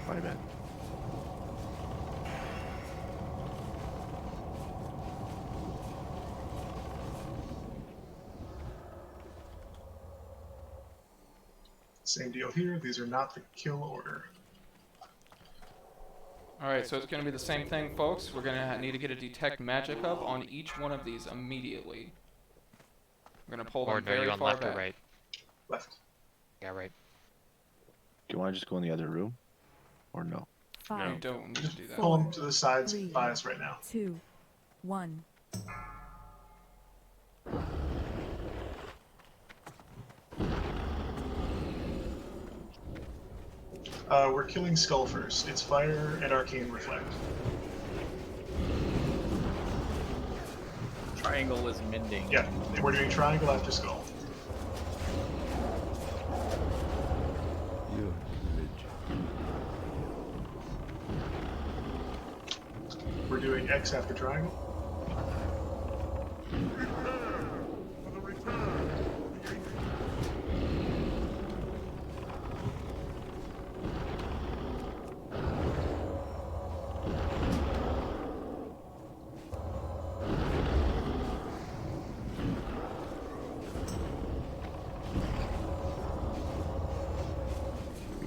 My bad. Same deal here. These are not the kill order. Alright, so it's going to be the same thing, folks. We're going to need to get a detect magic up on each one of these immediately. We're going to pull them Gordon, are you very on far left or back. right? Left. Yeah, right. Do you want to just go in the other room? Or no? You Five, don't need to do that. Pull them to the sides Three. by us right now. 2, 1. We're killing Skull first. It's Fire and Arcane Reflect. Triangle is mending. Yeah, we're doing Triangle after Skull. Your village. We're doing X after Triangle.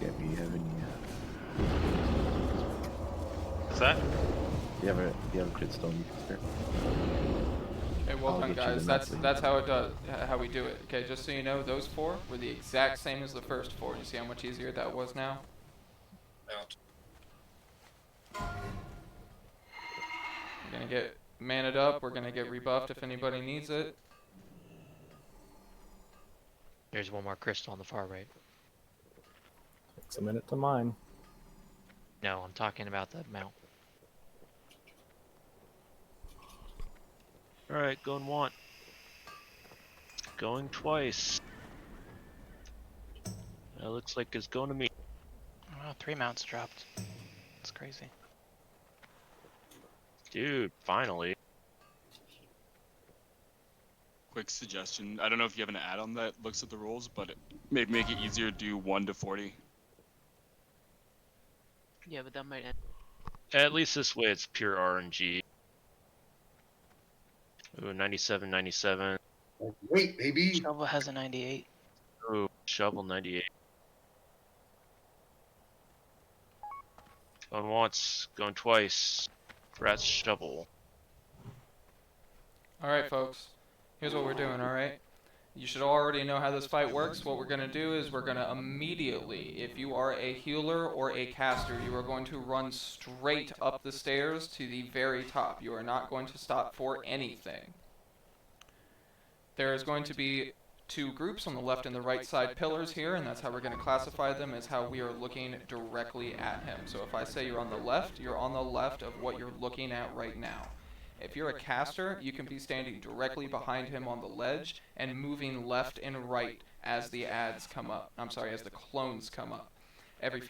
Yeah, you have any? What's that? You have a crit stone you can spare? Okay, well I'll done, get you guys. the That's monthly. how it does. How we do it. Okay, just so you know, those 4 were the exact same as the first 4. You see how much easier that was now? We're gonna get maned up. We're gonna get rebuffed if anybody needs it. There's one more crystal on the far right. Takes a minute to mine. No, I'm talking about the mount. Alright, going one. Going twice. That looks like it's going to me. Wow, 3 mounts dropped. That's crazy. Dude, finally. Quick suggestion. I don't know if you have an add-on that looks at the rules, but maybe make it easier to do 1 to 40. Yeah, but that might end. At least this way it's pure RNG. Ooh, 97, 97. Wait, baby. Shovel has a 98. Ooh, shovel 98. Going once, going twice. Rat's shovel. Alright, folks. Here's what we're doing, alright? You should already know how this fight works. What we're going to do is we're going to immediately, if you are a healer or a caster, you are going to run straight up the stairs to the very top. You are not going to stop for anything. There is going to be 2 groups on the left and the right side pillars here, and that's how we're going to classify them, as how we are looking directly at him. So if I say you're on the left of what you're looking at right now. If you're a caster, you can be standing directly behind him on the ledge and moving left and right as the ads come up. I'm sorry, as the clones come up. Every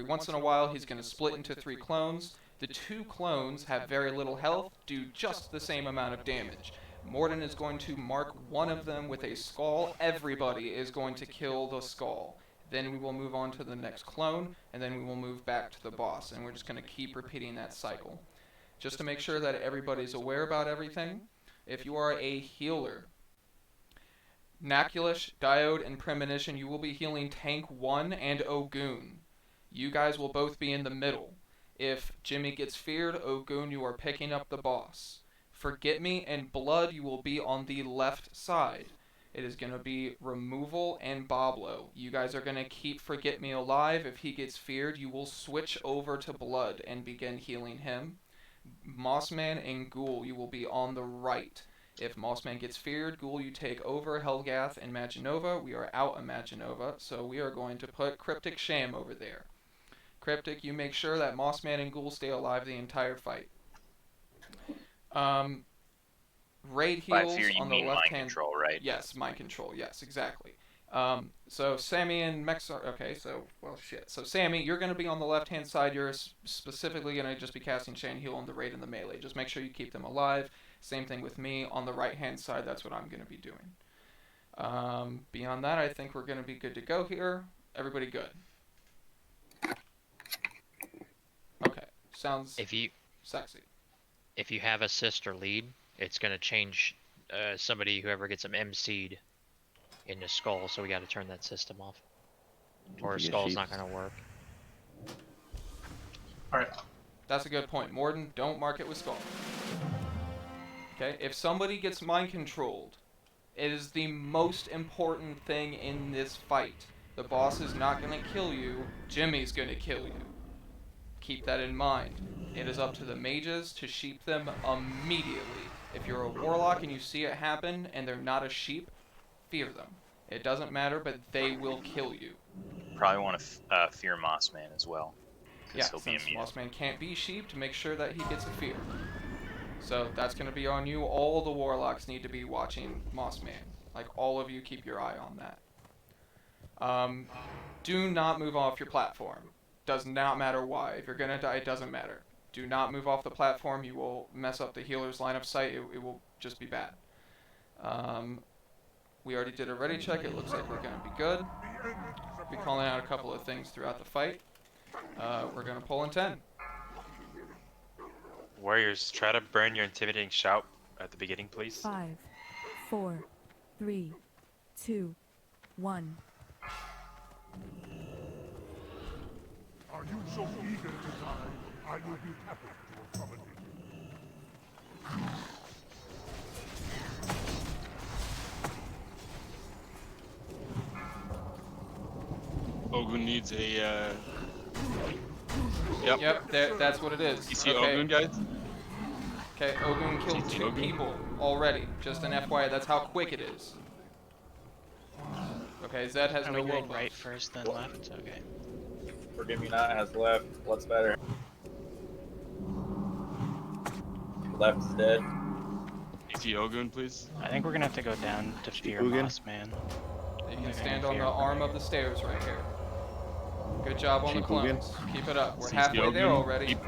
once in a while, he's going to split into 3 clones. The 2 clones have very little health, do just the same amount of damage. Morden is going to mark one of them with a skull. Everybody is going to kill the skull. Then we will move on to the next clone, and then we will move back to the boss. And we're just going to keep repeating that cycle. Just to make sure that everybody's aware about everything, if you are a healer, Naculish, Diode, and Premonition, you will be healing Tank 1 and Ogun. You guys will both be in the middle. If Jimmy gets feared, Ogun, you are picking up the boss. Forget Me and Blood, you will be on the left side. It is going to be Removal and Boblo. You guys are going to keep Forget Me alive. If he gets feared, you will switch over to Blood and begin healing him. Mossman and Ghoul, you will be on the right. If Mossman gets feared, Ghoul, you take over. Helgath and Maginova, we are out of Maginova, so we are going to put Cryptic Sham over there. Cryptic, you make sure that Mossman and Ghoul stay alive the entire fight. Raid heals on the left hand. Control, right? Yes, mind control. Yes, exactly. So Sammy and Mex are okay. So So Sammy, you're going to be on the left hand side. You're specifically going to just be casting Chain Heal on the raid and the melee. Just make sure you keep them alive. Same thing with me on the right hand side. That's what I'm going to be doing. Beyond that, I think we're going to be good to go here. Everybody good? Sounds If you sexy. have assist or lead, it's gonna change somebody whoever gets them MC'd into skull. So we got to turn that system off, or You get skull's not sheeps. gonna work. All right. That's a good point. Morden, don't mark it with skull. Okay? If somebody gets mind controlled, it is the most important thing in this fight. The boss is not going to kill you. Jimmy's going to kill you. Keep that in mind. It is up to the mages to sheep them immediately. If you're a warlock and you see it happen and they're not a sheep, fear them. It doesn't matter, but they will kill you. Probably want to fear Mossman as well, because Yeah, he'll be since immune. Mossman can't be sheeped, make sure that he gets a fear. So that's going to be on you. All the warlocks need to be watching Mossman. Like, all of you keep your eye on that. Do not move off your platform. Does not matter why. If you're going to die, it doesn't matter. Do not move off the platform. You will mess up the healer's line of sight. It will just be bad. We already did a ready check. It looks like we're going to be good. We'll be calling out a couple of things throughout the fight. We're going to pull in 10. Warriors, try to burn your intimidating shout at the beginning, please. 5, 4, 3, 2, 1. Are you so eager to die? I will be happy to accommodate you. Ogun needs a. Yep. Yep, that's what it is. You see Okay. Ogun, guys? Okay, Ogun killed TT 2 Ogun? people already. Just an FYI, that's how quick it is. Okay, Zed has Are no we going woke right buffs. first, then left? Okay. Forgive me not has left. What's better? Left is dead. You see Ogun, please? I think we're gonna have to go down to fear Ugan? Moss Man. You can Okay, stand on fear. the arm of the stairs right here. Good job on the Sheep Ugan? clones. Keep it up. We're CC halfway there Ogun. already. Keep-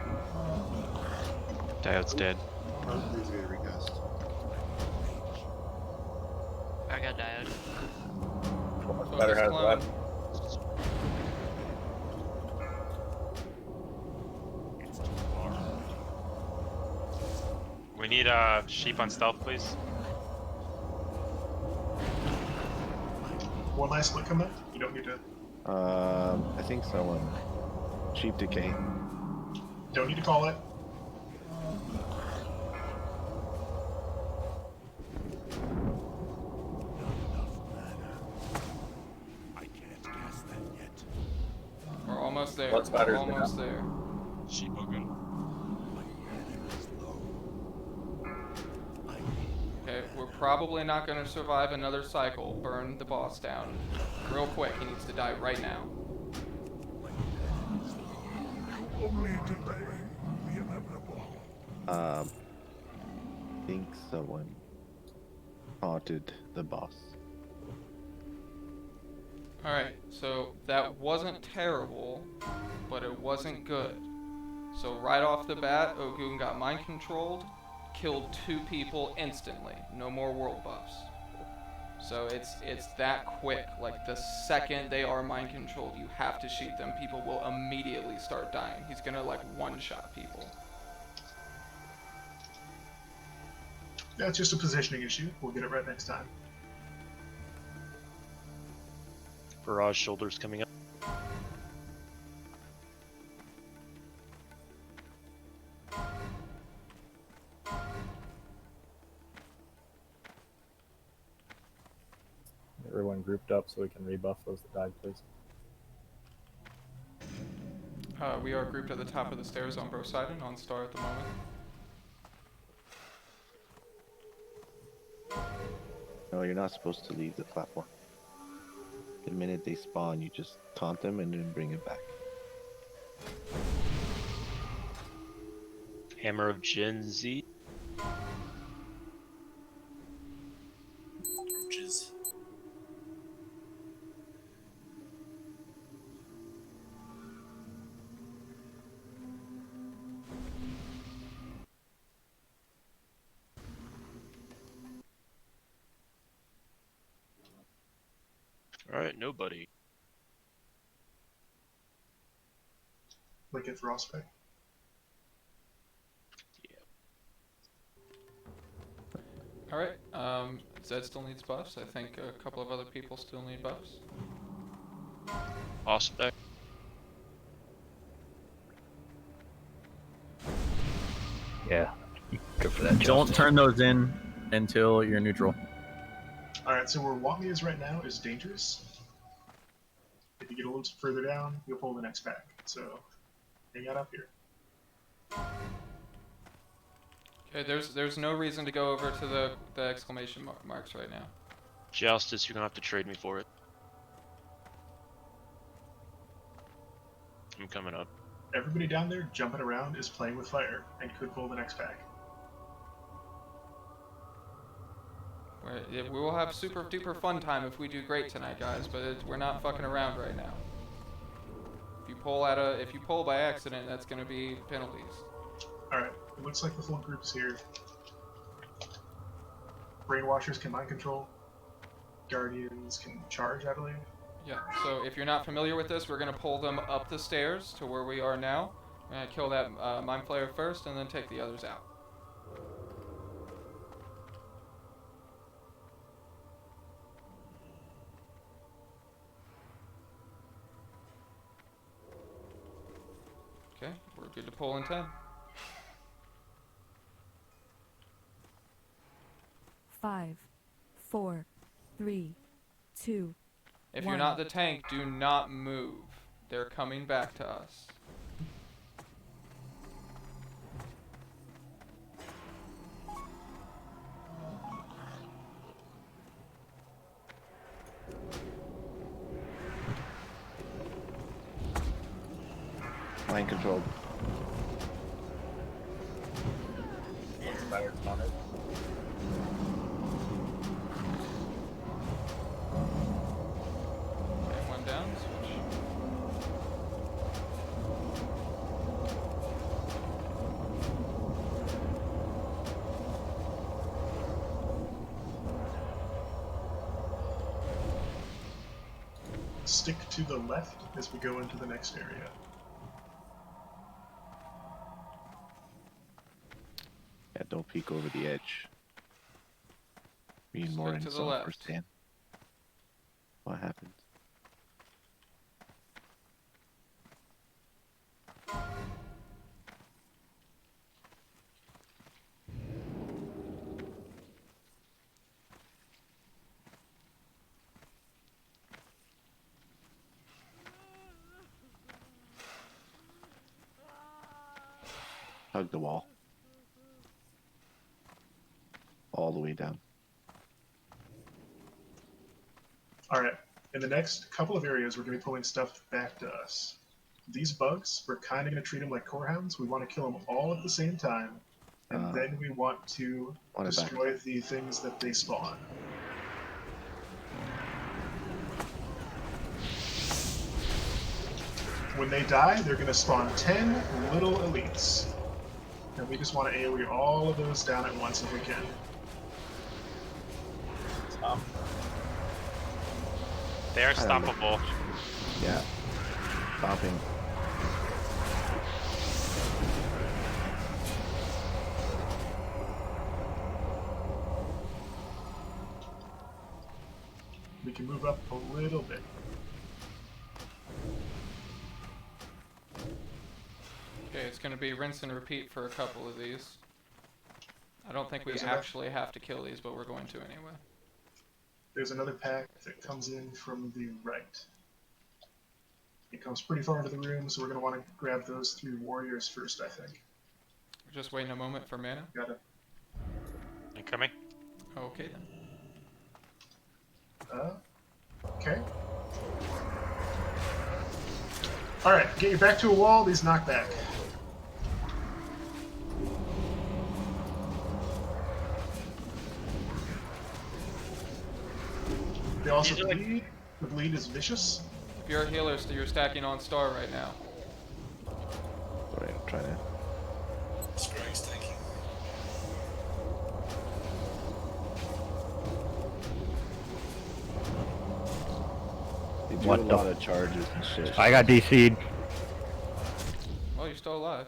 Diode's dead. Please get a recast. I got diode. What's Focus better has clone. left. We need sheep on stealth, please. One last split come up. You don't need to. I think so. Sheep decay. Don't need to call it. I can't cast that yet. We're almost there. What's We're better is almost there. Sheep Ogun. Okay, we're probably not going to survive another cycle. Burn the boss down. Real quick, he needs to die right now. Only delay the inevitable. I think someone haunted the boss. Alright, so that wasn't terrible, but it wasn't good. So right off the bat, Ogun got mind controlled, killed 2 people instantly. No more world buffs. So it's that quick. Like, the second they are mind controlled, you have to shoot them. People will immediately start dying. He's gonna, like, one-shot people. Yeah, it's just a positioning issue. We'll get it right next time. Barrage shoulders coming up. Everyone grouped up so we can rebuff those that died, please. We are grouped at the top of the stairs on Bro side and on Star at the moment. No, you're not supposed to leave the platform. The minute they spawn, you just taunt them and then bring it back. Hammer of Gen Z. Roaches. Alright, nobody. Like it for Osprey. Alright, Zed still needs buffs. I think a couple of other people still need buffs. Awesome deck. Yeah, good for that. Don't turn those in until you're neutral. Alright, so where Wami is right now is dangerous. If you get a little further down, you'll pull the next pack. So, hang out up here. Okay, there's no reason to go over to the exclamation marks right now. Justice, you're gonna have to trade me for it. I'm coming up. Everybody down there jumping around is playing with fire and could pull the next pack. We will have super duper fun time if we do great tonight, guys. But we're not fucking around right now. If you pull by accident, that's gonna be penalties. Alright, it looks like the full group's here. Brainwashers can mind control. Guardians can charge, I believe. Yeah, so if you're not familiar with this, we're gonna pull them up the stairs to where we are now. We're gonna kill that Mind Flayer first and then take the others out. Okay, we're good to pull in 10. 5, 4, 3, 2, If you're not the tank, do not move. They're coming back to us. Mind controlled. Spider's on it. Okay, one down, switch. Stick to the left as we go into the next area. Yeah, don't peek over the edge. We need more Stick to the intel left. firsthand. What happened? Hug the wall. All the way down. Alright, in the next couple of areas, we're going to be pulling stuff back to us. These bugs, we're kind of going to treat them like corehounds. We want to kill them all at the same time, and then we want to destroy the things that they spawn. When they die, they're going to spawn 10 little elites. And we just want to AoE all of those down at once if we can. Stop. They're stoppable. Yeah. Stopping. We can move up a little bit. Okay, it's going to be rinse and repeat for a couple of these. I don't think we There's enough. actually have to kill these, but we're going to anyway. There's another pack that comes in from the right. It comes pretty far into the room, so we're going to want to grab those 3 warriors first, I think. We're just waiting a moment for mana. Got it. Incoming. Okay then. Okay. Alright, get your back to a wall, these knock back. They also These are like- bleed. The bleed is vicious. If you're a healer, so you're stacking on star right now. Sorry, I'm trying to. They do What a the lot of charges and shit. I got DC'd. Well, you're still alive.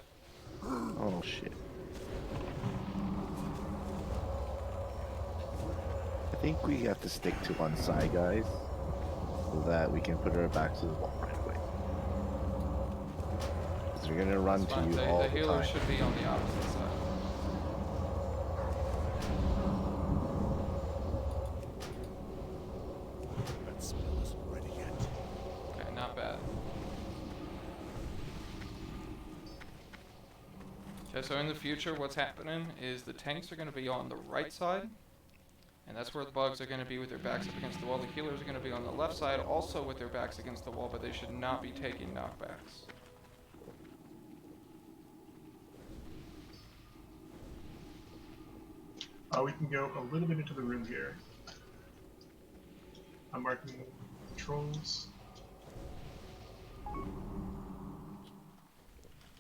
Oh shit. think we have to stick to one side, guys, so that we can put our backs to the wall right away. Because they're gonna run It's to fine. you The all the healer time. should be on the opposite side. That spell isn't ready yet. Okay, not bad. Okay, so in the future, what's happening is the tanks are going to be on the right side, and that's where the bugs are going to be with their backs up against the wall. The healers are going to be on the left side, also with their backs against the wall, but they should not be taking knockbacks. We can go a little bit into the room here. I'm marking controls.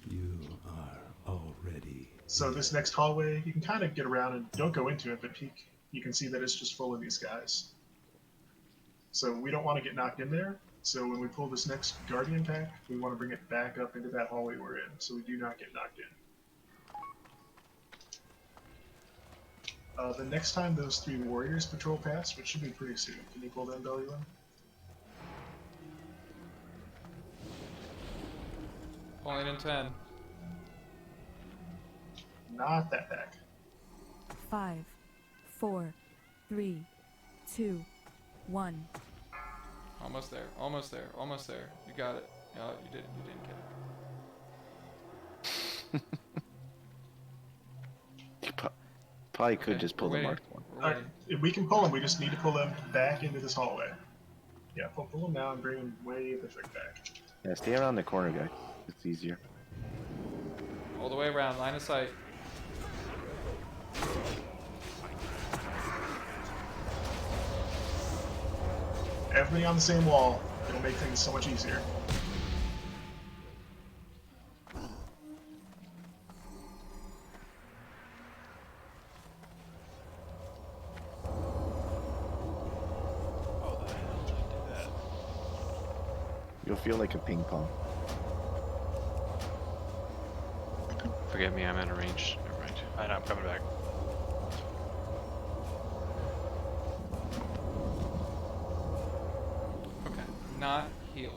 You are already. So this next hallway, you can kind of get around and don't go into it, but peek. You can see that it's just full of these guys. So we don't want to get knocked in there. So when we pull this next Guardian pack, we want to bring it back up into that hallway we're in, so we do not get knocked in. The next time those 3 warriors patrol past, which should be pretty soon, can you pull them, Bellywin? Pulling in 10. Not that pack. 5, 4, 3, 2, 1. Almost there, almost there, almost there. You got it. You didn't get it. Probably could Okay, just pull we're the waiting. marked one. We're waiting. If we can pull them, we just need to pull them back into this hallway. Yeah, pull them now and bring them way the frick back. Yeah, stay around the corner, guys. It's easier. All the way around, line of sight. Everybody on the same wall. It'll make things so much easier. You'll feel like a ping pong. Forgive me, I'm out of range. Never mind. I know, I'm coming back. Okay, not healers.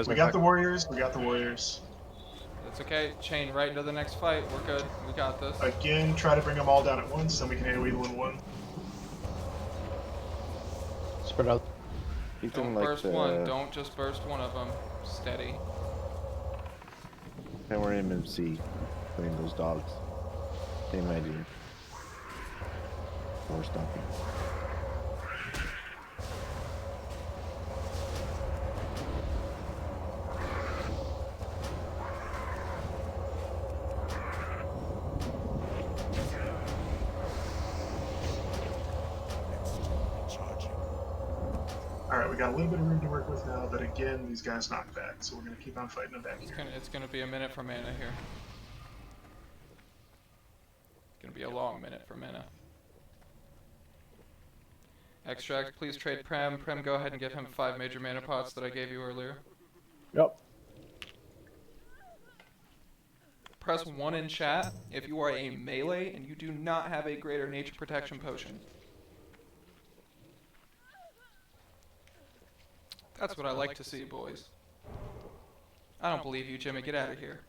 We got the warriors. We got the warriors. It's okay. Chain right into the next fight. We're good. We got this. Again, try to bring them all down at once, and we can AoE the one. Spread out. Keep Don't them like burst one. Don't just burst one of them. Steady. And we're in MMC, playing those dogs. Same idea. Or stomping. Alright, we got a little bit of room to work with now, but again, these guys knock back, so we're going to keep on fighting them back here. It's gonna be a minute for mana here. It's gonna be a long minute for mana. Extract, please trade Prem. Prem, go ahead and give him 5 major mana pots that I gave you earlier. Yep. Press 1 in chat if you are a melee and you do not have a greater nature protection potion. That's what I like to see, boys. I don't believe you, Jimmy. Get out of here.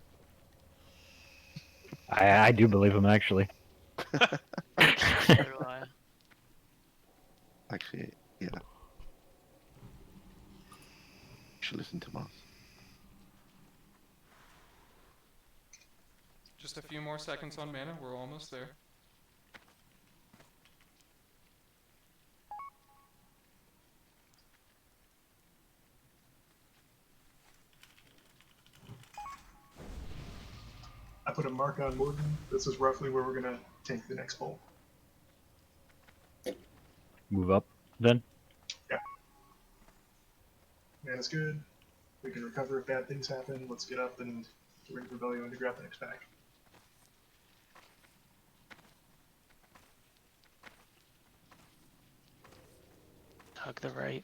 I do believe him, actually. Actually, yeah. You should listen to Moss. Just a few more seconds on mana. We're almost there. I put a mark on Morgan. This is roughly where we're going to take the next pull. Move up, then. Yeah. Mana's good. We can recover if bad things happen. Let's get up and get ready for Rebellion to grab the next pack. Hug the right.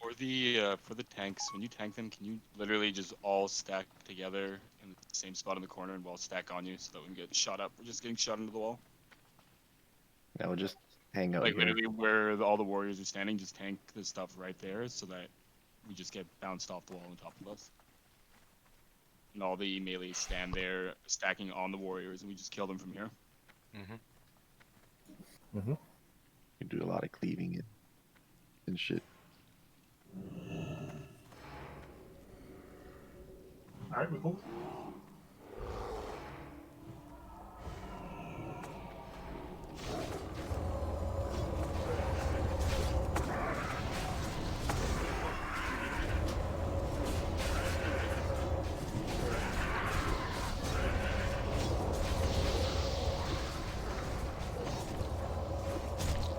Or For the tanks, when you tank them, can you literally just all stack together in the same spot in the corner and we'll stack on you so that we can get shot up? We're just getting shot into the wall. Now we'll just hang out Like here. literally where all the warriors are standing, just tank the stuff right there so that we just get bounced off the wall on top of us. And all the melees stand there stacking on the warriors, and we just kill them from here. You do a lot of cleaving and shit. Alright, we pulled.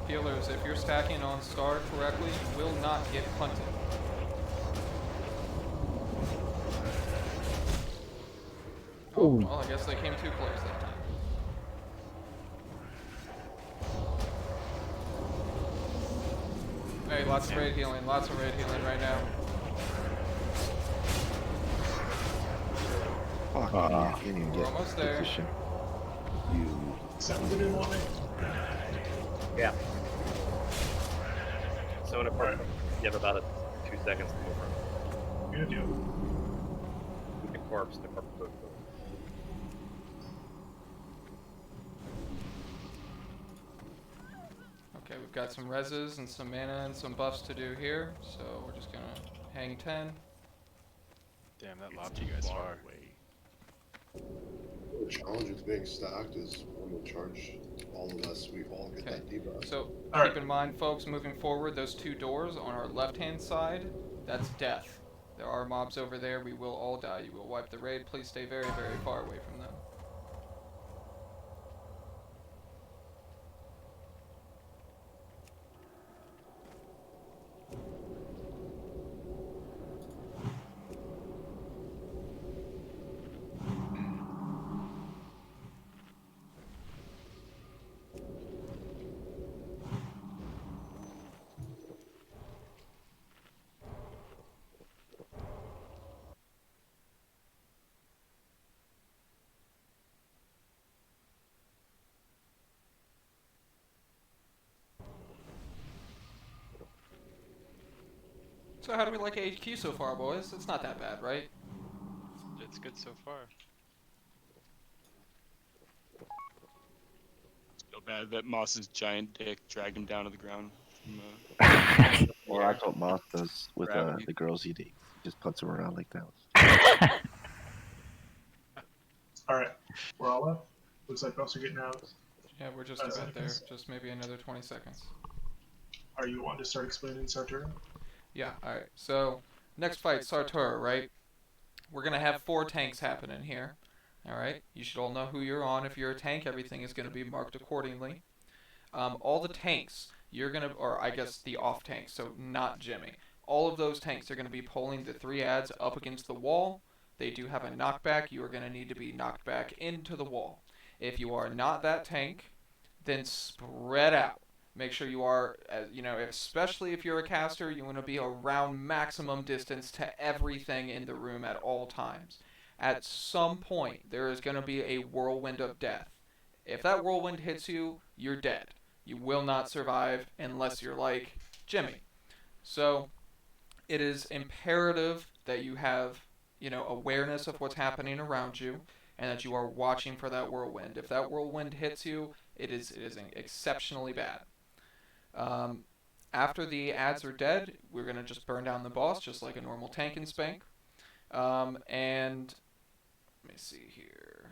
Healers, if you're stacking on star correctly, you will not get punted. Oh, well, I guess they came too close that time. Hey, lots of raid healing right now. Fuck, yeah, can't even We're get almost there. position. Something in one. Yeah. So in a part, you have about 2 seconds to move around. Good deal. The corpse goes. Okay, we've got some reses and some mana and some buffs to do here, so we're just gonna hang 10. Damn, that lobbed you guys far. The challenge with being stacked is when we charge all of us, we all get that debuff. So Alright. keep in mind, folks, moving forward, those two doors on our left-hand side, that's death. There are mobs over there. We will all die. You will wipe the raid. Please stay very, very far away from them. So how do we like HQ so far, boys? It's not that bad, right? It's good so far. It's so bad that Moss's giant dick dragged him down to the ground. Or that's what Moss does with the girls he dates. He just puts them around like that. Alright, we're all up. Looks like buffs are getting out. Yeah, we're just about there. Just maybe another 20 seconds. Are you wanting to start explaining Sartura? Yeah, alright. So, next fight, Sartura, right? We're gonna have 4 tanks happening here. Alright? You should all know who you're on. If you're a tank, everything is gonna be marked accordingly. All the tanks, you're gonna, or I guess the off tanks, so not Jimmy. All of those tanks are gonna be pulling the 3 adds up against the wall. They do have a knockback. You are gonna need to be knocked back into the wall. If you are not that tank, then spread out. Make sure you are, you know, especially if you're a caster, you want to be around maximum distance to everything in the room at all times. At some point, there is going to be a whirlwind of death. If that whirlwind hits you, you're dead. You will not survive unless you're like Jimmy. So, it is imperative that you have, you know, awareness of what's happening around you, and that you are watching for that whirlwind. If that whirlwind hits you, it is exceptionally bad. After the adds are dead, we're going to just burn down the boss, just like a normal tank and spank. And let me see here.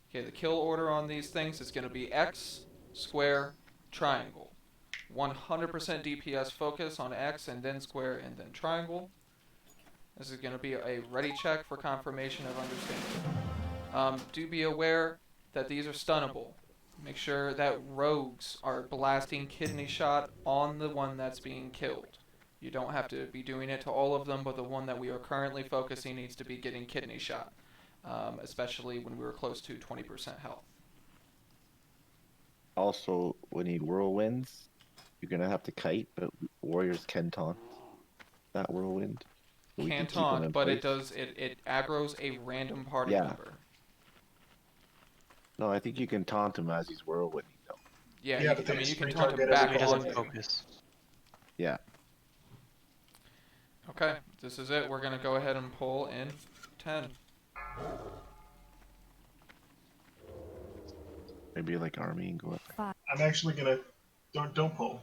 Okay, the kill order on these things is going to be X, square, triangle. 100% DPS focus on X and then square and then triangle. This is going to be a ready check for confirmation of understanding. Do be aware that these are stunnable. Make sure that rogues are blasting kidney shot on the one that's being killed. You don't have to be doing it to all of them, but the one that we are currently focusing needs to be getting kidney shot, especially when we were close to 20% health. Also, we need whirlwinds. you're gonna have to kite, but warriors can taunt that whirlwind. So we Can can keep 'em in taunt, but it place. does it aggroes a random party Yeah. member. No, I think you can taunt him as he's whirlwinding though. Yeah, Yeah, you but can, I they mean you can spray taunt him target back every on time. you. Focus. Yeah. Okay, this is it. We're gonna go ahead and pull in 10. Maybe like army and go up. I'm actually gonna don't pull.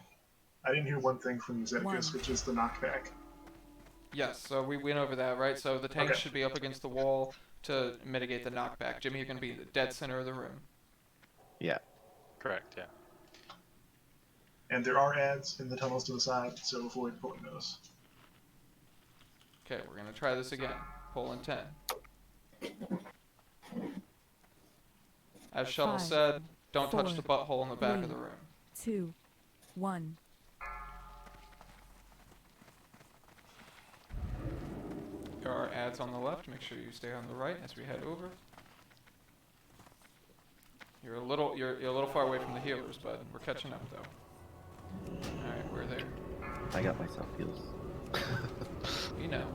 I didn't hear one thing from Zeticus, One. which is the knockback. Yes, so we went over that, right? So the tanks Okay. should be up against the wall to mitigate the knockback. Jimmy, you're gonna be in the dead center of the room. Yeah. Correct, yeah. And there are ads in the tunnels to the side, so avoid pulling those. Okay, we're gonna try this again. Pull in 10. As Shuttle 5, said, don't touch 4, the butthole in the back of 3, the room. 2, 1. There are ads on the left. Make sure you stay on the right as we head over. You're a little far away from the healers, bud. We're catching up though. All right, we're there. I got myself heals. You know.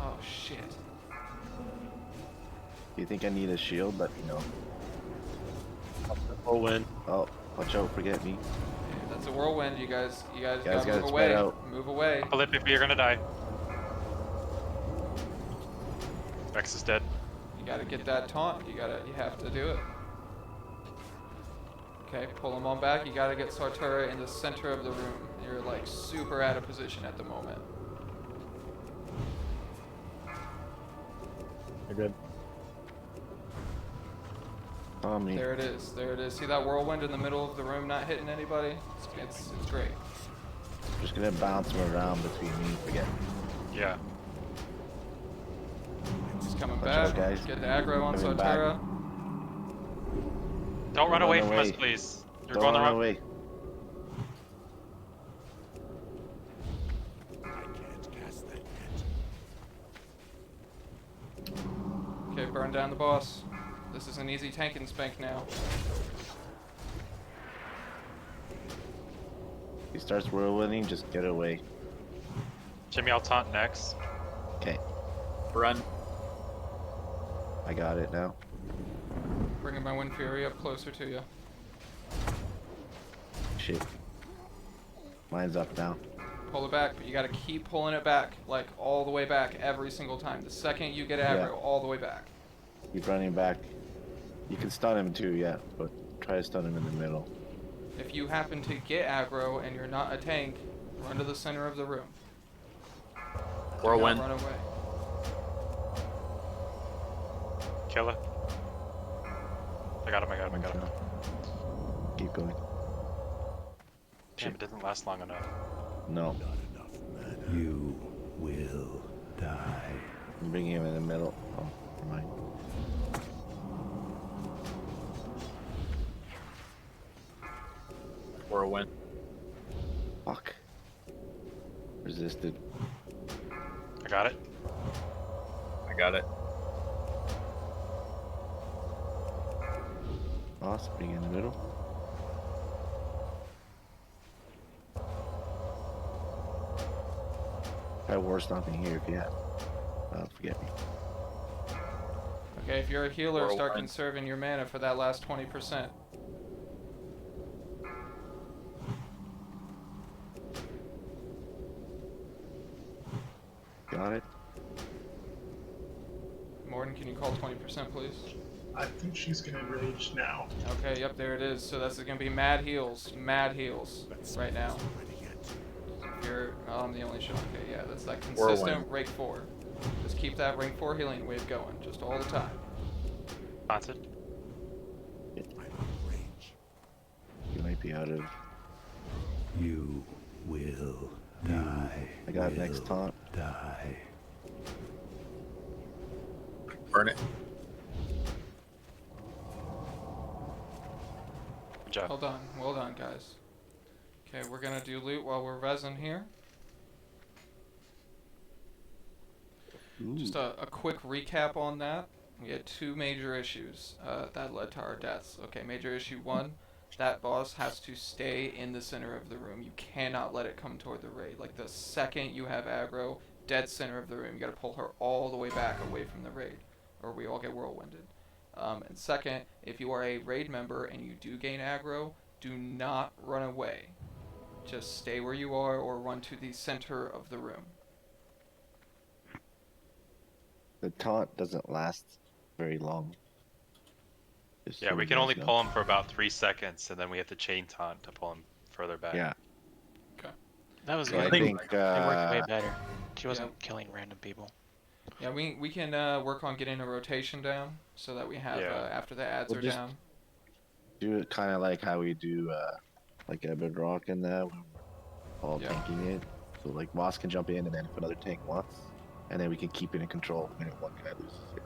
Oh shit. You think I need a shield? Let me know. Whirlwind. Oh, watch out, forget me. Yeah, that's a whirlwind. You guys Guys gotta gotta move spread away. out. Move away. Olympic, you're gonna die. Rex is dead. You gotta get that taunt. You have to do it. Okay, pull him on back. You gotta get Sartura in the center of the room. You're like super out of position at the moment. You're good. On me. There it is. There it is. See that whirlwind in the middle of the room not hitting anybody? It's great. Just gonna bounce him around between me and forget me. Yeah. He's coming Watch back. out, guys. Get the aggro on Coming back. Sartura. Don't run Run away from us, away. please. You're Don't going the run wrong away. Okay, burn down the boss. This is an easy tank and spank now. He starts whirlwinding, just get away. Jimmy, I'll taunt next. Okay, Run. I got it now. Bringing my Wind Fury up closer to you. Shit. Mine's up now. Pull it back, but you gotta keep pulling it back, like all the way back every single time. The second you get aggro, Yeah. all the way back. Keep running back. You can stun him too, yeah, but try to stun him in the middle. If you happen to get aggro and you're not a tank, run to the center of the room. Whirlwind. Run away. Kill it. I got him, I got him, I got him. Keep going. Damn, it doesn't last long enough. No. You will die. I'm bringing him in the middle. Oh, never mind. Whirlwind. Fuck. Resisted. I got it. I got it. Boss, bring in the middle. Try war stomping here if you have. Forget me. Okay, if you're a healer, start Whirlwind. conserving your mana for that last 20%. Got it? Morton, can you call 20%, please? I think she's gonna rage now. Okay, yep, there it is. So that's gonna be mad heals right now. If you're, I'm the only shot. Okay, yeah, that's that consistent Whirlwind. rank 4. Just keep that rank 4 healing wave going, just all the time. Taunted. You might be out of. You will die. I got next taunt. Die. Burn it. Good job. Well done, guys. Okay, we're gonna do loot while we're resin here. Ooh. Just a quick recap on that. We had 2 major issues that led to our deaths. Okay, major issue 1, that boss has to stay in the center of the room. You cannot let it come toward the raid. Like the second you have aggro, dead center of the room, you gotta pull her all the way back away from the raid, or we all get whirlwinded. And second, if you are a raid member and you do gain aggro, do not run away. Just stay where you are or run to the center of the room. The taunt doesn't last very long. Just Yeah, so we you can guys only know. pull him for about 3 seconds, and then we have to chain taunt to pull him further back. Yeah. That was So good. I think It worked way better. She wasn't Yeah. killing random people. Yeah, we can work on getting a rotation down so that we have Yeah. after the ads We'll are just down. do it kind of like how we do like a bedrock and that when we're all Yeah. tanking it. So like Moss can jump in and then if another tank wants, and then we can keep it in control when one guy loses it.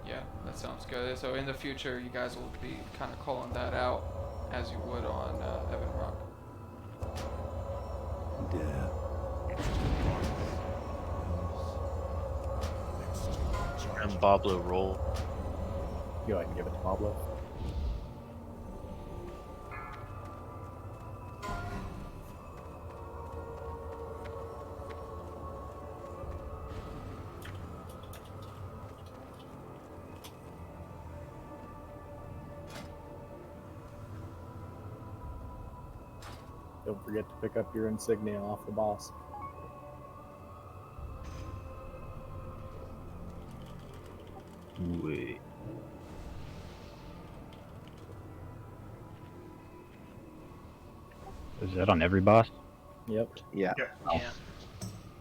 Yeah, that sounds good. So in the future, you guys will be kind of calling that out as you would on Evan Rock. Yeah. And Pablo roll. Go ahead and give it to Pablo. Don't forget to pick up your insignia off the boss. Wait. Is that on every boss? Yep. Yeah. Yeah.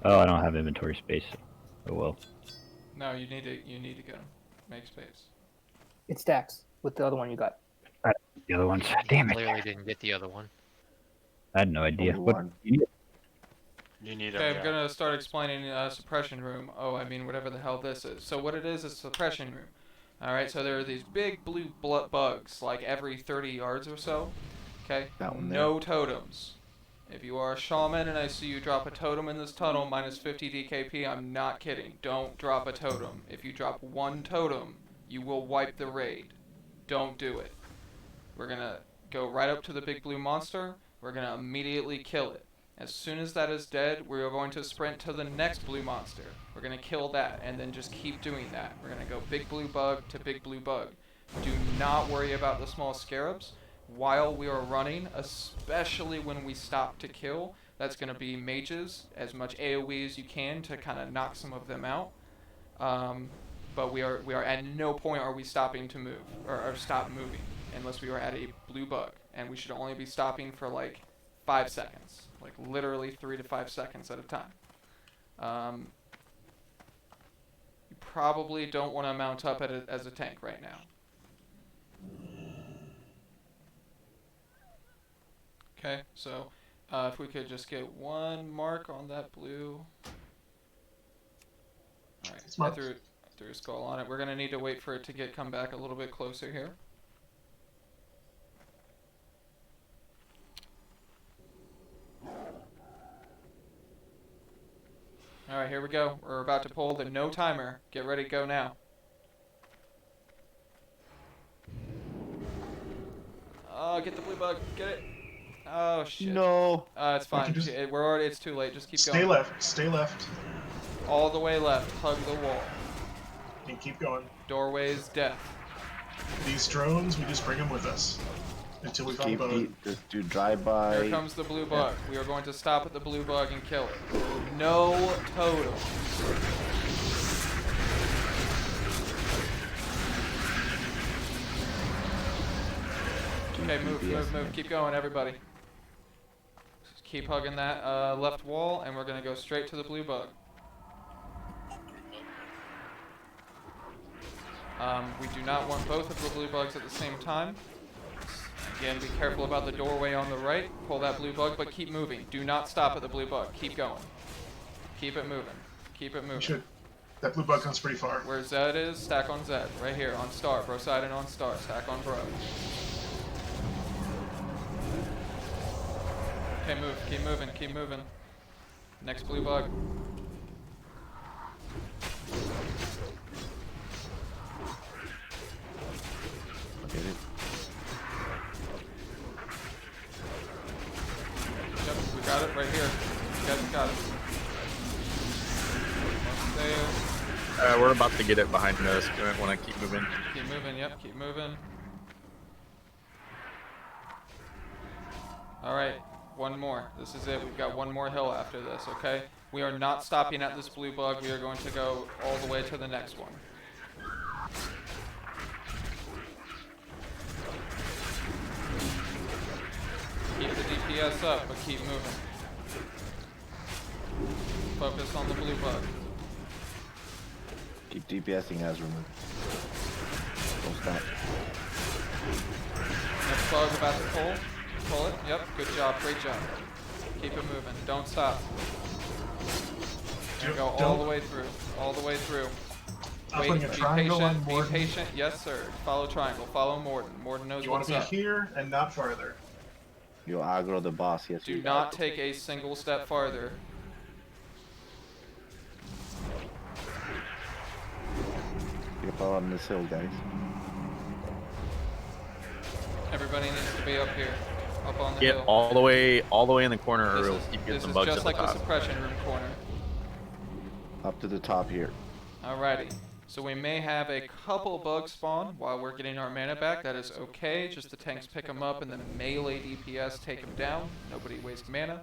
Oh, I don't have inventory space. Oh well. No, you need to go. Make space. It stacks with the other one you got. The other ones. Damn it. Clearly didn't get the other one. I had no idea. Only What? one. You need him. Okay, I'm Yeah. gonna start explaining suppression room. Oh, I mean whatever the hell this is. So what it is suppression room. All right. So there are these big blue bugs like every 30 yards or so. Okay. That one there. No totems. If you are a shaman and I see you drop a totem in this tunnel, minus 50 DKP, I'm not kidding. Don't drop a totem. If you drop one totem, you will wipe the raid. Don't do it. We're gonna go right up to the big blue monster. We're gonna immediately kill it. As soon as that is dead, we are going to sprint to the next blue monster. We're gonna kill that, and then just keep doing that. We're gonna go big blue bug to big blue bug. Do not worry about the small scarabs. While we are running, especially when we stop to kill, that's going to be mages, as much AoE as you can to kind of knock some of them out. But we are at no point are we stopping to move, or stop moving, unless we are at a blue bug. And we should only be stopping for like 5 seconds, like literally 3 to 5 seconds at a time. You probably don't want to mount up as a tank right now. Okay, so if we could just get one mark on that blue. Alright, I threw a skull on it. We're going to need to wait for it to come back a little bit closer here. Alright, here we go. We're about to pull the no timer. Get ready, go now. Oh, get the blue bug. Get it. Oh shit. No. It's fine. It's too late. Just keep going. Stay left. Stay left. All the way left. Hug the wall. And keep going. Doorways death. These drones, we just bring them with us until we find both. Just do drive-by. Here comes the blue bug. We are going to stop at the blue bug and kill it. No totem. Okay, move. Keep going, everybody. Just keep hugging that left wall, and we're going to go straight to the blue bug. We do not want both of the blue bugs at the same time. Again, be careful about the doorway on the right. Pull that blue bug, but keep moving. Do not stop at the blue bug. Keep going. Keep it moving. Keep it moving. That blue bug comes pretty far. Where Zed is, stack on Zed. Right here, on Star. Bro side and on Star. Stack on Bro. Okay, move. Keep moving. Keep moving. Next blue bug. Get it. we're about to get it behind us. We want to keep moving. Keep moving, yep, keep moving. Alright, one more. This is it. We've got one more hill after this, okay? We are not stopping at this blue bug. We are going to go all the way to the next one. Keep the DPS up, but keep moving. Focus on the blue bug. Keep DPSing as removed. Don't stop. Next bug about to pull. Pull it. Yep, good job, great job. Keep it moving. Don't stop. And go all the way through. All the way through. I'm Wait, putting a triangle on be Morden. patient. Yes, sir. Follow triangle. Follow Morden. Morden knows You want what's to be up. here and not farther. You'll aggro the boss, yes. Do not take a single step farther. Get up on this hill, guys. Everybody needs to be up here. Up on the Get hill. all the way in the corner, or we'll keep getting This some is bugs just at the like the top. suppression room corner. Up to the top here. Alrighty. So we may have a couple bugs spawn while we're getting our mana back. That is okay. Just the tanks pick them up and then melee DPS take them down. Nobody wastes mana.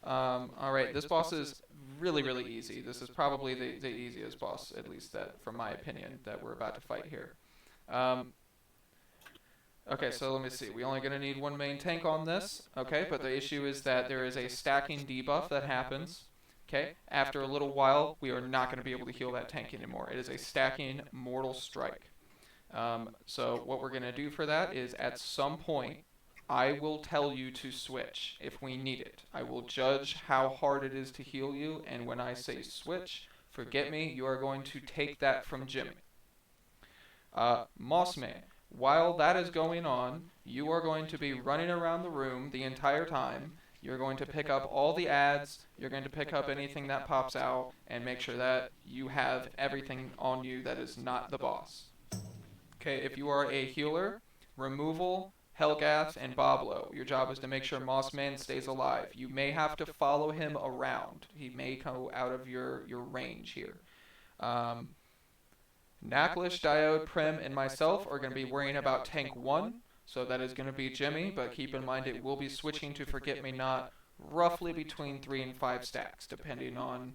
Alright, this boss is really, really easy. This is probably the easiest boss, at least that, from my opinion, that we're about to fight here. Okay, so let me see. We're only going to need one main tank on this. Okay, but the issue is that there is a stacking debuff that happens. Okay, after a little while, we are not going to be able to heal that tank anymore. It is a stacking mortal strike. So what we're going to do for that is at some point, I will tell you to switch if we need it. I will judge how hard it is to heal you, and when I say switch, forget me, you are going to take that from Jimmy. Mossman, while that is going on, you are going to be running around the room the entire time. You're going to pick up all the ads, you're going to pick up anything that pops out, and make sure that you have everything on you that is not the boss. Okay, if you are a healer, removal, Helgath, and Boblo, your job is to make sure Mossman stays alive. You may have to follow him around. He may go out of your range here. Naklish, Diode, Prim, and myself are going to be worrying about Tank 1. So that is going to be Jimmy, but keep in mind it will be switching to Forget-Me-Not roughly between 3 and 5 stacks, depending on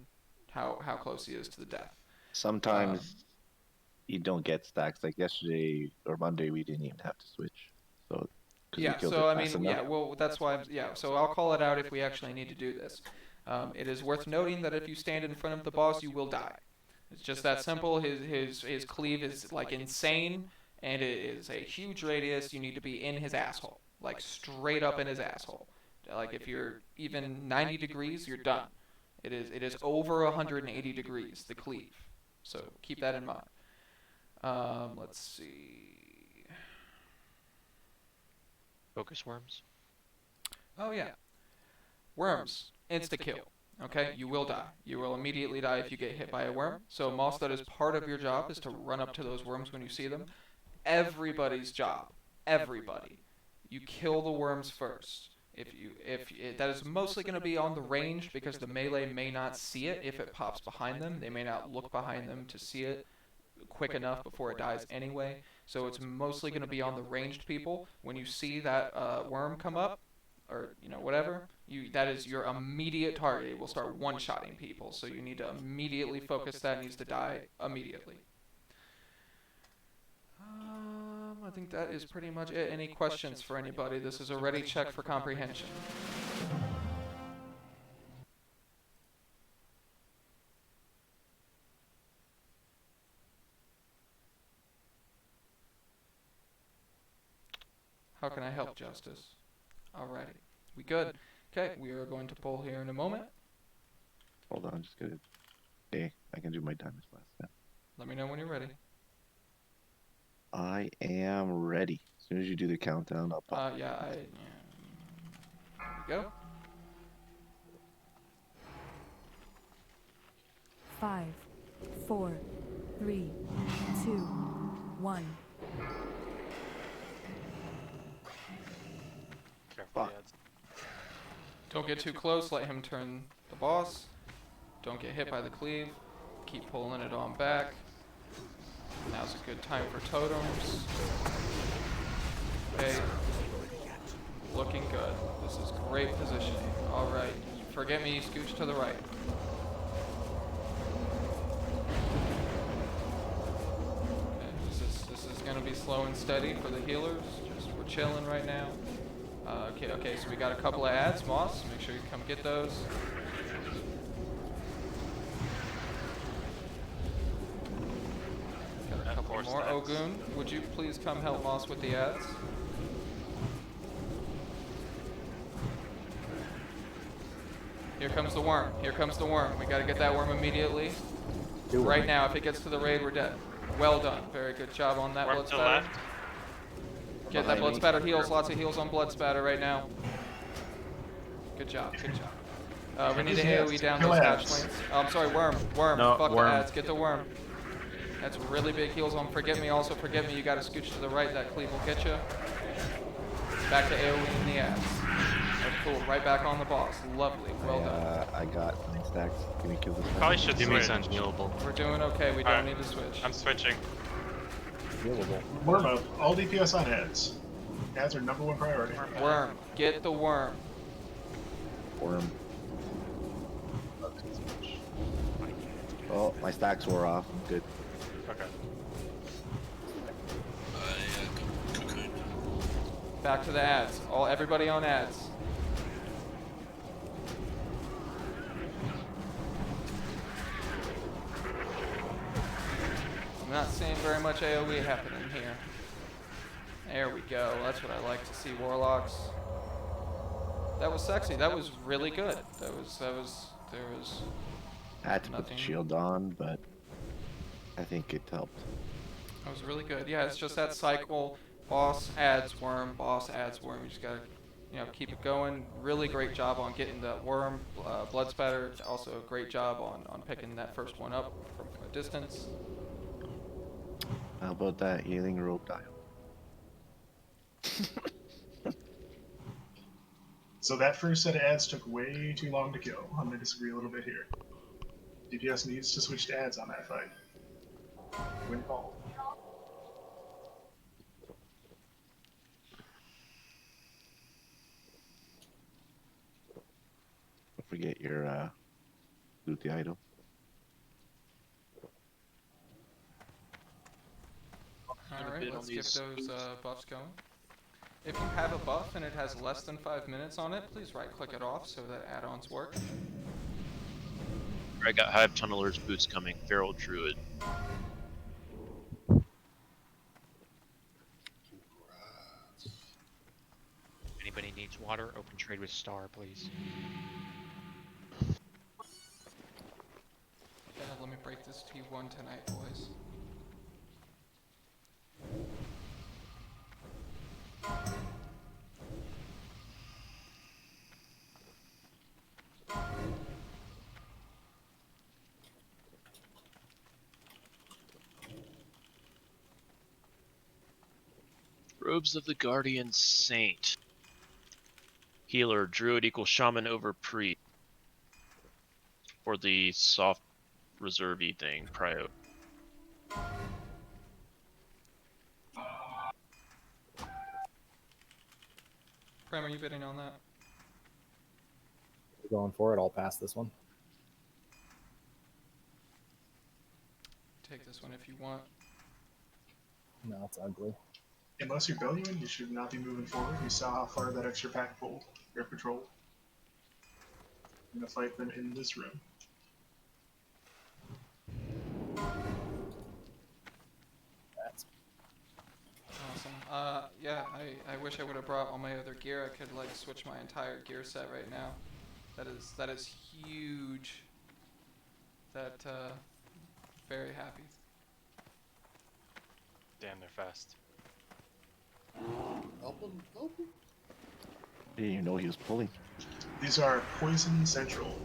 how close he is to the death. Sometimes you don't get stacks. Like yesterday or Monday, we didn't even have to switch. So yeah, so I mean, yeah, well, that's why, yeah, so I'll call it out if we actually need to do this. It is worth noting that if you stand in front of the boss, you will die. It's just that simple. His cleave is like insane. And it is a huge radius. You need to be in his asshole, like straight up in his asshole. Like if you're even 90 degrees, you're done. It is over 180 degrees, the cleave. So keep that in mind. Let's see. Focus worms. Oh yeah, worms, insta kill. Okay, you will die. You will immediately die if you get hit by a worm. So Moss, that is part of your job, is to run up to those worms when you see them. Everybody's job, everybody, you kill the worms first. That is mostly going to be on the range because the melee may not see it if it pops behind them. They may not look behind them to see it quick enough before it dies anyway. So it's mostly going to be on the ranged people. When you see that worm come up, or whatever, that is your immediate target. It will start one-shotting people. So you need to immediately focus that. It needs to die immediately. I think that is pretty much it. Any questions for anybody? This is a ready check for comprehension. How can I help, Justice? Alrighty. We good? Okay, we are going to pull here in a moment. Hold on, just get it. Okay, I can do my time as last. Yeah. Let me know when you're ready. I am ready. As soon as you do the countdown, I'll pop. Yeah. Here we go. 5, 4, 3, 2, 1. Careful, Don't get too close. Let him turn the boss. Don't get hit by the cleave. keep pulling it on back. Now's a good time for totems. Okay. Looking good. This is great positioning. Alright. Forget me, scooch to the right. Okay, this is gonna be slow and steady for the healers. Just we're chilling right now. Okay, so we got a couple of ads, Moss. Make sure you come get those. Got a couple more. Ogun, would you please come help Moss with the ads? Here comes the worm. Here comes the worm. We gotta get that worm immediately. Right now, if it gets to the raid, we're dead. Well done. Very good job on that, Worm blood to the spatter. left. Get that blood spatter heals. Lots of heals on blood spatter right now. Good job. Good job. We need to AoE down those dash lanes. Oh, I'm sorry, worm. No, Fuck worm. the ads. Get the worm. That's really big heals on Forget Me. Also, Forget Me, you gotta scooch to the right. That cleave will get you. Back to AoE in the ads. Oh, cool. Right back on the boss. Lovely. Well done. I got 9 stacks. Can we kill this guy? Probably should Jimmy's switch. unhealable. We're doing okay. We don't need to switch. I'm switching. Healable. Worm up. All DPS on ads. Ads are #1 priority. Worm. Get the worm. Worm. Oh, my stacks wore off. I'm good. Okay. Back to the ads. Everybody on ads. I'm not seeing very much AoE happening here. There we go. That's what I like to see, Warlocks. That was sexy. That was really good. There was I had to put the shield on, but I think it helped. That was really good. Yeah, it's just that cycle. Boss adds worm, boss adds worm. You just gotta, keep it going. Really great job on getting that worm, blood spatter. Also a great job on picking that first one up from a distance. How about that healing rope dial? So that first set of ads took way too long to kill. I'm gonna disagree a little bit here. DPS needs to switch to ads on that fight. Win call. Don't forget your loot the item. Alright, let's get those buffs going. If you have a buff and it has less than 5 minutes on it, please right-click it off so that add-ons work. I got Hive Tunneler's boots coming. Feral Druid. Anybody needs water? Open trade with Star, please. Yeah, let me break this T1 tonight, boys. Robes of the Guardian Saint. Healer, Druid equals Shaman over Priest. For the soft reserve-y thing, Prio. Prem, are you bidding on that? Going for it, I'll pass this one. Take this one if you want. No, it's ugly. Unless you're Belluin, you should not be moving forward. You saw how far that extra pack pulled. Air patrol. I'm gonna fight them in this room. That's Awesome. Yeah, I wish I would have brought all my other gear. I could like switch my entire gear set right now. That is huge. That very happy. Damn, they're fast. Help him, help him. Didn't even know he was pulling. These are Poison Central.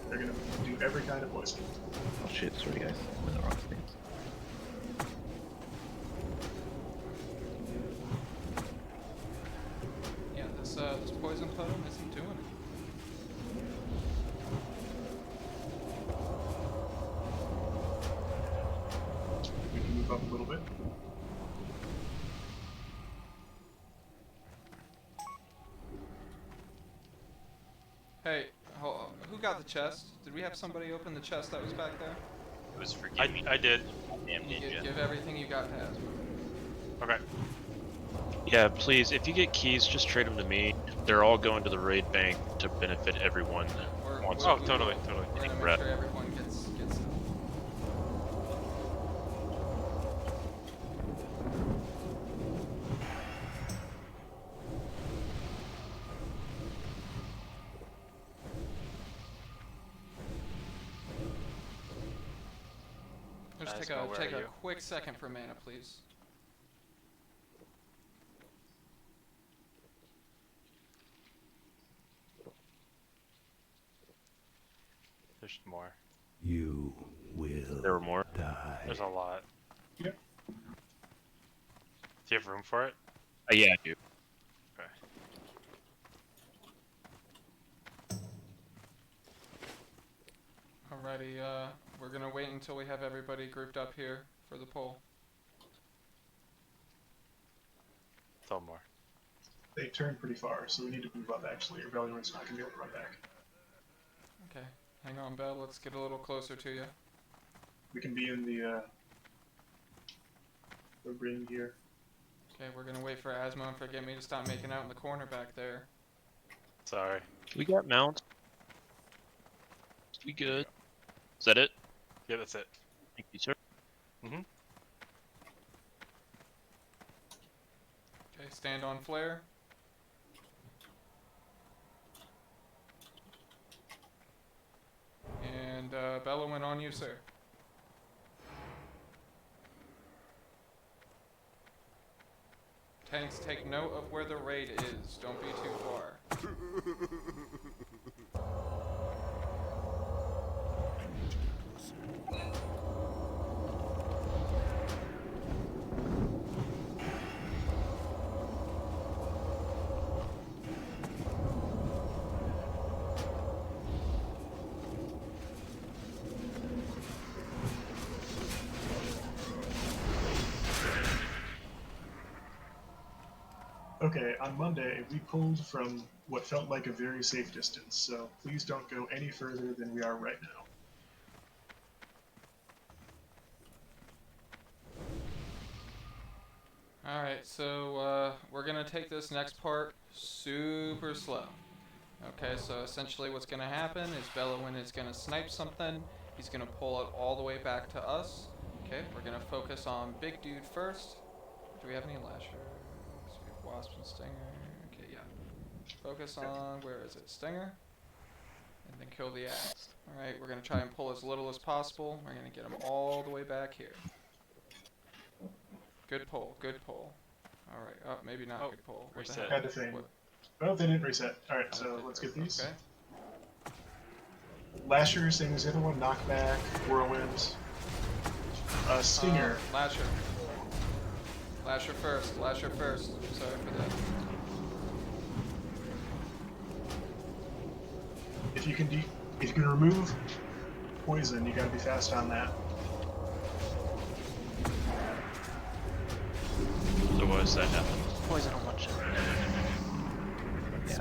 They're gonna do every kind of poison. Oh shit, sorry guys. I'm in the wrong things. Yeah, this poison totem isn't doing it. Hey, who got the chest? Did we have somebody open the chest that was back there? It was for I did. Damn ninja. Give everything you got to Asmo. Okay. Yeah, please, if you get keys, just trade them to me. They're all going to the raid bank to benefit everyone. Oh, totally. We're gonna make sure everyone gets stuff. Just take a quick second for mana, please. There's more. You will There were more? die. There's a lot. Yep. Do you have room for it? Yeah, I do. Okay. Alrighty, we're gonna wait until we have everybody grouped up here for the poll. Still more. They turned pretty far, so we need to move up actually, or Valiant's not going to be able to run back. Okay, hang on, Bell. Let's get a little closer to you. We can be in the ring here. Okay, we're gonna wait for Asmo and Forget Me to stop making out in the corner back there. Sorry. We got mount. We good. Is that it? Yeah, that's it. Thank you, sir. Mm-hmm. Okay, stand on flare. And Bellowing on you, sir. Tanks, take note of where the raid is. Don't be too far. Okay, on Monday, we pulled from what felt like a very safe distance, so please don't go any further than we are right now. Alright, so we're gonna take this next part super slow. Okay, so essentially what's gonna happen is Bellowin is gonna snipe something, he's gonna pull it all the way back to us. Okay, we're gonna focus on Big Dude first. Do we have any Lashers? We have Wasp and Stinger. Okay, yeah. Focus on, where is it? Stinger? And then kill the axe. Alright, we're gonna try and pull as little as possible. We're gonna get him all the way back here. Good pull, good pull. Alright, oh, maybe not good pull. What the reset. heck? Had to feign. What? Oh, they didn't reset. Alright, so let's get these. Okay. Lasher, same as the other one, knockback, whirlwind. Stinger. Lasher. Lasher first, Lasher first. Sorry for that. If you can remove poison, you gotta be fast on that. So what does that happen? Poison on one shot. Yeah.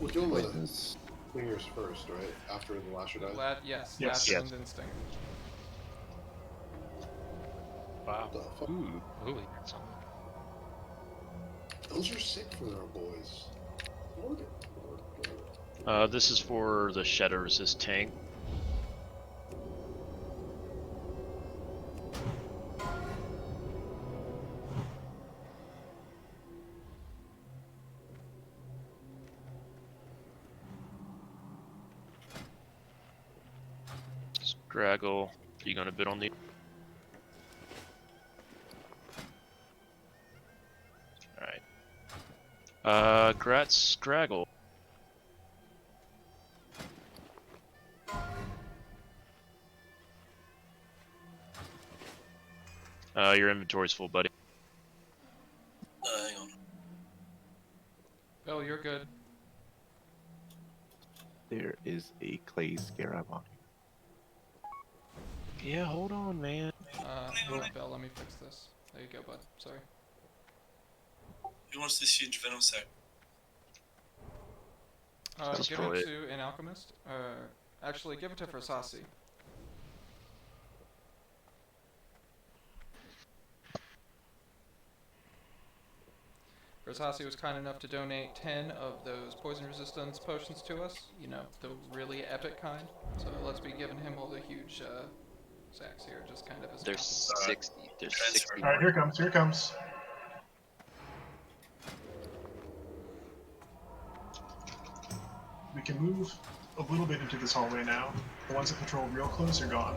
We're doing the stingers first, right? After the lasher dies? Yes, Yes. Lasher Yes. and then Stinger. Wow. The fuck? Ooh, that's something. Those are sick for our boys. Lord, Lord, Lord. This is for the shatter resist tank. Scraggle, are you gonna bid on the? Alright. Gratz Scraggle. Your inventory's full, buddy. Hang on. Bill, you're good. There is a clay scarab on you. Yeah, hold on, man. Hold on, Bill, let me fix this. There you go, bud. Sorry. Who wants this huge venom sack? Give Destroy it it. to an alchemist. Actually, give it to Versasi. Versasi was kind enough to donate 10 of those poison resistance potions to us. You know, the really epic kind. So let's be giving him all the huge sacks here, just kind of as There's 60. There's 60. All right, here it comes. Here it comes. We can move a little bit into this hallway now. The ones that patrol real close are gone.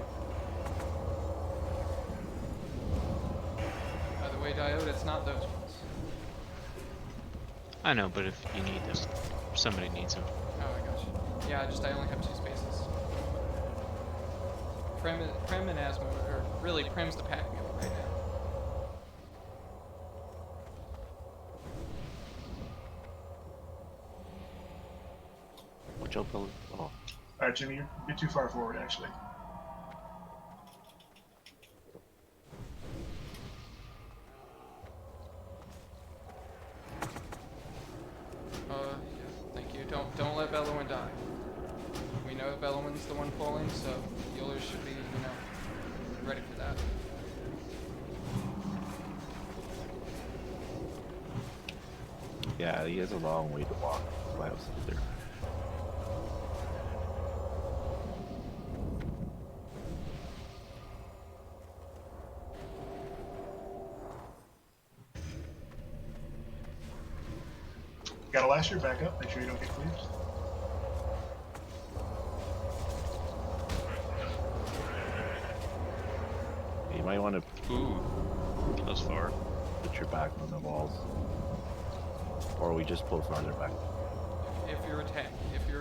By the way, Diode, it's not those ones. I know, but if you need them, somebody needs them. Oh, I got you. Yeah, I only have 2 spaces. Prem and Asmo, or really Prem's the pack mule right now. Watch out, Bill. Oh. Alright, Jimmy, you're too far forward, actually. Yeah, thank you. Don't let Bellowin die. We know Bellowin's the one falling, so healers should be, you know, ready for that. Yeah, he has a long way to walk. That's why I was up there. Gotta lash your back up, make sure you don't get cleaved. You might want to Thus far. put your back on the walls. Or we just pull farther back. If you're a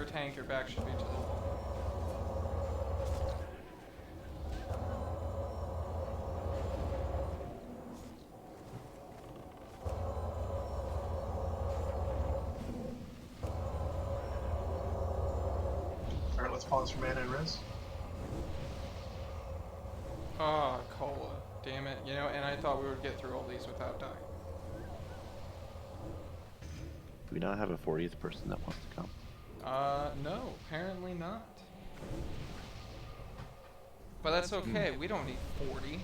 tank, your back should be to the wall. Alright, let's pause for mana and res. Ah, Cola. Damn it. You know, and I thought we would get through all these without dying. Do we not have a 40th person that wants to come? No, apparently not. But that's okay, we don't need 40.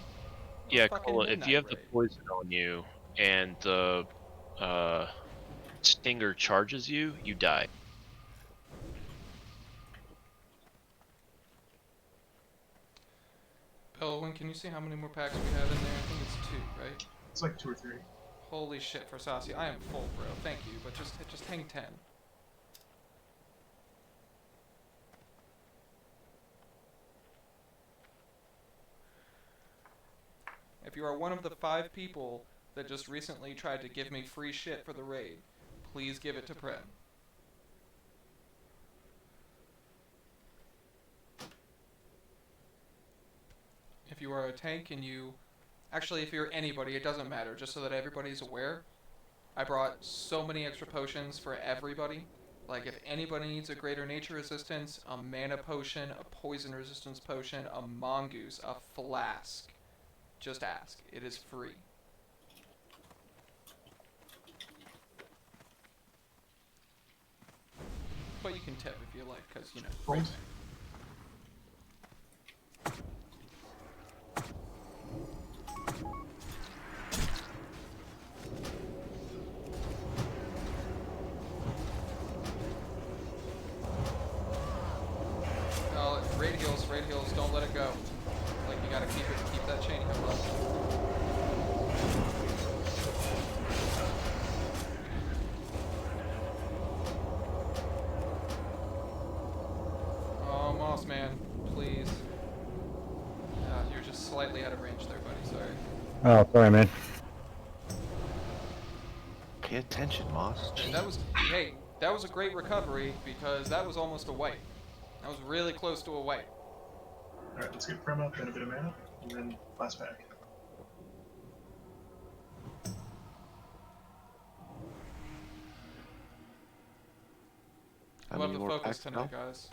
Yeah, Fucking Cola, if you have midnight the poison on you and the stinger charges you, you die. Bellowin, can you see how many more packs we have in there? I think it's 2, right? It's like 2 or 3. Holy shit, Versasi, I am full, bro. Thank you, but just hang 10. If you are one of the 5 people that just recently tried to give me free shit for the raid, please give it to Prem. If you are a tank and you... Actually, if you're anybody, it doesn't matter, just so that everybody's aware. I brought so many extra potions for everybody. Like, if anybody needs a greater nature resistance, a mana potion, a poison resistance potion, a mongoose, a flask, just ask. It is free. But you can tip if you like, because, you know. Fold. Raid heals, don't let it go. Like, you gotta keep that chain heal up. Oh, Moss Man, please. You're just slightly out of range there, buddy, sorry. Oh, sorry, man. Pay attention, Moss. And that was, hey, that was a great recovery, because that was almost a wipe. That was really close to a wipe. Alright, let's get Prem up and a bit of mana, and then last pack. How Love many the more focus packs tonight, now? guys.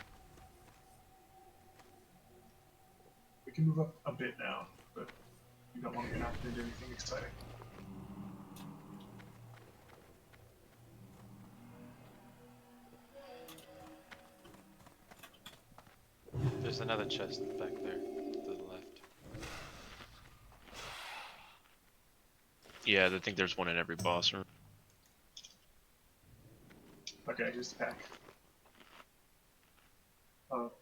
We can move up a bit now, but you don't want to get out into anything exciting. There's another chest back there to the left. Yeah, I think there's one in every boss room. Okay, here's the pack. Oh,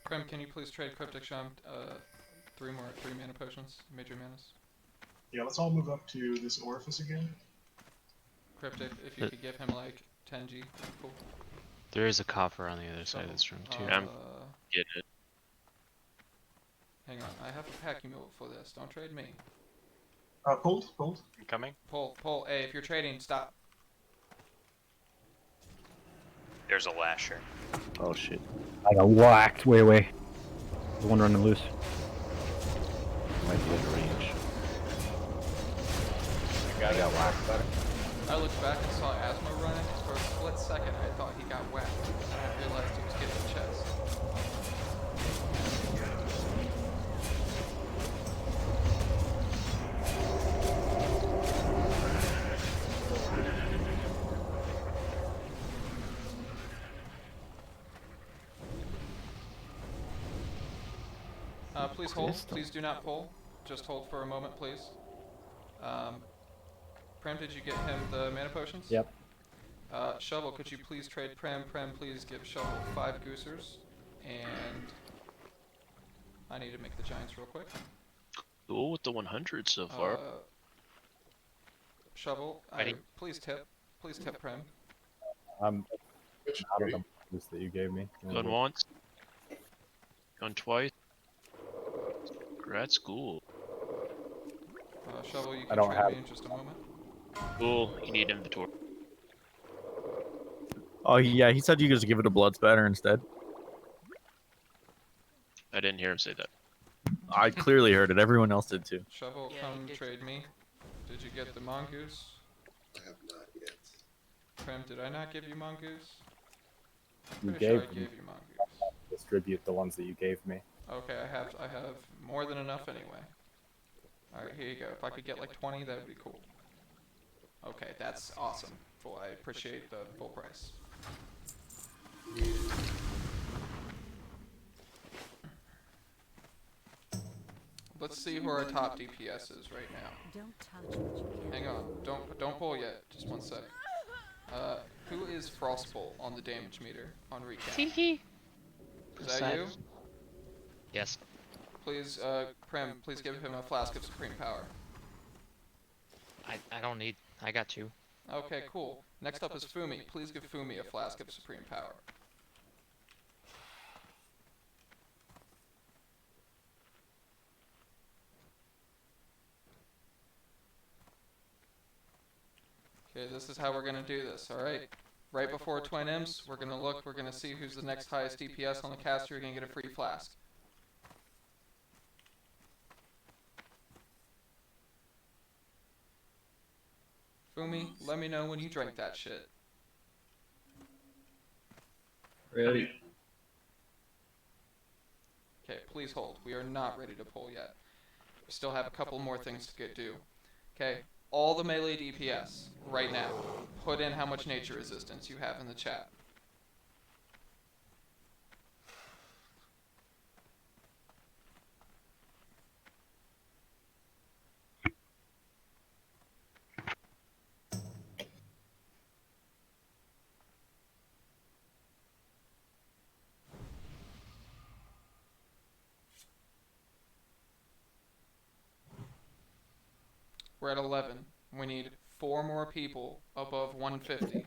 Prim, can you please trade Cryptic Sham 3 mana potions, major manas? yeah, let's all move up to this orifice again. Cryptic, if you could give him like 10G, cool. There is a coffer on the other side of this room too. I'm getting it. Hang on, I have a pack mule for this. Don't trade me. Pulled. I'm coming. Pull. Hey, if you're trading, stop. There's a lasher. Oh shit. I got whacked way away. There's one running loose. Might be in range. I got whacked, buddy. I looked back and saw Asthma running. For a split second, I thought he got whacked. And I realized he was getting the chest. Please hold. Please do not pull. Just hold for a moment, please. Prem, did you get him the mana potions? Yep. Shovel, could you please trade Prem? Prem, please give Shovel 5 goosers. And I need to make the giants real quick. Cool with the 100 so far. Shovel, please tip. Please tip Prem. I'm out of the bonus that you gave me. Going once. Going twice. That's cool. Shovel, you I can don't trade have me in just a moment. Cool, you need inventory. Oh yeah, he said you could just give it a blood spatter instead. I didn't hear him say that. I clearly heard it. Everyone else did too. Shovel, come trade me. Did you get the mongoose? I have not yet. Prem, did I not give you mongoose? You Pretty sure gave I me. gave you mongoose. Distribute the ones that you gave me. Okay, I have more than enough anyway. Alright, here you go. If I could get like 20, that would be cool. Okay, that's awesome. Well, I appreciate the full price. Let's see who our top DPS is right now. Don't touch what you can't. Hang on, don't pull yet. Just one sec. Who is Frostbolt on the damage meter on recap? Is that you? Yes. Please, Prem, please give him a flask of supreme power. I don't need. I got 2. Okay, cool. Next up is Fumi. Please give Fumi a flask of supreme power. Okay, this is how we're gonna do this, alright? Right before Twin Imps, we're gonna see who's the next highest DPS on the caster. You're gonna get a free flask. Fumi, let me know when you drink that shit. Ready. Okay, please hold. We are not ready to pull yet. We still have a couple more things to do. Okay, all the melee DPS, right now, put in how much nature resistance you have in the chat. We're at 11. We need 4 more people above 150.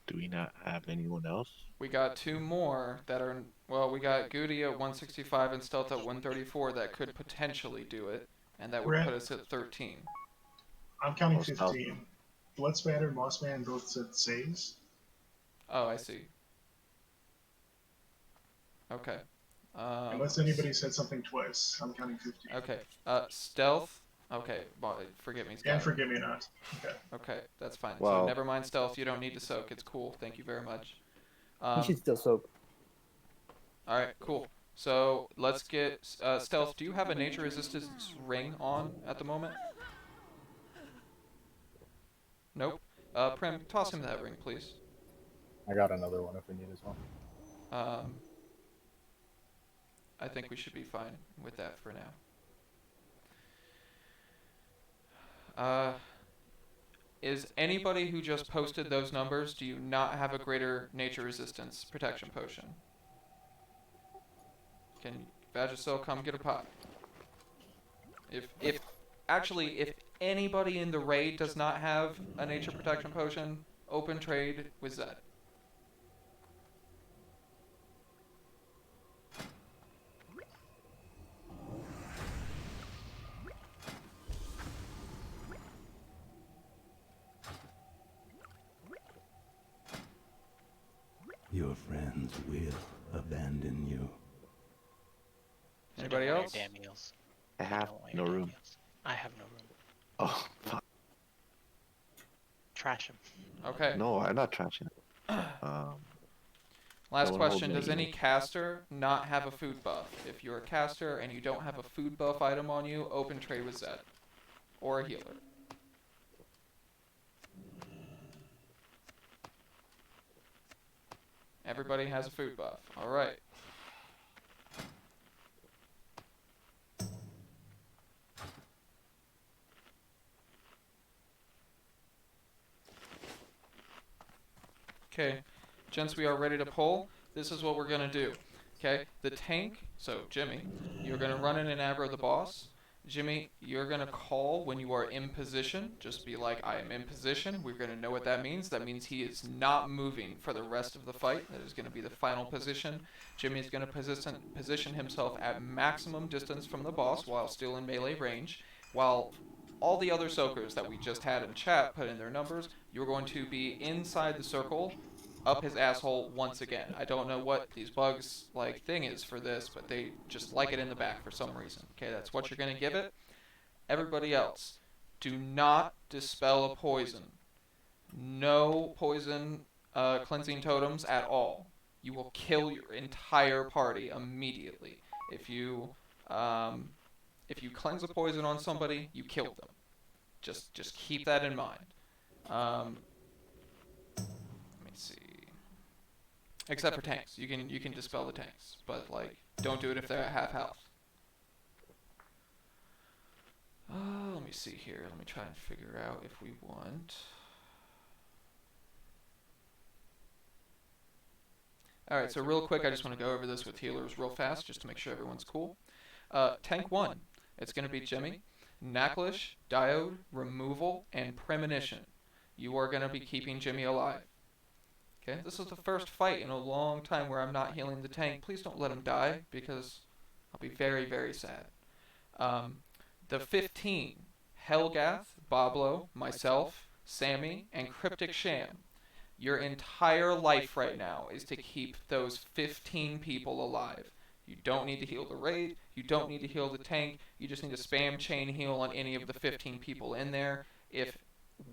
Do we not have anyone else? We got 2 more that are, well, we got Goody at 165 and Stealth at 134 that could potentially do it, and that would put us at 13. I'm counting 15. Blood Spatter and Mossman both said saves. Oh, I see. Okay. Unless anybody said something twice, I'm counting 15. Okay. Stealth. Okay. Forget me. And Forgive Me Not. Okay. Okay, that's fine. Well, so never mind stealth. You don't need to soak. It's cool. Thank you very much. You should still soak. All right. Cool. So let's get stealth. Do you have a nature resistance ring on at the moment? Nope. Prim, toss him that ring, please. I got another one if we need as well. I think we should be fine with that for now. Is anybody who just posted those numbers, do you not have a greater nature resistance protection potion? Can Vagisil come get a pot? If anybody in the raid does not have a nature protection potion, open trade with Zed. Your friends will abandon you. Anybody else? Damn heals. I have no room. I have no room. Oh, fuck. Trash him. Okay. No, I'm not trashing it. Last Don't question, hold does me. any caster not have a food buff? If you're a caster and you don't have a food buff item on you, open trade with Zed. Or a healer. Everybody has a food buff. Alright. Okay, gents, we are ready to pull. This is what we're going to do. Okay, the tank, so Jimmy, you're going to run in and aggro the boss. Jimmy, you're going to call when you are in position. Just be like, I am in position. We're going to know what that means. That means he is not moving for the rest of the fight. That is going to be the final position. Jimmy is going to position himself at maximum distance from the boss while still in melee range. While all the other soakers that we just had in chat put in their numbers, you're going to be inside the circle, up his asshole once again. I don't know what these bugs like thing is for this, but they just like it in the back for some reason. Okay, that's what you're going to give it. Everybody else, do not dispel a poison. No poison cleansing totems at all. You will kill your entire party immediately. If you cleanse a poison on somebody, you kill them. Just keep that in mind. Let me see. Except for tanks, you can dispel the tanks, but like don't do it if they're at half health. Let me see here. Let me try and figure out if we want. All right, so real quick, I just want to go over this with healers real fast, just to make sure everyone's cool. Tank 1, it's going to be Jimmy, Naklish, Diode, Removal, and Premonition. You are going to be keeping Jimmy alive. Okay, this is the first fight in a long time where I'm not healing the tank. Please don't let him die, because I'll be very, very sad. The 15, Helgath, Boblo, myself, Sammy, and Cryptic Sham. Your entire life right now is to keep those 15 people alive. You don't need to heal the raid, you don't need to heal the tank, you just need to spam chain heal on any of the 15 people in there. If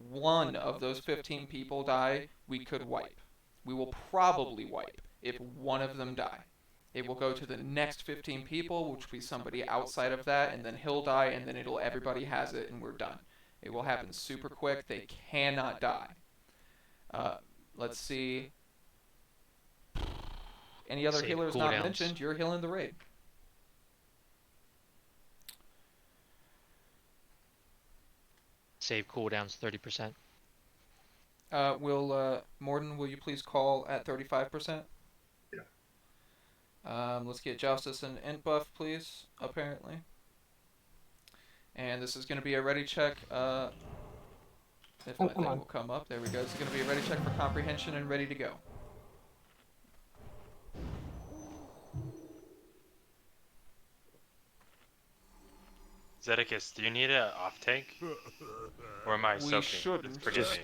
one of those 15 people die, we could wipe. We will probably wipe if one of them die. It will go to the next 15 people, which will be somebody outside of that, and then he'll die, and then everybody has it, and we're done. It will happen super quick. They cannot die. Let's see. Any other healers not mentioned, you're healing the raid. Save cooldowns 30%. Morden, will you please call at 35%? Yeah. Let's get Justice and Int buff, please, apparently. And this is going to be a ready check. If my thing will come up. There we go. This is going to be a ready check for comprehension and ready to go. Zedicus, do you need an off tank? Or am I soaking? We shouldn't. Just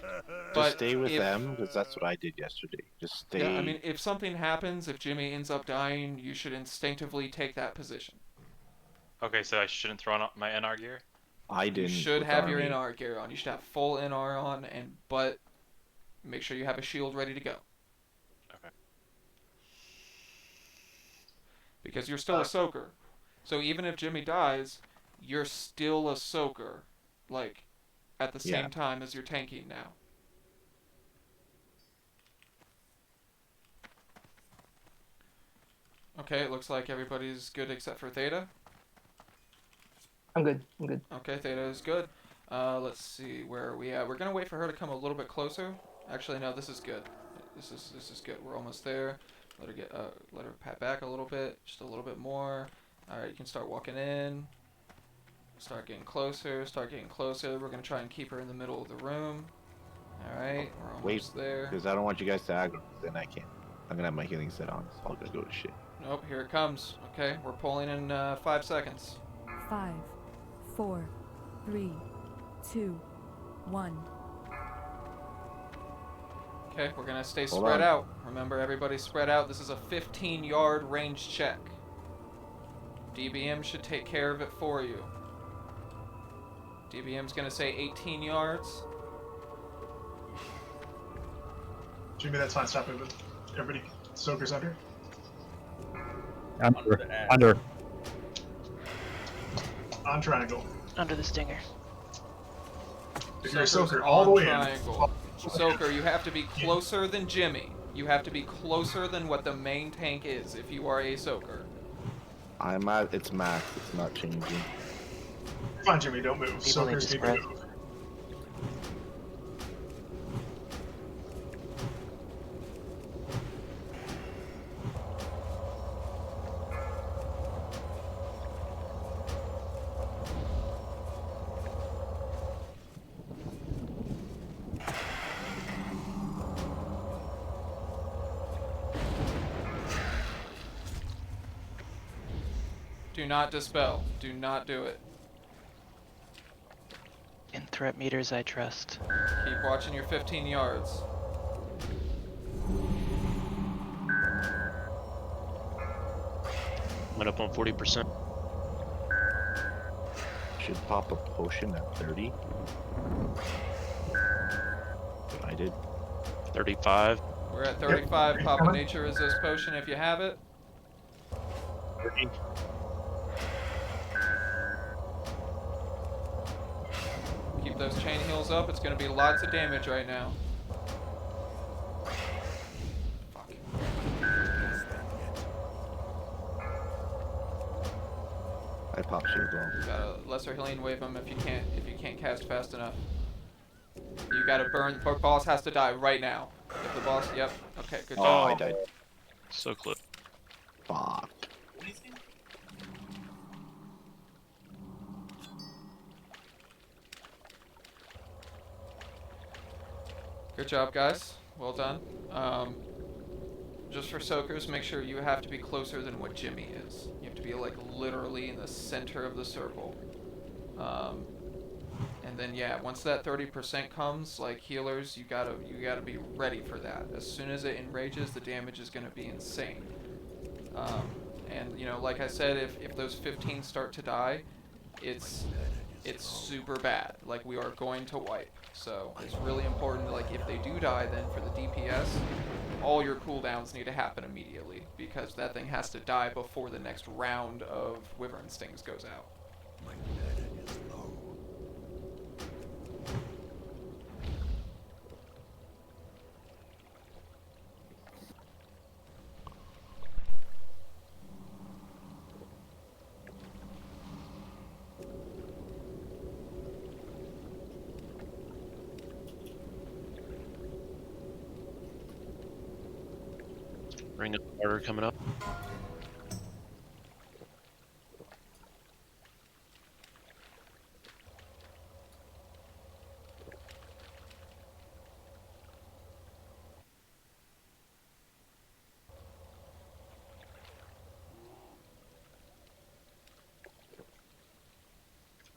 But stay with them, because that's what I did yesterday. Just stay. Yeah, I mean, if something happens, if Jimmy ends up dying, you should instinctively take that position. Okay, so I shouldn't throw on my NR gear? I didn't. You should with have Army. your NR gear on. You should have full NR on, but make sure you have a shield ready to go. Okay. Because you're still a soaker. So even if Jimmy dies, you're still a soaker, like, at the same time as you're tanking now. Okay, it looks like everybody's good except for Theta. I'm good. I'm good. Okay, Theta is good. Let's see, where are we at? We're gonna wait for her to come a little bit closer. Actually, no, this is good. This is good. We're almost there. Let her pat back a little bit, just a little bit more. All right, you can start walking in. Start getting closer. Start getting closer. We're gonna try and keep her in the middle of the room. All right, we're almost there. Because I don't want you guys to aggro. Then I can't. I'm gonna have my healing set on. It's all gonna go to shit. Nope, here it comes. Okay, we're pulling in 5 seconds. 5, 4, 3, 2, 1. Okay, we're gonna stay Hold spread on. out. Remember, everybody spread out. This is a 15-yard range check. DBM should take care of it for you. DBM's gonna say 18 yards. Jimmy, that's fine. Stop moving. Everybody, Soaker's under. Under. On triangle. Under the stinger. If you're a Soaker's Soaker, all the on way triangle. in. Soaker, you have to be closer than Jimmy. You have to be closer than what the main tank is if you are a Soaker. I'm at its max. It's not changing. Come on, Jimmy, don't move. People need Soakers to need to spread. move. Do not dispel. Do not do it. In threat meters, I trust. Keep watching your 15 yards. Went up on 40%. Should pop a potion at 30. But I did. 35. We're at 35. Yep. Pop a nature resist potion if you have it. 30. Keep those chain heals up. It's going to be lots of damage right now. Fuck. I popped shield well. Got a lesser healing wave him if you can't cast fast enough. You got to burn. The boss has to die right now. If the boss, yep. Okay, good Oh, job. I died. So close. Fuck. Good job, guys. Well done. Just for soakers, make sure you have to be closer than what Jimmy is. You have to be like literally in the center of the circle. And then yeah, once that 30% comes, like healers, you gotta be ready for that. As soon as it enrages, the damage is gonna be insane. And you know, like I said, if those 15 start to die, it's super bad. Like we are going to wipe. So it's really important, like if they do die, then for the DPS, all your cooldowns need to happen immediately because that thing has to die before the next round of Wyvern Stings goes out. Ring of Order coming up.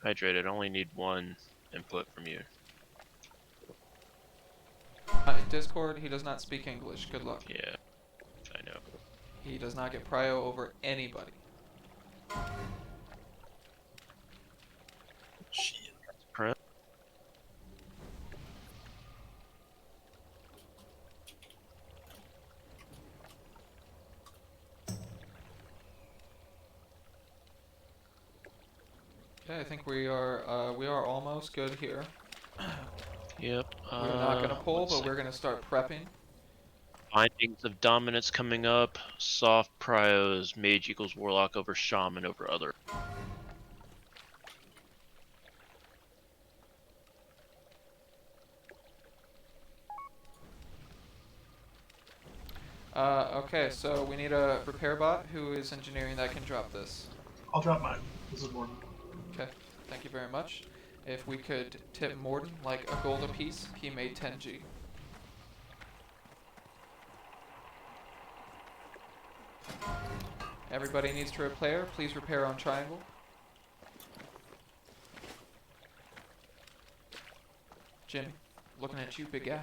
Hydrated. Only need one input from you. Discord, he does not speak English. Good luck. Yeah, I know. He does not get prio over anybody. Shit. Prep. Okay, I think we are almost good here. Yep. We're not gonna pull, let's but see. we're gonna start prepping. Findings of dominance coming up. Soft prios. Mage equals warlock over shaman over other. Okay, so we need a repair bot who is engineering that can drop this. I'll drop mine. This is Morton. Okay, thank you very much. If we could tip Morton like a gold apiece, he made 10G. Everybody needs to repair. Please repair on triangle. Jimmy, looking at you, big guy.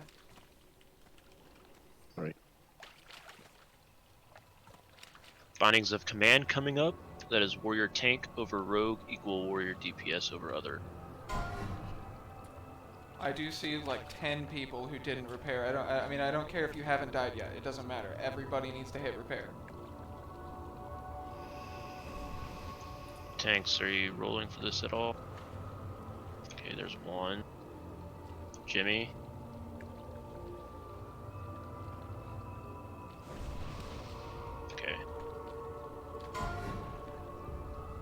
Right. Findings of command coming up. That is warrior tank over rogue equal warrior DPS over other. I do see like 10 people who didn't repair. I mean, I don't care if you haven't died yet. It doesn't matter. Everybody needs to hit repair. Tanks, are you rolling for this at all? Okay, there's one. Jimmy. Okay.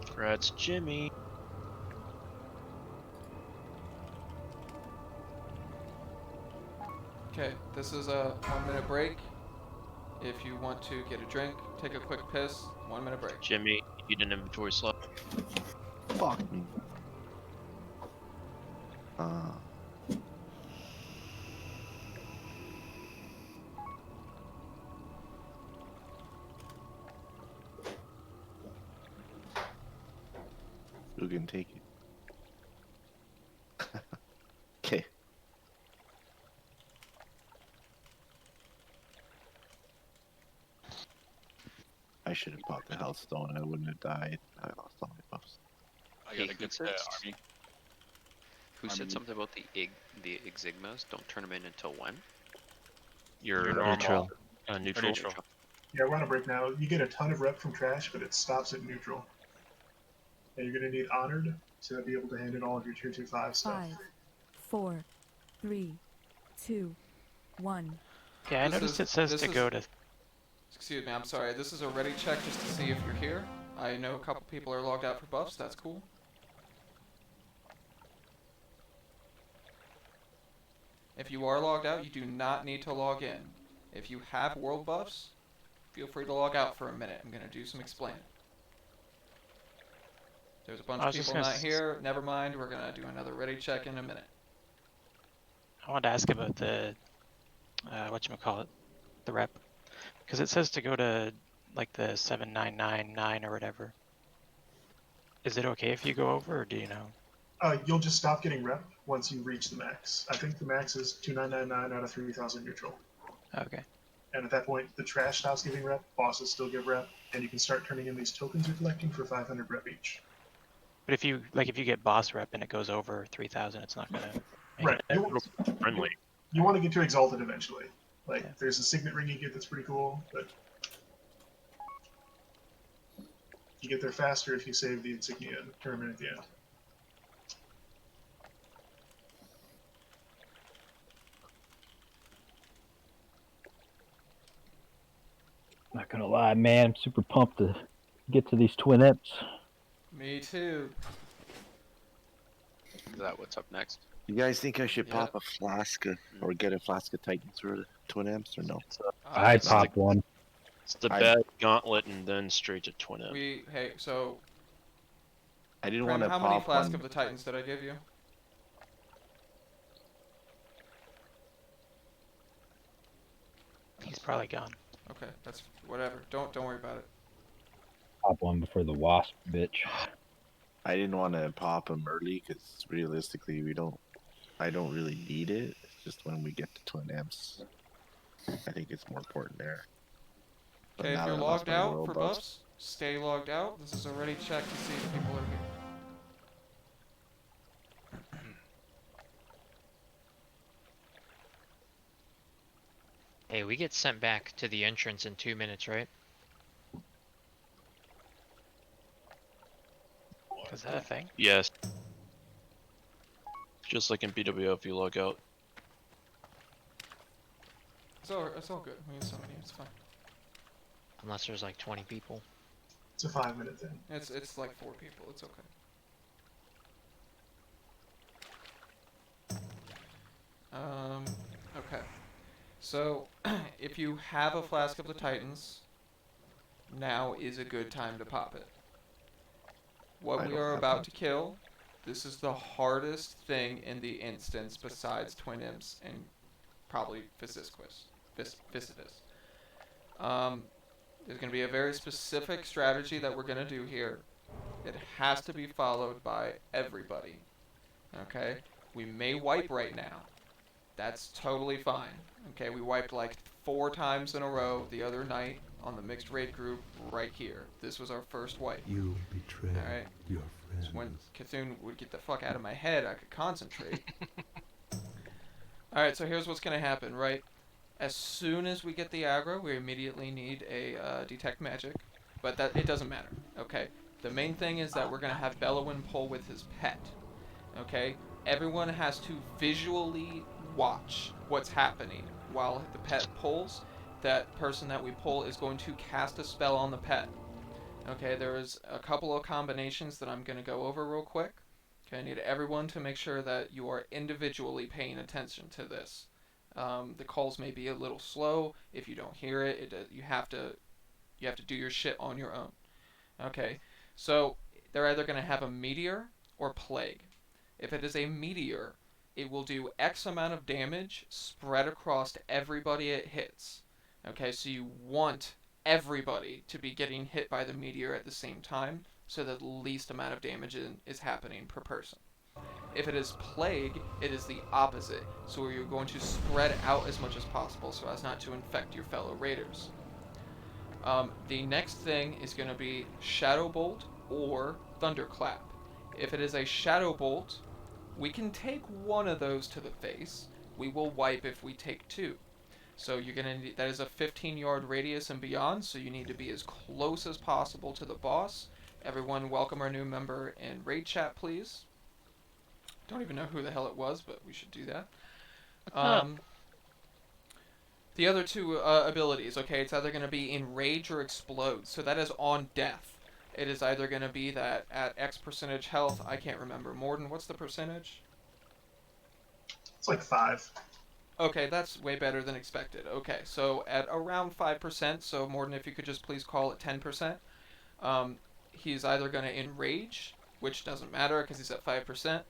Congrats, Jimmy. Okay, this is a 1-minute break. If you want to get a drink, take a quick piss, 1-minute break. Jimmy, you need an inventory slot. Fuck me. Who can take it? Okay. I should have popped the health stone. I wouldn't have died. I lost all my buffs. I got a good army. Who said something about the Exigmas? Don't turn them in until when? You're neutral. Neutral. Yeah, we're on a break now. You get a ton of rep from trash, but it stops at neutral. And you're going to need honored to be able to handle all of your tier 2-5 stuff. 5, 4, 3, 2, 1. Yeah, I noticed it says to go to. Excuse me, I'm sorry. This is a ready check just to see if you're here. I know a couple people are logged out for buffs. That's cool. If you are logged out, you do not need to log in. If you have world buffs, feel free to log out for a minute. I'm going to do some explaining. There's a bunch of people not here. Never mind. We're going to do another ready check in a minute. I wanted to ask about the whatchamacallit, the rep, because it says to go to like the 7999 or whatever. Is it okay if you go over, or do you know? You'll just stop getting rep once you reach the max. I think the max is 2999 out of 3000 neutral. Okay. And at that point, the trash stops giving rep, bosses still give rep, and you can start turning in these tokens you're collecting for 500 rep each. But if you get boss rep and it goes over 3000, it's not gonna. Right. Friendly. You want to get to exalted eventually. Like there's a signet ring you get that's pretty cool, but you get there faster if you save the insignia tournament at the end. Not gonna lie, man, I'm super pumped to get to these twin imps. Me too. Is that what's up next? You guys think I should pop a flask or get a flask of Titans for twin amps or no? I popped one. It's the bad gauntlet and then straight to twin imp. Hey, so. I didn't want to pop How many flasks one. of the Titans did I give you? He's probably gone. Okay, that's whatever. Don't worry about it. Pop one before the wasp, bitch. I didn't want to pop them early because realistically I don't really need it. It's just when we get to twin amps, I think it's more important there. Okay, if you're logged out for buffs, stay logged out. This is a ready check to see if people are here. Hey, we get sent back to the entrance in 2 minutes, right? Is that a thing? Yes. Just like in BWO if you log out. It's all good. We have so many. It's fine. Unless there's like 20 people. It's a 5-minute thing. It's like 4 people. It's okay. Okay. So, if you have a Flask of the Titans, now is a good time to pop it. What we are about to kill, this is the hardest thing in the instance besides Twin Imps and probably Physicus. There's going to be a very specific strategy that we're going to do here. It has to be followed by everybody. Okay? We may wipe right now. That's totally fine. Okay, we wiped like 4 times in a row the other night on the mixed raid group right here. This was our first wipe. You betrayed your friend. So when Cthulhu would get the fuck out of my head, I could concentrate. Alright, so here's what's going to happen, right? As soon as we get the aggro, we immediately need a detect magic. But that it doesn't matter, okay? The main thing is that we're going to have Bellowin pull with his pet. Okay? Everyone has to visually watch what's happening while the pet pulls. That person that we pull is going to cast a spell on the pet. Okay, there is a couple of combinations that I'm going to go over real quick. Okay, I need everyone to make sure that you are individually paying attention to this. The calls may be a little slow. If you don't hear it, you have to do your shit on your own. Okay, so they're either going to have a meteor or plague. If it is a meteor, it will do X amount of damage spread across everybody it hits. Okay, so you want everybody to be getting hit by the meteor at the same time, so that the least amount of damage is happening per person. If it is plague, it is the opposite, so you're going to spread out as much as possible so as not to infect your fellow raiders. The next thing is going to be Shadow Bolt or Thunderclap. If it is a Shadow Bolt, we can take one of those to the face. We will wipe if we take 2. So you're gonna need, that is a 15-yard radius and beyond, so you need to be as close as possible to the boss. Everyone welcome our new member in raid chat, please. Don't even know who the hell it was, but we should do that. The other 2 abilities, okay, it's either going to be Enrage or Explode, so that is on death. It is either going to be that at X percentage health, I can't remember. Morden, what's the percentage? It's like 5. Okay, that's way better than expected. Okay, so at around 5%, so Morden, if you could just please call it 10%, he's either going to Enrage, which doesn't matter because he's at 5%,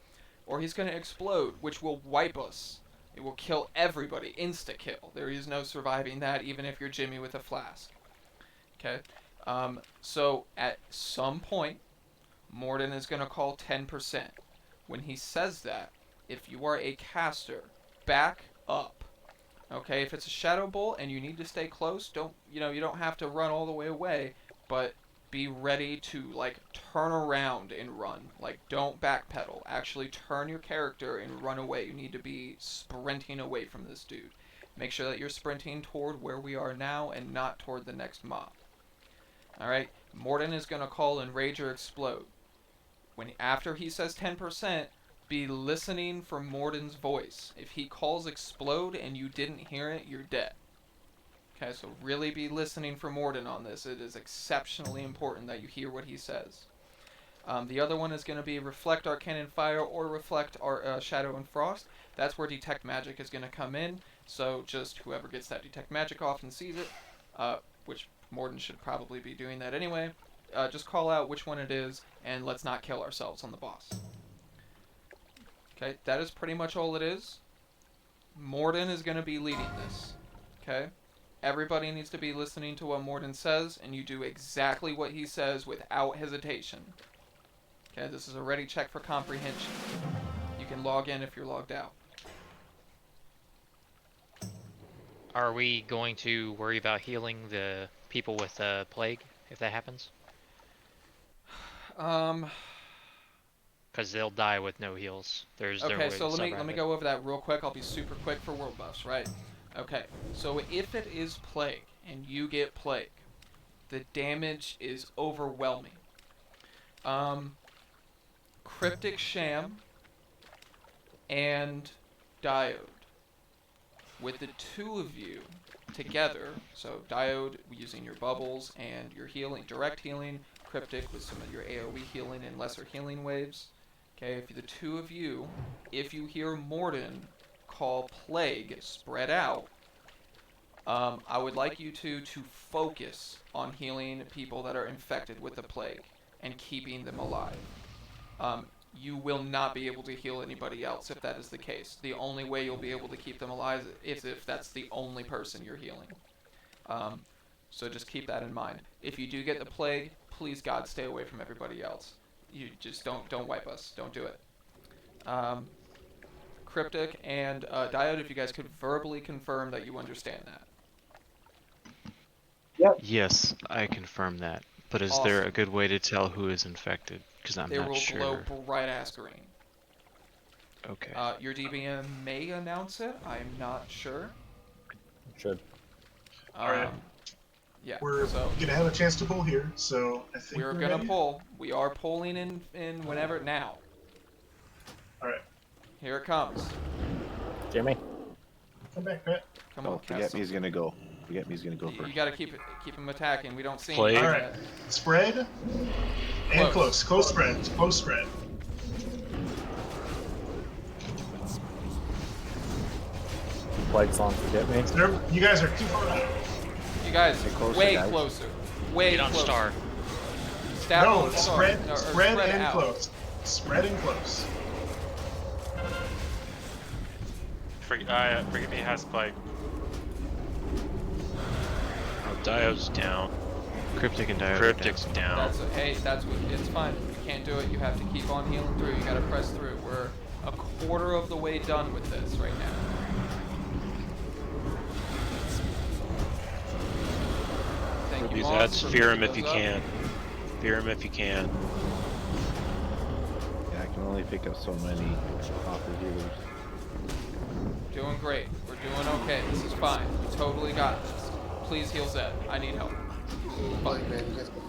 or he's going to Explode, which will wipe us. It will kill everybody, insta-kill. There is no surviving that, even if you're Jimmy with a flask. Okay, so at some point, Morden is going to call 10%. When he says that, if you are a caster, back up. Okay, if it's a Shadow Bolt and you need to stay close, you don't have to run all the way away, but be ready to like turn around and run. Like, don't backpedal. Actually turn your character and run away. You need to be sprinting away from this dude. Make sure that you're sprinting toward where we are now and not toward the next mob. Alright, Morden is going to call Enrage or Explode. After he says 10%, be listening for Morden's voice. If he calls Explode and you didn't hear it, you're dead. Okay, so really be listening for Morden on this. It is exceptionally important that you hear what he says. The other one is going to be Reflect Arcane and Fire or Reflect Shadow and Frost. That's where Detect Magic is going to come in. So just whoever gets that Detect Magic off and sees it, which Morden should probably be doing that anyway, just call out which one it is, and let's not kill ourselves on the boss. Okay, that is pretty much all it is. Morden is going to be leading this. Okay? Everybody needs to be listening to what Morden says, and you do exactly what he says without hesitation. Okay, this is a ready check for comprehension. You can log in if you're logged out. Are we going to worry about healing the people with plague if that happens? Because they'll die with no heals. There's no way Okay, so to let me survive it. go over that real quick. I'll be super quick for world buffs, right? Okay, so if it is plague and you get plague, the damage is overwhelming. Cryptic Sham and Diode. with the two of you together, so Diode using your bubbles and your healing, direct healing, Cryptic with some of your AoE healing and lesser healing waves. Okay, if the two of you, if you hear Morden call Plague spread out, I would like you to focus on healing people that are infected with the plague and keeping them alive. You will not be able to heal anybody else if that is the case. The only way you'll be able to keep them alive is if that's the only person you're healing. So just keep that in mind. If you do get the plague, please God, stay away from everybody else. You just don't wipe us. Don't do it. Cryptic and Diode, if you guys could verbally confirm that you understand that. Yes, I confirm that. But is there Awesome. a good way to tell who is infected? Because I'm They not will sure. glow bright ass green. Okay. Your DBM may announce it. I'm not sure. Should. Alright. Yeah. We're gonna have a chance to pull here, so I think We're we're gonna ready. pull. We are pulling in whenever now. Alright. Here it comes. Jimmy. Come back, Pat. Come on, Don't forget me's gonna go. Forget me's gonna go You first. gotta keep him attacking. We don't see him. Plague. Alright. Spread. And close. Close spread. Close spread. Plague's on forget me. You guys are too far out. You guys, closer, way guys. closer. Way Get on closer. star. Stab No, on star. spread, Or spread and out. close. Spread and close. Forgive me has plague. Oh, Diode's down. Cryptic and Diode. Cryptic's down. That's what. It's fine. You can't do it. You have to keep on healing through. You gotta press through. We're a quarter of the way done with this right now. Thank you, These Moss, ads, for fear him picking if you those up. can. Fear him if you can. Yeah, I can only pick up so many copper healers. Doing great. We're doing okay. This is fine. We totally got this. Please heal Zed. I need help. Fine.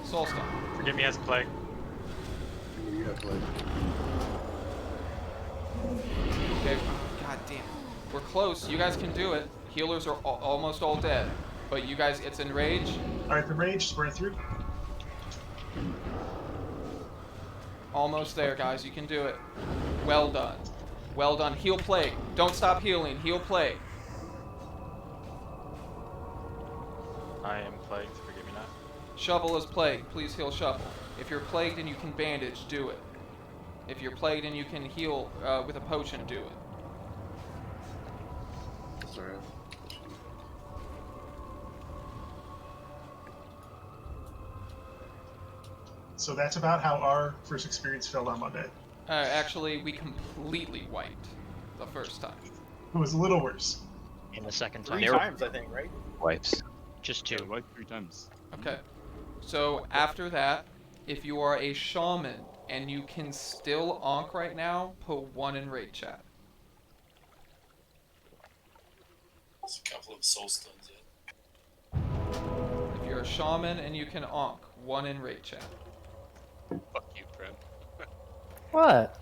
Soulstone. Forgive me has plague. You got plague. Okay. God damn it. We're close. You guys can do it. Healers are almost all dead. But you guys, it's in rage. Alright, the rage, spread through. Almost there, guys. You can do it. Well done. Well done. Heal plague. Don't stop healing. Heal plague. I am plagued. Forgive me not. Shovel is plague. Please heal Shovel. If you're plagued and you can bandage, do it. If you're plagued and you can heal with a potion, do it. Sorry. So that's about how our first experience felt on Monday. Actually, we completely wiped the first time. It was a little worse. In the second time. 3 times, I think, right? Wipes. Just two. Yeah, 3 times. Okay. So after that, if you are a shaman and you can still onk right now, put 1 in raid chat. There's a couple of soul stones yet. If you're a shaman and you can onk, 1 in raid chat. Fuck you, Prem. What?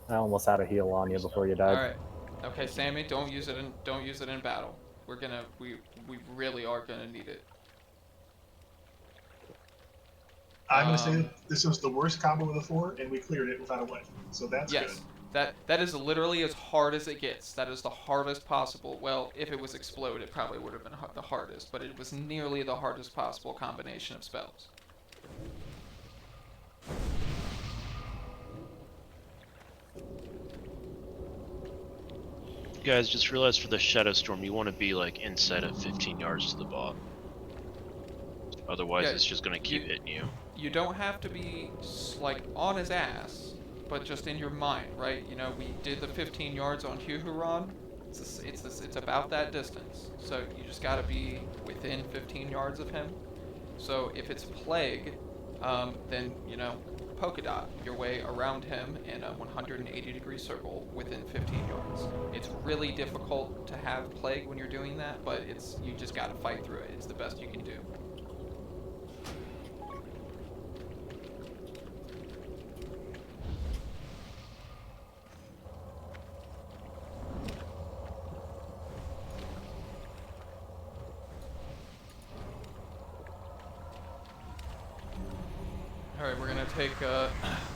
I almost had a heal on you before you died. All right. Okay, Sammy, don't use it in battle. We really are gonna need it. I'm gonna say this was the worst combo of the 4, and we cleared it without a wipe. So that's good. Yes. That is literally as hard as it gets. That is the hardest possible. Well, if it was explode, it probably would have been the hardest, but it was nearly the hardest possible combination of spells. Guys, just realize for the Shadow Storm, you want to be like inside of 15 yards to the bot. Otherwise, Yeah, it's just gonna keep hitting you. You don't have to be like on his ass, but just in your mind, right? You know, we did the 15 yards on Huhuron. It's about that distance. So you just got to be within 15 yards of him. So if it's plague, then you know, polka dot your way around him in a 180-degree circle within 15 yards. It's really difficult to have plague when you're doing that, but you just got to fight through it. It's the best you can do. All right, we're gonna take a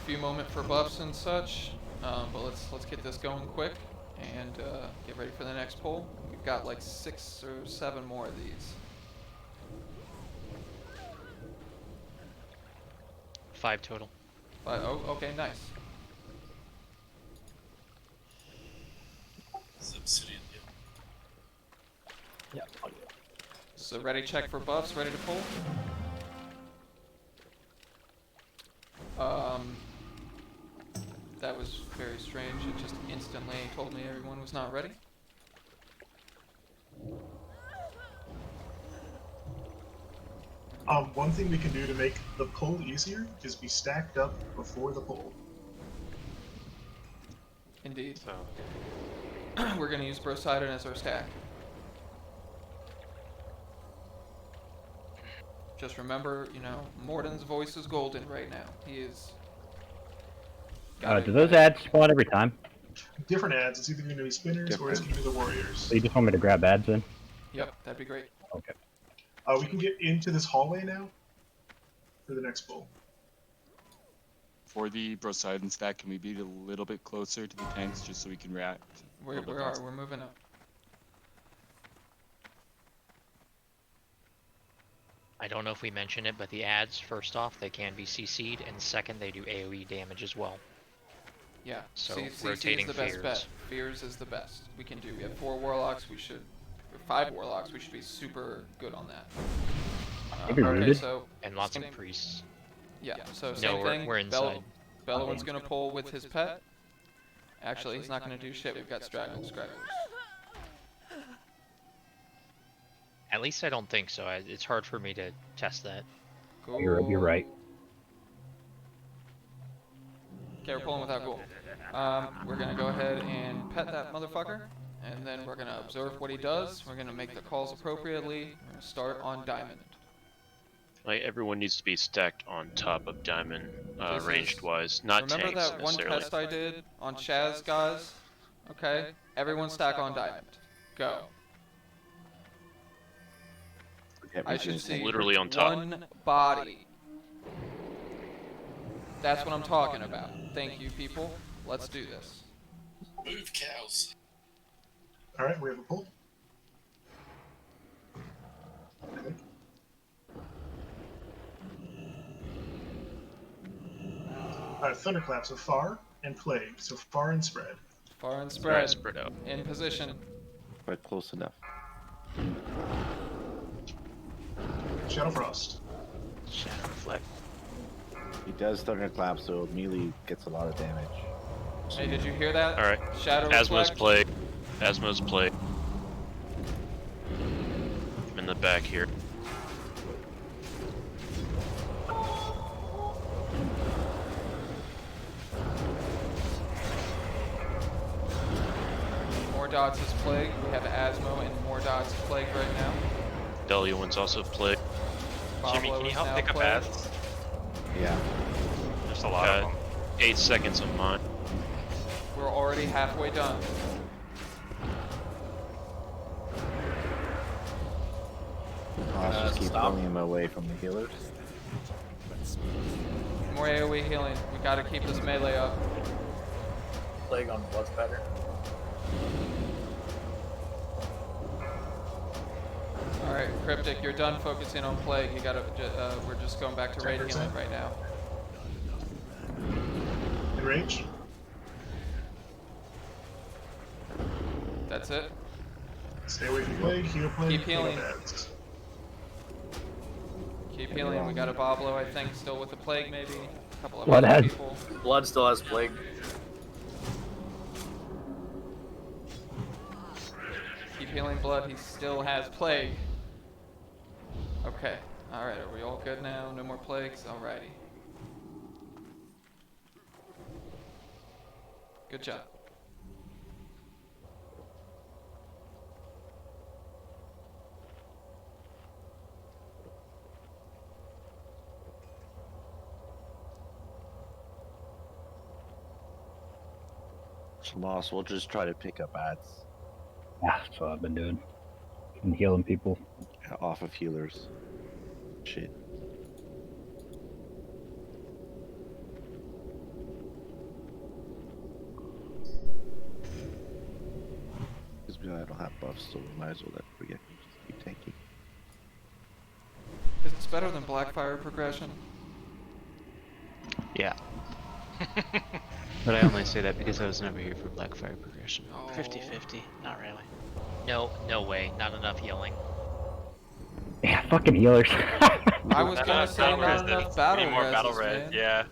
few moment for buffs and such, but let's get this going quick and get ready for the next pull. We've got like 6 or 7 more of these. 5 total. Oh, okay, nice. Obsidian. Yeah. So ready, check for buffs, ready to pull. That was very strange. It just instantly told me everyone was not ready. One thing we can do to make the pull easier is be stacked up before the pull. Indeed. So We're gonna use Brosidon as our stack. Just remember, you know, Morden's voice is golden right now. He is. Do those ads spawn every time? Different ads. It's either going to be spinners or it's going to be the warriors. So you just want me to grab ads in? Yep, that'd be great. Okay. We can get into this hallway now for the next pull. For the Brosidon stack, can we be a little bit closer to the tanks just so we can react? We're moving up. I don't know if we mentioned it, but the ads, first off, they can be CC'd, and second, they do AoE damage as well. Yeah, So CC rotating is the best fears. bet. Fears is the best. We can do. We have 4 warlocks. We should, or 5 warlocks. We should be super good on that. Maybe okay, rooted. so And lots same, of priests. Yeah. So No, same thing. we're inside. Bellowin's gonna pull with his pet. Actually, he's not gonna do shit. We've got stragglers. At least I don't think so. It's hard for me to test that. Cool. You're right. Okay, we're pulling without gold. We're gonna go ahead and pet that motherfucker, and then we're gonna observe what he does. We're gonna make the calls appropriately. We're gonna start on diamond. Like everyone needs to be stacked on top of diamond, This ranged is- wise, not Remember tanks that one necessarily. test I did on Chaz, guys? Okay, everyone stack on diamond. Go. I should see Literally on top. one body. That's what I'm talking about. Thank you, people. Let's do this. Move cows. All right, we have a pull. Okay. All right, thunderclap. So far and plague. So far and spread. Far and spread. Spread out. In position. But close enough. Shadow frost. Shadow reflect. He does thunderclap, so melee gets a lot of damage. Hey, did you hear that? All right. Shadow Asmo's reflect. plague. Asmo's plague. I'm in the back here. Mordots is plague. We have Asmo and Mordots plague right now. Deluan's also plague. Jimmy, Pablo can you is help now pick up plague. ads? Yeah. There's a lot of them. 8 seconds on mine. We're already halfway done. I'll just keep pulling him away from the healers. More AoE healing. We gotta keep this melee up. Plague on blood spatter. Alright, Cryptic, you're done focusing on plague. You gotta, we're just going back to raid healing right now. Enrage. That's it. Stay away from plague. Heal plague. Keep healing. heal ads. Keep healing. We got a Boblo, I think, still with the plague, maybe. A couple of Blood other has- people. Blood still has plague. Keep healing blood. He still has plague. Okay. Alright, are we all good now? No more plagues? Alrighty. Good job. Moss, we'll just try to pick up ads Yeah, that's what I've been doing. Been healing people. off of healers. Shit. buffs, so we might as well let forget and just keep tanking. It's better than Blackfire progression. Yeah. But I only say that because I was never here for Blackfire progression. Oh. 50-50. Not really. No way. Not enough yelling. Yeah, fucking healers. I was gonna say battle not enough res. battle We need more reses, battle res. man. Yeah.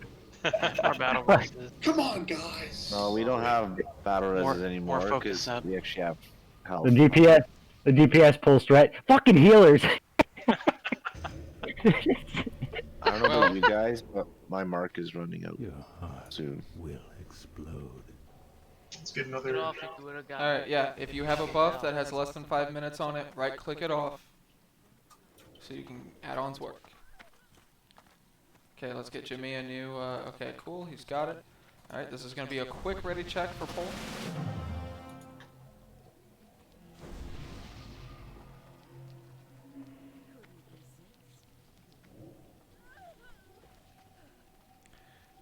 More battle versus. Come on, guys. No, we don't have battle More- reses more anymore focus because up. we actually have health. The DPS pulls right. Fucking healers. I don't know about you guys, but my mark is running out soon. Will explode. Let's get another. Alright, yeah, if you have a buff that has less than 5 minutes on it, right click it off. So you can add-ons work. Okay, let's get Jimmy a new, okay, cool, he's got it. Alright, this is gonna be a quick ready check for pull.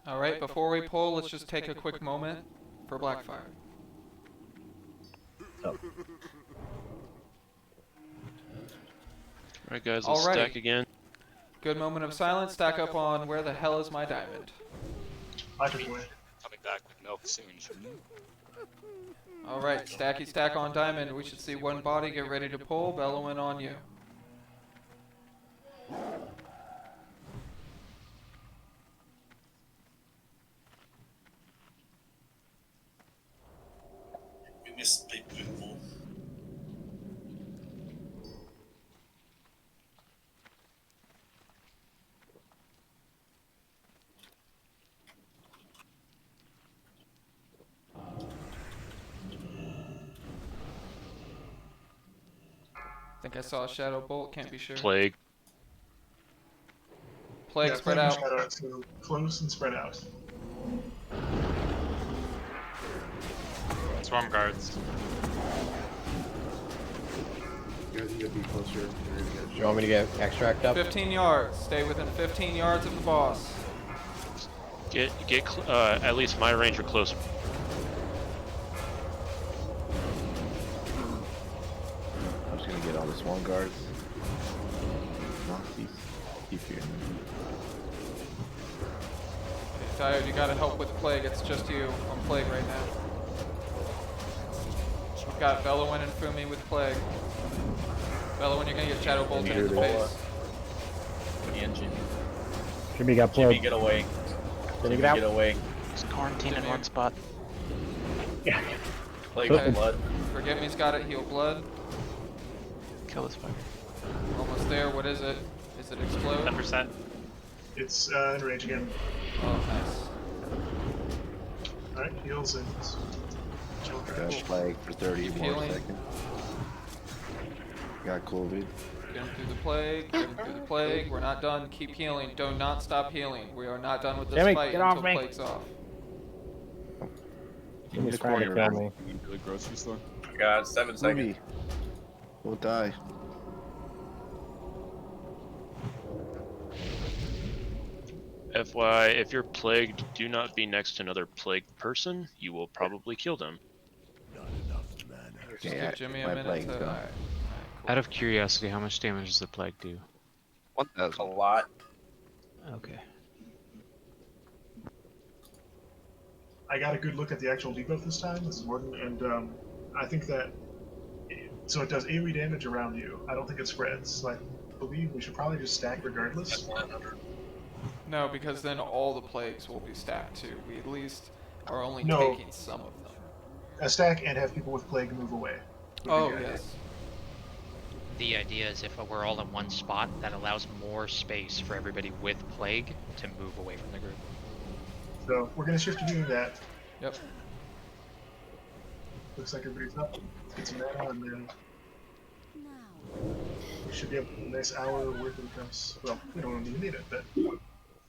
Alright, before we pull, let's just take a quick moment for Blackfire. Alright guys, let's Alrighty. stack again. Good moment of silence, stack up on where the hell is my diamond. I can win. Coming back with milk soon, shouldn't you? Alright, stacky stack on diamond. We should see one body, get ready to pull, bellowing on you. We missed big people. Think I saw a shadow bolt, can't be sure. Plague. Plague Yeah, spread plague out. and shadow, so close and spread out. Swarm guards. You guys need to be closer. You want me to get extract up? 15 yards. Stay within 15 yards of the boss. Get at least my range or closer. I'm just gonna get all the swarm guards. Keep here. Tired, you gotta help with Plague. It's just you on Plague right now. We've got Bellowin and Fumi with Plague. Bellowin, you're gonna get shadow bolted in the face. And Jimmy. Jimmy got Jimmy, plague. get away. Jimmy, Jimmy, get out. get away. Just quarantine in one spot. Yeah. Plague Okay. blood. Forget me's got it. Heal blood. Kill this fucker. Almost there. What is it? Is it explode? 10%. It's in range again. Oh, nice. Alright, heals and kill Got flag for 30 Keep more healing. seconds. Got COVID. Get him through the plague. Get him through the plague. We're not done. Keep healing. Do not stop healing. We are not done with this Jimmy, fight get off until me. plague's off. Jimmy's The trying to corner, kill me. You go to the grocery store. God, 7 seconds. Movie. We'll die. FYI, if you're plagued, do not be next to another plagued person. You will probably kill them. Just give Jimmy a my minute plague's to. gone. Alright. Out of curiosity, how much damage does the plague do? 1,000. A lot. Okay. I got a good look at the actual debuff this time. This is Warden, and I think that so it does AoE damage around you. I don't think it spreads. So I believe we should probably just stack regardless. No, because then all the plagues will be stacked too. We at least are only No. taking some of them. A stack and have people with plague move away. would be Oh, the idea. yes. The idea is if we're all in one spot, that allows more space for everybody with plague to move away from the group. So we're gonna shift to doing that. Yep. Looks like everybody's up. Let's get some mana and then we should be able to nice hour worth of comes. Well, we don't even need it, but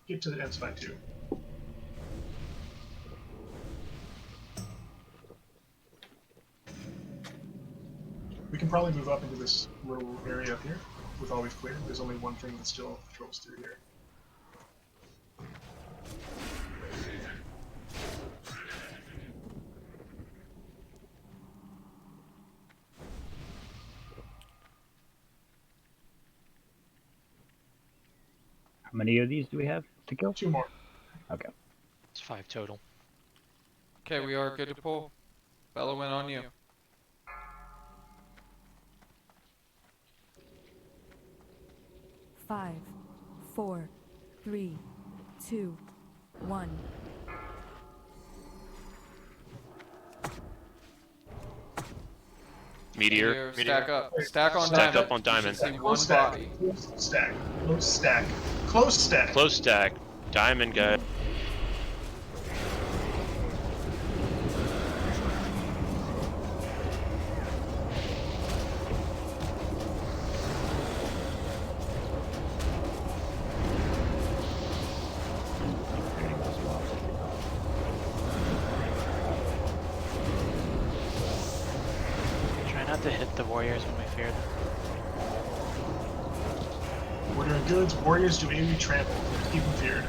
get to the end spot too. We can probably move up into this little area up here with all we've cleared. There's only one thing that still patrols through here. How many of these do we have to kill? 2 more. Okay. It's 5 total. Okay, we are good to pull. Bellow in on you. Five, 4, 3, 2, 1. Meteor. Stack up. Stack on Stack diamond. up on diamond. You should see one Close stack. body. Close stack. Close stack. Close stack. Close stack. Diamond guy. Try not to hit the warriors when we fear them. We're doing goods. Warriors do AoE trample. Keep them feared.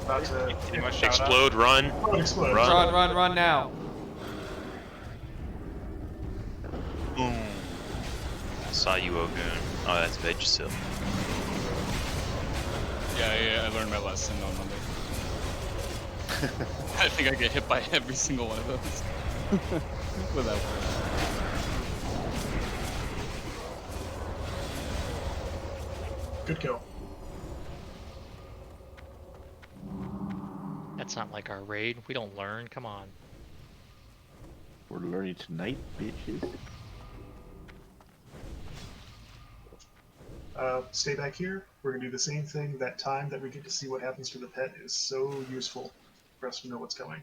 About to Anyone shout out? Explode, run. explode. Run now. Boom. Saw you, Ogun. Oh, that's Vegisil. Yeah, I learned my lesson on Monday. I think I get hit by every single one of those. Without Good kill. That's not like our raid. We don't learn. Come on. We're learning tonight, bitches. Stay back here. We're gonna do the same thing. That time that we get to see what happens to the pet is so useful for us to know what's coming.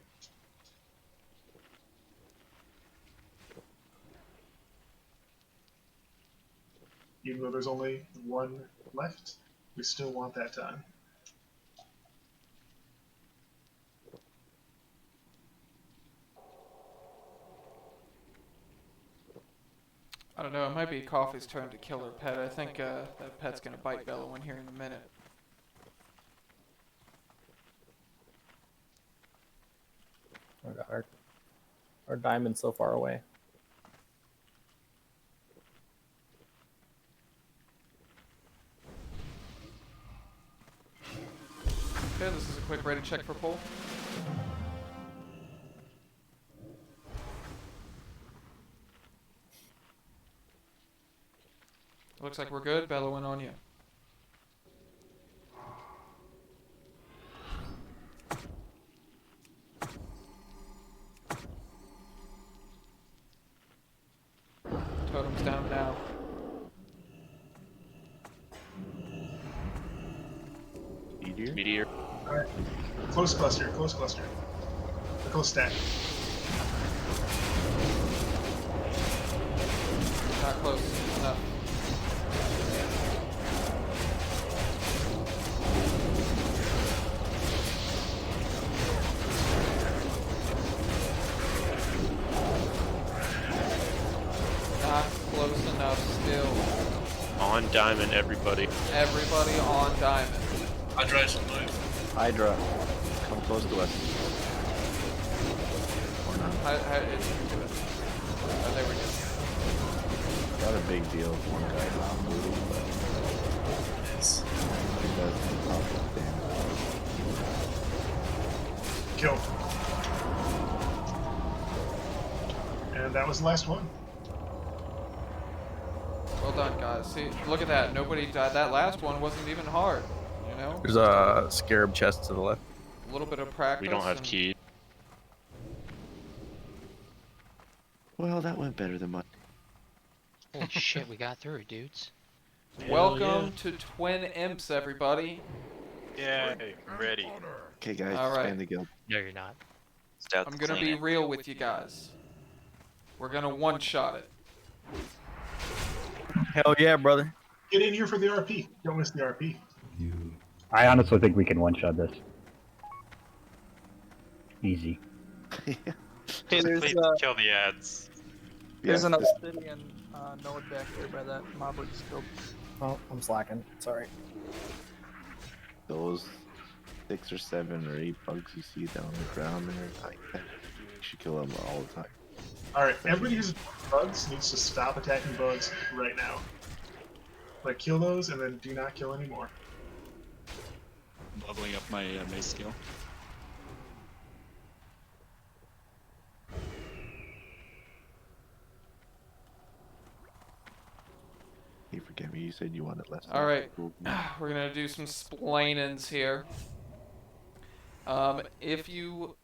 Even though there's only one left, we still want that time. I don't know, it might be Coffee's turn to kill her pet. I think that pet's gonna bite Bellow in here in a minute. Oh god, our diamond's so far away. Okay, this is a quick rated check for pull. Looks like we're good. Bellow in on you. Totem's down now. Meteor. Alright. Close cluster, close cluster. Close stack. Not close enough. Not close enough still. On diamond, everybody. Everybody on diamond. Hydra should move. Hydra, come close to us. Or not. Oh, there we go. Not a big deal if one guy not moving, but it does pop damage. Kill. And that was the last one. Well done, guys. See, look at that. Nobody died. That last one wasn't even hard. You know? There's a scarab chest to the left. A little bit of practice. We don't have and- key. Well, that went better than mine. Holy shit, we got through it, dudes. Welcome to Twin Imps, everybody. Yay, I'm ready. Okay, guys, All right. expand the guild. No, you're not. I'm gonna be real with you guys. We're gonna one-shot it. Hell yeah, brother. Get in here for the RP. Don't miss the RP. I honestly think we can one-shot this. Easy. Hey, there's, please kill the ads. There's Yeah, an this- obsidian node back there by that mob we just killed. Oh, I'm slacking. Sorry. Those 6 or 7 or 8 bugs you see down on the ground there, like that should kill them all the time. Alright, everybody who's bugs needs to stop attacking bugs right now. Like, kill those and then do not kill anymore. I'm leveling up my mace skill. You forget me. You said you wanted less. All right, we're gonna do some splainings here. If you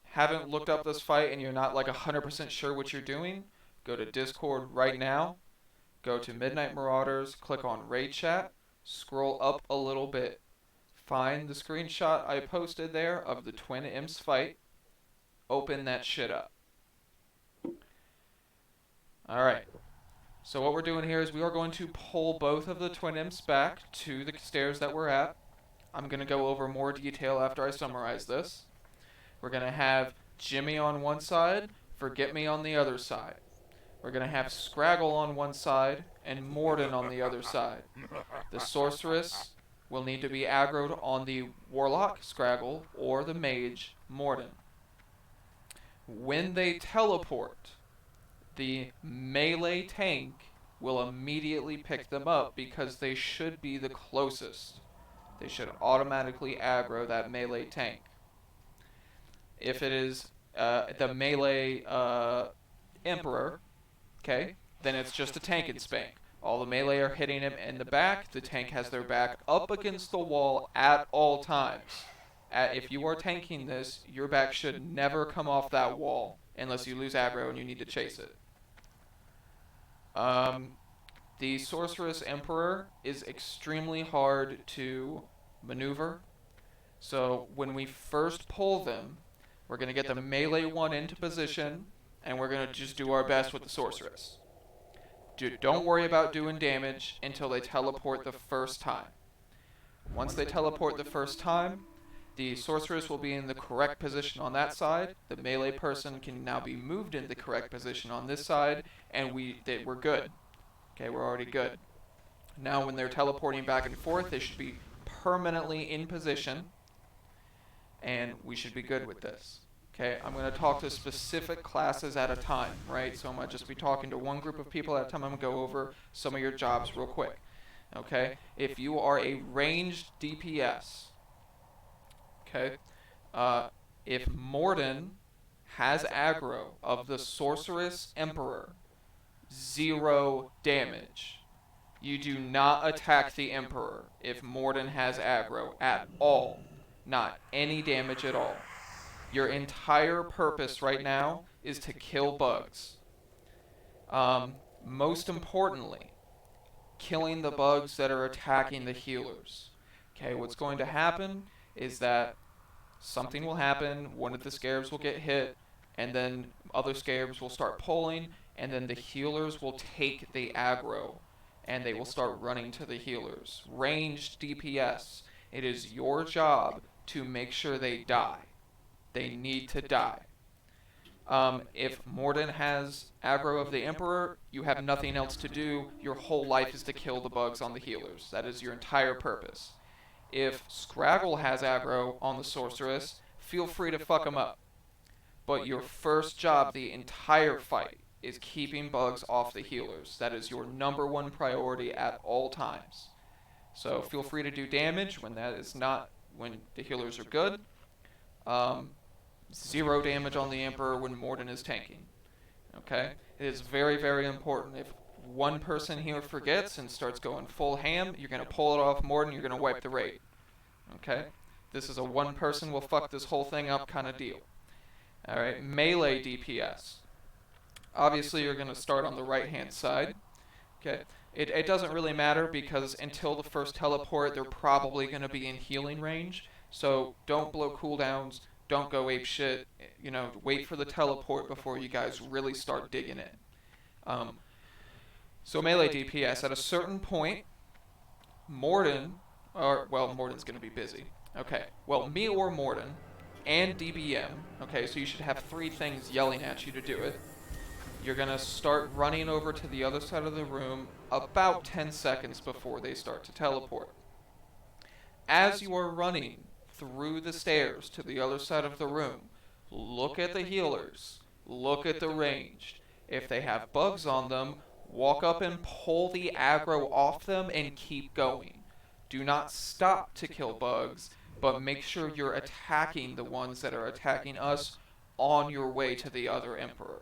haven't looked up this fight and you're not like 100% sure what you're doing, go to Discord right now. Go to Midnight Marauders, click on Raid Chat, scroll up a little bit, find the screenshot I posted there of the Twin Imps fight, open that shit up. Alright, so what we're doing here is we are going to pull both of the Twin Imps back to the stairs that we're at. I'm going to go over more detail after I summarize this. We're going to have Jimmy on one side, Forget Me on the other side. We're going to have Scraggle on one side and Morden on the other side. The Sorceress will need to be aggroed on the Warlock, Scraggle, or the Mage, Morden. When they teleport, the melee tank will immediately pick them up because they should be the closest. They should automatically aggro that melee tank. If it is the melee Emperor, okay, then it's just a tank and spank. All the melee are hitting him in the back. The tank has their back up against the wall at all times. If you are tanking this, your back should never come off that wall unless you lose aggro and you need to chase it. The Sorceress Emperor is extremely hard to maneuver. So when we first pull them, we're going to get the melee one into position, and we're going to just do our best with the Sorceress. Don't worry about doing damage until they teleport the first time. Once they teleport the first time, the Sorceress will be in the correct position on that side. The melee person can now be moved into the correct position on this side, and we're good. Okay, we're already good. Now when they're teleporting back and forth, they should be permanently in position, and we should be good with this. Okay, I'm going to talk to specific classes at a time, right? So I'm going to just be talking to one group of people at a time. I'm going to go over some of your jobs real quick. Okay, if you are a ranged DPS, okay, if Morden has aggro of the Sorceress Emperor, 0 damage. You do not attack the Emperor if Morden has aggro at all. Not any damage at all. Your entire purpose right now is to kill bugs. Most importantly, killing the bugs that are attacking the healers. Okay, what's going to happen is that something will happen, one of the scarabs will get hit, and then other scarabs will start pulling, and then the healers will take the aggro, and they will start running to the healers. Ranged DPS, it is your job to make sure they die. They need to die. If Morden has aggro of the Emperor, you have nothing else to do. Your whole life is to kill the bugs on the healers. That is your entire purpose. If Scraggle has aggro on the Sorceress, feel free to fuck him up. But your first job the entire fight is keeping bugs off the healers. That is your #1 priority at all times. So feel free to do damage when the healers are good. 0 damage on the Emperor when Morden is tanking. Okay? It is very, very important. If one person here forgets and starts going full ham, you're going to pull it off Morden, you're going to wipe the raid. Okay? This is a one person will fuck this whole thing up kind of deal. Alright, melee DPS. Obviously you're going to start on the right hand side. Okay? It doesn't really matter because until the first teleport they're probably going to be in healing range. So don't blow cooldowns. Don't go ape shit, wait for the teleport before you guys really start digging in. So melee DPS, at a certain point, Morden, Morden's going to be busy. Okay, well, me or Morden, and DBM, okay, so you should have 3 things yelling at you to do it. You're going to start running over to the other side of the room about 10 seconds before they start to teleport. As you are running through the stairs to the other side of the room, look at the healers, look at the ranged. If they have bugs on them, walk up and pull the aggro off them and keep going. Do not stop to kill bugs, but make sure you're attacking the ones that are attacking us on your way to the other Emperor.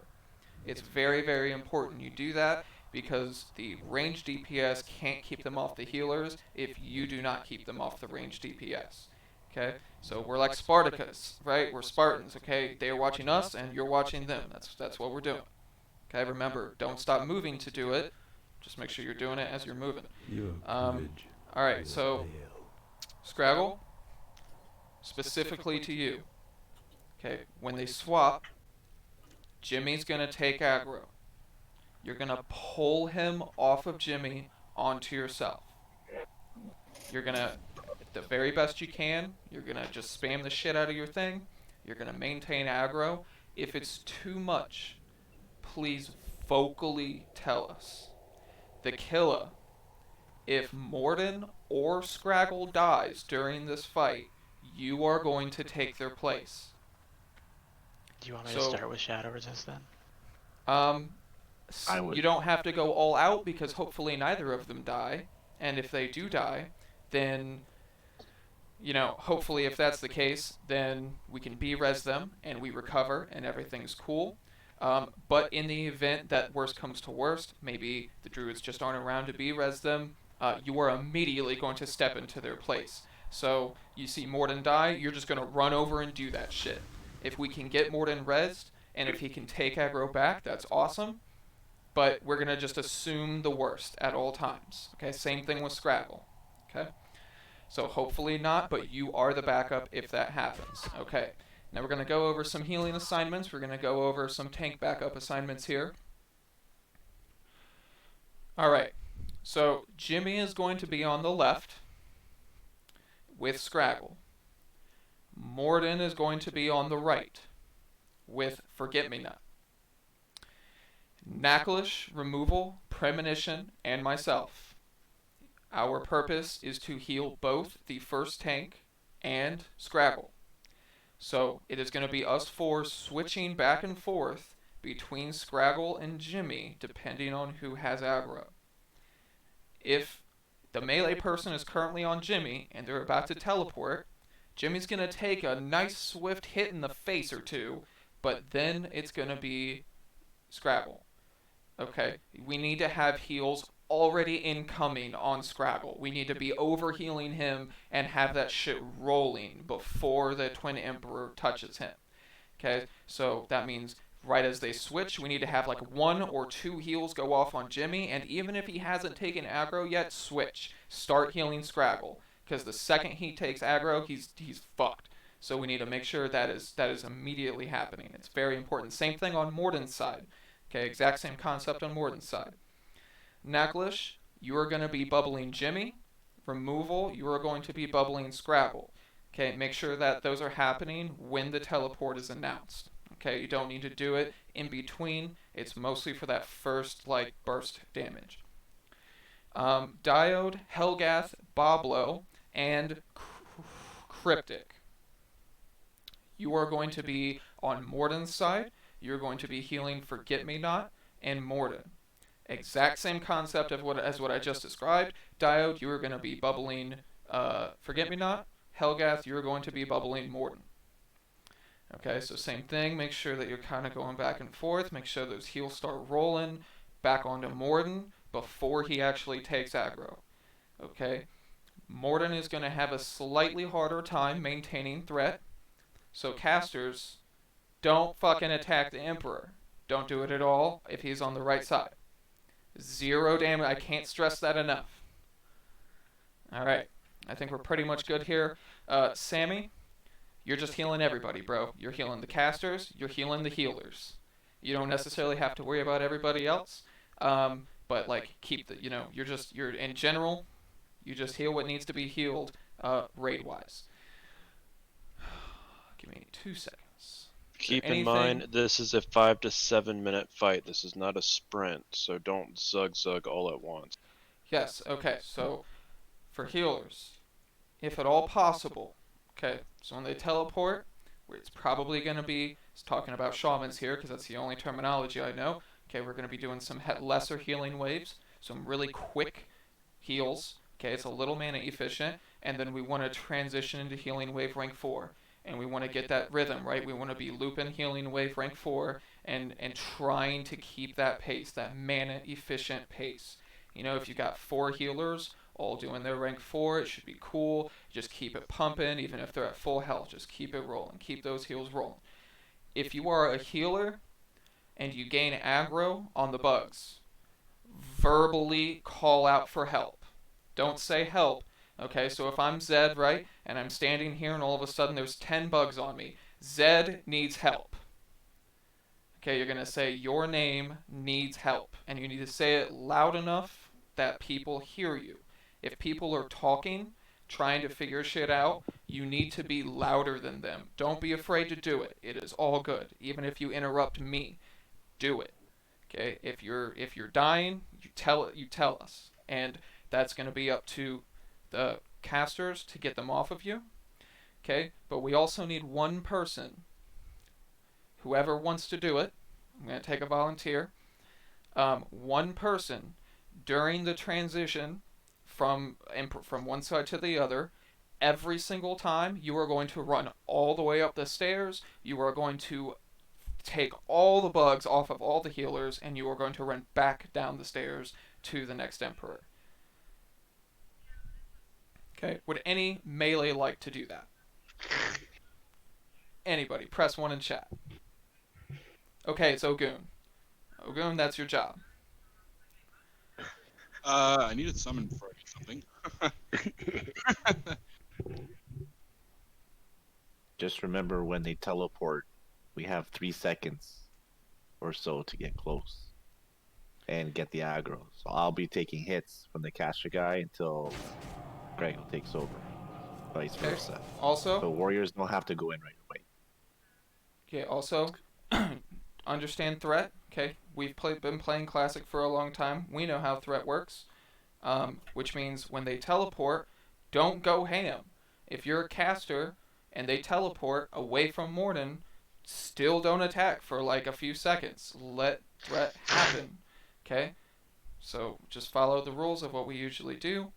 It's very, very important you do that because the ranged DPS can't keep them off the healers if you do not keep them off the ranged DPS. Okay? So we're like Spartacus, right? We're Spartans, okay? They're watching us and you're watching them. That's what we're doing. Okay, remember, don't stop moving to do it. Just make sure you're doing it as you're moving. Alright, so Scraggle, specifically to you. Okay, when they swap, Jimmy's gonna take aggro. You're gonna pull him off of Jimmy onto yourself. You're gonna, the very best you can, you're gonna just spam the shit out of your thing. You're gonna maintain aggro. If it's too much, please vocally tell us. The killer, if Morden or Scraggle dies during this fight, you are going to take their place. Do you want me to start with Shadow Resist then? You don't have to go all out because hopefully neither of them die. And if they do die, then, you know, hopefully if that's the case, then we can B-res them and we recover and everything's cool. But in the event that worst comes to worst, maybe the druids just aren't around to B-res them, you are immediately going to step into their place. So you see Morden die, you're just going to run over and do that shit. If we can get Morden rezzed, and if he can take aggro back, that's awesome. But we're going to just assume the worst at all times. Okay, same thing with Scraggle. Okay? So hopefully not, but you are the backup if that happens. Okay, now we're going to go over some healing assignments. We're going to go over some tank backup assignments here. Alright, so Jimmy is going to be on the left with Scraggle. Morden is going to be on the right with Forget-Me-Not. Knacklish, Removal, Premonition, and myself. Our purpose is to heal both the first tank and Scraggle. So it is going to be us four switching back and forth between Scraggle and Jimmy depending on who has aggro. If the melee person is currently on Jimmy and they're about to teleport, Jimmy's going to take a nice swift hit in the face or two, but then it's going to be Scraggle. Okay, we need to have heals already incoming on Scraggle. We need to be overhealing him and have that shit rolling before the Twin Emperor touches him. Okay, so that means right as they switch, we need to have like 1 or 2 heals go off on Jimmy, and even if he hasn't taken aggro yet, switch. Start healing Scraggle, because the second he takes aggro, he's fucked. So we need to make sure that is immediately happening. It's very important. Same thing on Morden's side. Okay, exact same concept on Morden's side. Knacklish, you are going to be bubbling Jimmy. Removal, you are going to be bubbling Scraggle. Okay, make sure that those are happening when the teleport is announced. Okay, you don't need to do it in between. It's mostly for that first, like, burst damage. Diode, Helgath, Boblo, and Cryptic. You are going to be on Morden's side. You're going to be healing Forget-Me-Not and Morden. Exact same concept as what I just described. Diode, you are going to be bubbling Forget-Me-Not. Helgath, you're going to be bubbling Morden. Okay, so same thing. Make sure that you're kind of going back and forth. Make sure those heals start rolling back onto Morden before he actually takes aggro. Okay, Morden is going to have a slightly harder time maintaining threat. So casters, don't fucking attack the Emperor. Don't do it at all if he's on the right side. 0 damage. I can't stress that enough. Alright. I think we're pretty much good here. Sammy, you're just healing everybody, bro. You're healing the casters. You're healing the healers. You don't necessarily have to worry about everybody else. But, like, keep the, you know, you're in general, you just heal what needs to be healed, raid-wise. Give me 2 seconds. Keep in mind, this is a 5 to 7 minute fight. This is not a sprint, so don't zug all at once. Yes, okay, so for healers, if at all possible, okay, so when they teleport, It's probably going to be talking about shamans here because that's the only terminology I know. Okay, we're going to be doing some lesser healing waves, some really quick heals. Okay, it's a little mana efficient, and then we want to transition into healing wave rank 4. And we want to get that rhythm, right? We want to be looping healing wave rank 4 and trying to keep that pace, that mana efficient pace. You know, if you got 4 healers all doing their rank 4, it should be cool. Just keep it pumping, even if they're at full health. Just keep it rolling. Keep those heals rolling. If you are a healer and you gain aggro on the bugs, verbally call out for help. Don't say help. Okay, so if I'm Zed, right, and I'm standing here and all of a sudden there's 10 bugs on me, Zed needs help. Okay, you're going to say your name needs help, and you need to say it loud enough that people hear you. If people are talking, trying to figure shit out, you need to be louder than them. Don't be afraid to do it. It is all good. Even if you interrupt me, do it. Okay, if you're dying, you tell us, and that's going to be up to the casters to get them off of you. Okay, but we also need one person. Whoever wants to do it, I'm going to take a volunteer. One person during the transition from one side to the other, every single time you are going to run all the way up the stairs. You are going to take all the bugs off of all the healers, and you are going to run back down the stairs to the next Emperor. Okay, would any melee like to do that? Anybody, press 1 in chat. Okay, it's Ogun. Ogun, that's your job. I need a summon before I do something. Just remember when they teleport, we have 3 seconds or so to get close and get the aggro. So I'll be taking hits from the caster guy until Gregor takes over. Vice versa. Also, the warriors don't have to go in right away. Okay, also, understand threat. Okay, we've been playing Classic for a long time. We know how threat works, which means when they teleport, don't go ham. If you're a caster and they teleport away from Morden, still don't attack for like a few seconds. Let threat happen. Okay, so just follow the rules of what we usually do.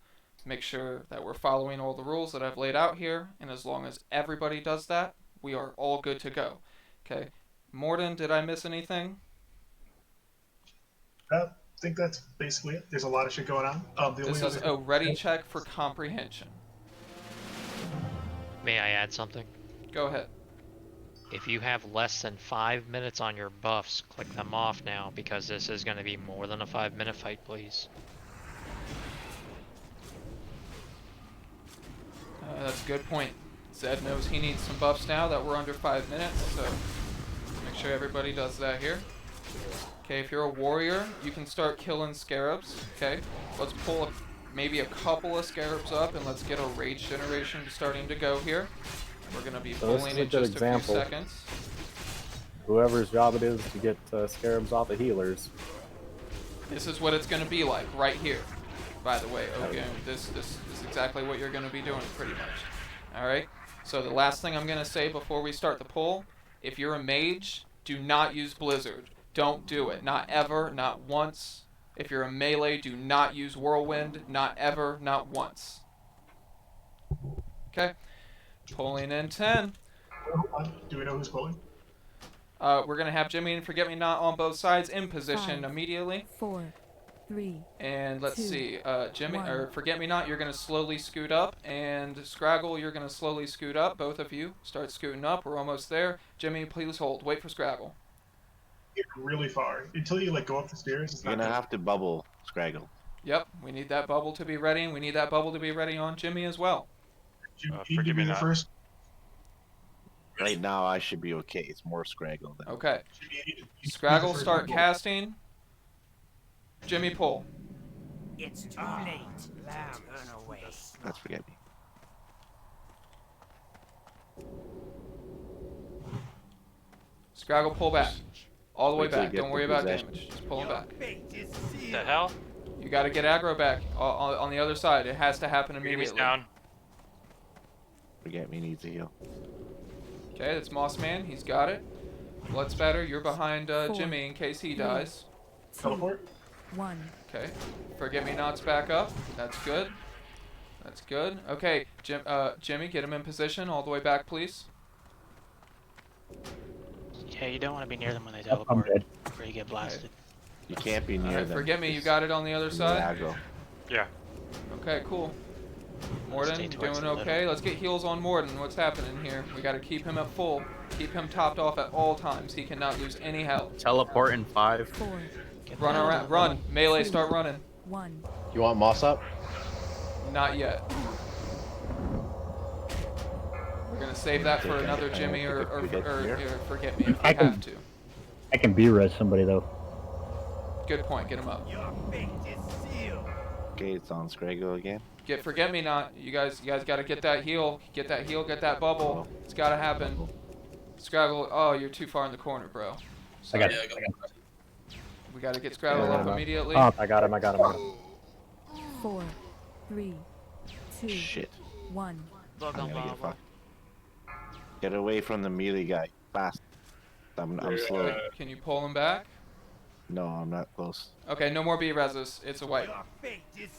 Make sure that we're following all the rules that I've laid out here, and as long as everybody does that, we are all good to go. Okay, Morden, did I miss anything? I think that's basically it. There's a lot of shit going on. This is a ready check for comprehension. May I add something? Go ahead. If you have less than 5 minutes on your buffs, click them off now, because this is going to be more than a 5-minute fight, please. That's a good point. Zed knows he needs some buffs now that we're under 5 minutes, so make sure everybody does that here. Okay, if you're a warrior, you can start killing scarabs. Okay, let's pull maybe a couple of scarabs up, and let's get a rage generation starting to go here. We're going to be pulling in just a few seconds. Whoever's job it is to get scarabs off the healers. This is what it's going to be like right here. By the way, okay, this is exactly what you're going to be doing pretty much. Alright, so the last thing I'm going to say before we start the pull, if you're a mage, do not use Blizzard. Don't do it. Not ever, not once. If you're a melee, do not use Whirlwind. Not ever, not once. Okay, pulling in 10. Do we know who's pulling? We're going to have Jimmy and Forget-Me-Not on both sides in position 5, immediately. 4, 3. And let's 2, see, Jimmy 1. or Forget-Me-Not, you're gonna slowly scoot up, and Scraggle, you're gonna slowly scoot up. Both of you start scooting up. We're almost there. Jimmy, please hold. Wait for Scraggle. Get really far until you like go up the stairs. It's You're gonna have to bubble Scraggle. Yep, we need that bubble to be ready, and we need that bubble to be ready on Jimmy as well. Forgive me first. Right now, I should be okay. It's more Scraggle than. Okay. Scraggle, start casting. Jimmy, pull. It's too late. Lamb, run away. That's Forget Me. Scraggle, pull back. All the way Wait till you back. get Don't the worry about possession. damage. Just pull him back. The hell? You gotta get aggro back on the other side. It has to happen immediately. Down. Forget Me needs a heal. Okay, that's Moss Man. He's got it. Blood Spatter, you're behind Jimmy in case he dies. Teleport. 1. Okay. Forget Me Not's back up. That's good. That's good. Okay, Jimmy, get him in position all the way back, please. Yeah, you don't want to be near them when they I'm teleport, dead. or you get blasted. You can't be near Alright, them. Forget Me, you because got it on the other you're side? aggro. Yeah. Okay, cool. Morden, Stay you towards doing the okay? middle. Let's get heals on Morden. What's happening here? We gotta keep him at full. Keep him topped off at all times. He cannot lose any health. Teleport in 5. 4. Run around. Run. Melee, start running. 1. You want Moss up? Not yet. We're gonna save that for another Jimmy or Forget Me if we I can- have to. I can B-res somebody though. Good point. Get him up. Okay, it's on Scraggle again. Get Forget Me Not. You guys gotta get that heal. Get that heal. Get that bubble. It's gotta happen. Scraggle. Oh, you're too far in the corner, bro. I got Yeah, it. I got it. We gotta get Scraggle up immediately. Oh, I got him. 4, 3, 2, Shit. 1. I'm gonna get fucked. Get away from the melee guy. Fast. I'm slow. Can you pull him back? No, I'm not close. Okay, no more B-reses. It's a wipe. Keep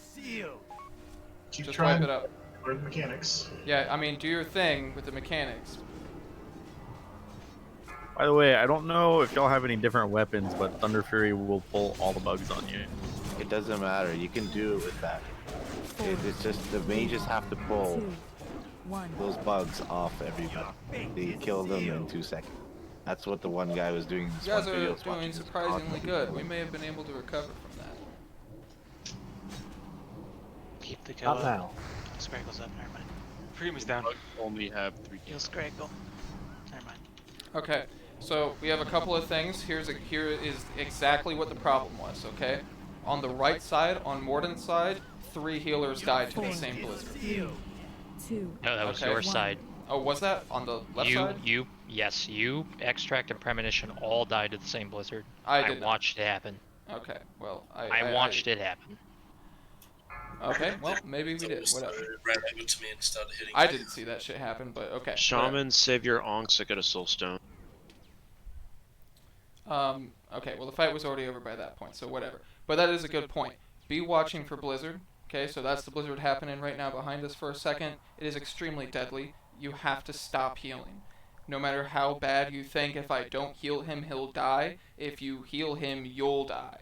Just trying wipe it up. to learn the mechanics. Yeah, I mean, do your thing with the mechanics. By the way, I don't know if y'all have any different weapons, but Thunder Fury will pull all the bugs on you. It doesn't matter. You can do it with that. It's just the mages have to pull 2, 1. those bugs off everybody. They kill them in 2 seconds. That's what the one guy was doing in this You guys one video. are doing surprisingly good. We may have been able to recover from that. Keep the Not kill up. now. Scraggle's up, never mind. Freedom's down. Only have 3 Heal Scraggle. Never mind. Okay, so we have a couple of things. Here is exactly what the problem was, okay? On the right side, on Morden's side, 3 healers died to the same blizzard. 3, 2. No, that was Okay. your side. Oh, was that? On the left side? Yes, you, Extract, and Premonition all died to the same blizzard. I did not. watched it happen. Okay, well, I watched it happen. Okay, well, maybe we did. So Whatever. ran over to me and started hitting I me. didn't see that shit happen, but okay. Shaman, Savior, Onks, I got a Soulstone. whatever. Okay, well, the fight was already over by that point, so whatever. But that is a good point. Be watching for Blizzard. Okay, so that's the Blizzard happening right now behind us for a second. It is extremely deadly. You have to stop healing. No matter how bad you think, if I don't heal him, he'll die. If you heal him, you'll die.